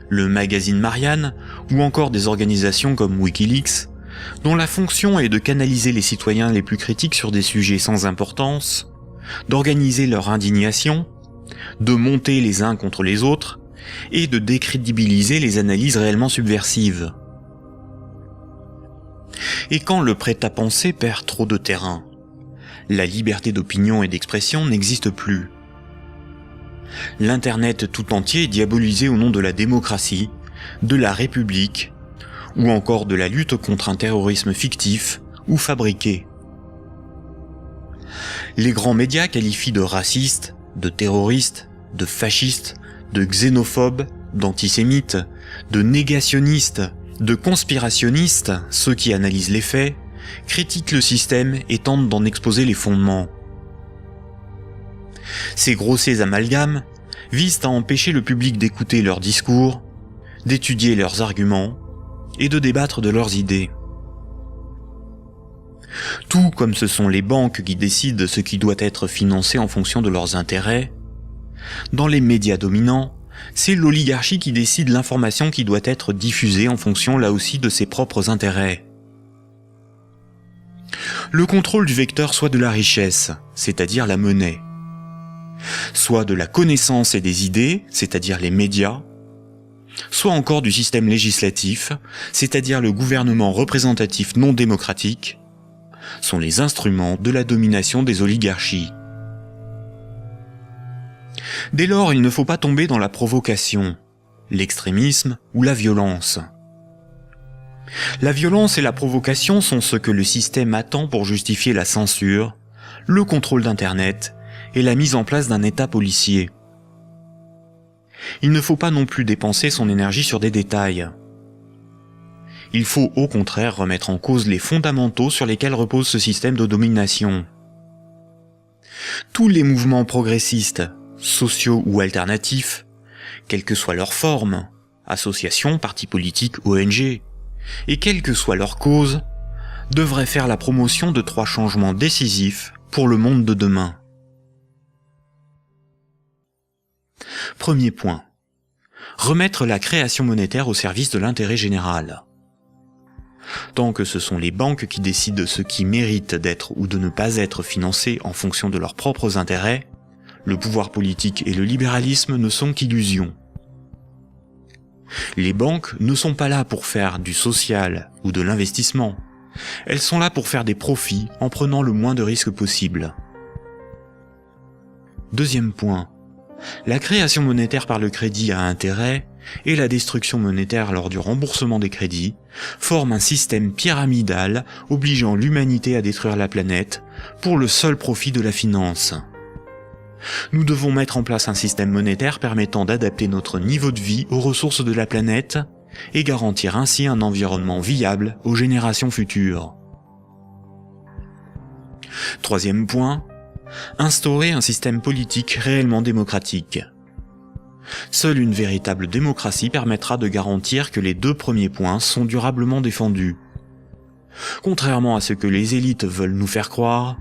le magazine Marianne, ou encore des organisations comme Wikileaks, dont la fonction est de canaliser les citoyens les plus critiques sur des sujets sans importance, d'organiser leur indignation, de monter les uns contre les autres, et de décrédibiliser les analyses réellement subversives. Et quand le prêt-à-penser perd trop de terrain, la liberté d'opinion et d'expression n'existe plus. L'Internet tout entier est diabolisé au nom de la démocratie, de la République, ou encore de la lutte contre un terrorisme fictif ou fabriqué. Les grands médias qualifient de racistes, de terroristes, de fascistes, de xénophobes, d'antisémites, de négationnistes, de conspirationnistes ceux qui analysent les faits, critiquent le système et tentent d'en exposer les fondements. Ces grossiers amalgames visent à empêcher le public d'écouter leurs discours, d'étudier leurs arguments et de débattre de leurs idées. Tout comme ce sont les banques qui décident ce qui doit être financé en fonction de leurs intérêts, dans les médias dominants, c'est l'oligarchie qui décide l'information qui doit être diffusée en fonction là aussi de ses propres intérêts. Le contrôle du vecteur soit de la richesse, c'est-à-dire la monnaie, soit de la connaissance et des idées, c'est-à-dire les médias, soit encore du système législatif, c'est-à-dire le gouvernement représentatif non démocratique, sont les instruments de la domination des oligarchies. Dès lors, il ne faut pas tomber dans la provocation, l'extrémisme ou la violence. La violence et la provocation sont ce que le système attend pour justifier la censure, le contrôle d'Internet et la mise en place d'un État policier. Il ne faut pas non plus dépenser son énergie sur des détails. Il faut au contraire remettre en cause les fondamentaux sur lesquels repose ce système de domination. Tous les mouvements progressistes, sociaux ou alternatifs, quelle que soit leur forme, associations, partis politiques, ONG, et quelle que soit leur cause, devraient faire la promotion de 3 changements décisifs pour le monde de demain. Premier point. Remettre la création monétaire au service de l'intérêt général. Tant que ce sont les banques qui décident ce qui mérite d'être ou de ne pas être financé en fonction de leurs propres intérêts, le pouvoir politique et le libéralisme ne sont qu'illusions. Les banques ne sont pas là pour faire du social ou de l'investissement. Elles sont là pour faire des profits en prenant le moins de risques possible. Deuxième point. La création monétaire par le crédit à intérêt et la destruction monétaire lors du remboursement des crédits forment un système pyramidal obligeant l'humanité à détruire la planète pour le seul profit de la finance. Nous devons mettre en place un système monétaire permettant d'adapter notre niveau de vie aux ressources de la planète et garantir ainsi un environnement viable aux générations futures. Troisième point, instaurer un système politique réellement démocratique. Seule une véritable démocratie permettra de garantir que les 2 premiers points sont durablement défendus. Contrairement à ce que les élites veulent nous faire croire,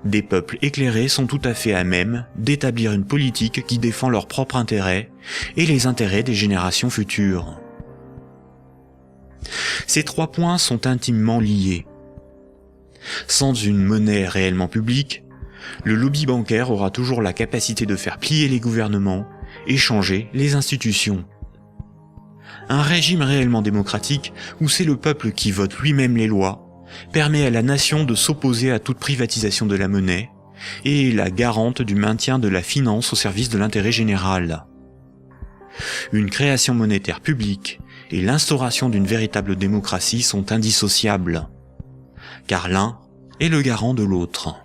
des peuples éclairés sont tout à fait à même d'établir une politique qui défend leurs propres intérêts et les intérêts des générations futures. Ces 3 points sont intimement liés. Sans une monnaie réellement publique, le lobby bancaire aura toujours la capacité de faire plier les gouvernements et changer les institutions. Un régime réellement démocratique, où c'est le peuple qui vote lui-même les lois, permet à la nation de s'opposer à toute privatisation de la monnaie et est la garante du maintien de la finance au service de l'intérêt général. Une création monétaire publique et l'instauration d'une véritable démocratie sont indissociables, car l'un est le garant de l'autre.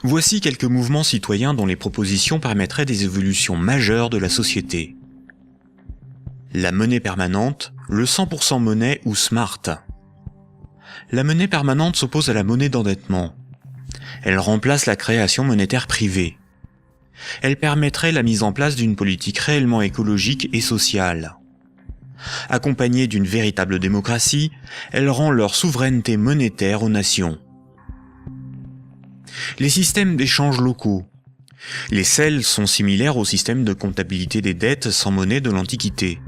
Voici quelques mouvements citoyens dont les propositions permettraient des évolutions majeures de la société. La monnaie permanente, le 100% monnaie ou smart. La monnaie permanente s'oppose à la monnaie d'endettement. Elle remplace la création monétaire privée. Elle permettrait la mise en place d'une politique réellement écologique et sociale. Accompagnée d'une véritable démocratie, elle rend leur souveraineté monétaire aux nations. Les systèmes d'échange locaux. Les CEL sont similaires au système de comptabilité des dettes sans monnaie de l'Antiquité.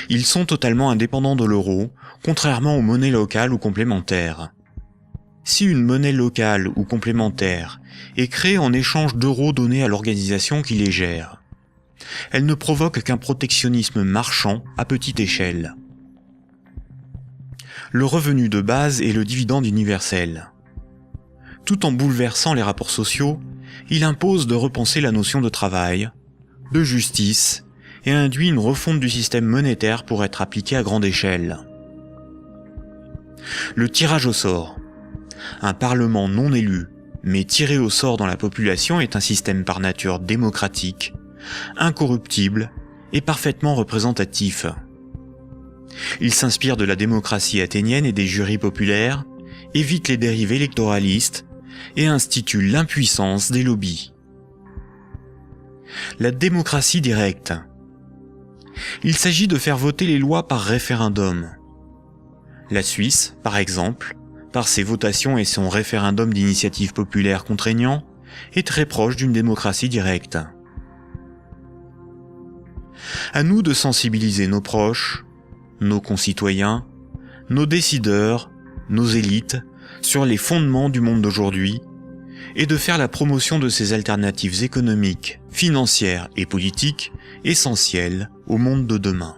Ils sont totalement indépendants de l'euro, contrairement aux monnaies locales ou complémentaires. Si une monnaie locale ou complémentaire est créée en échange d'euros donnés à l'organisation qui les gère, elle ne provoque qu'un protectionnisme marchand à petite échelle. Le revenu de base est le dividende universel. Tout en bouleversant les rapports sociaux, il impose de repenser la notion de travail, de justice, et induit une refonte du système monétaire pour être appliqué à grande échelle. Le tirage au sort. Un parlement non élu, mais tiré au sort dans la population est un système par nature démocratique, incorruptible et parfaitement représentatif. Il s'inspire de la démocratie athénienne et des jurys populaires, évite les dérives électoralistes et institue l'impuissance des lobbies. La démocratie directe. Il s'agit de faire voter les lois par référendum. La Suisse, par exemple, par ses votations et son référendum d'initiative populaire contraignant, est très proche d'une démocratie directe. À nous de sensibiliser nos proches, nos concitoyens, nos décideurs, nos élites, sur les fondements du monde d'aujourd'hui, et de faire la promotion de ces alternatives économiques, financières et politiques essentielles au monde de demain.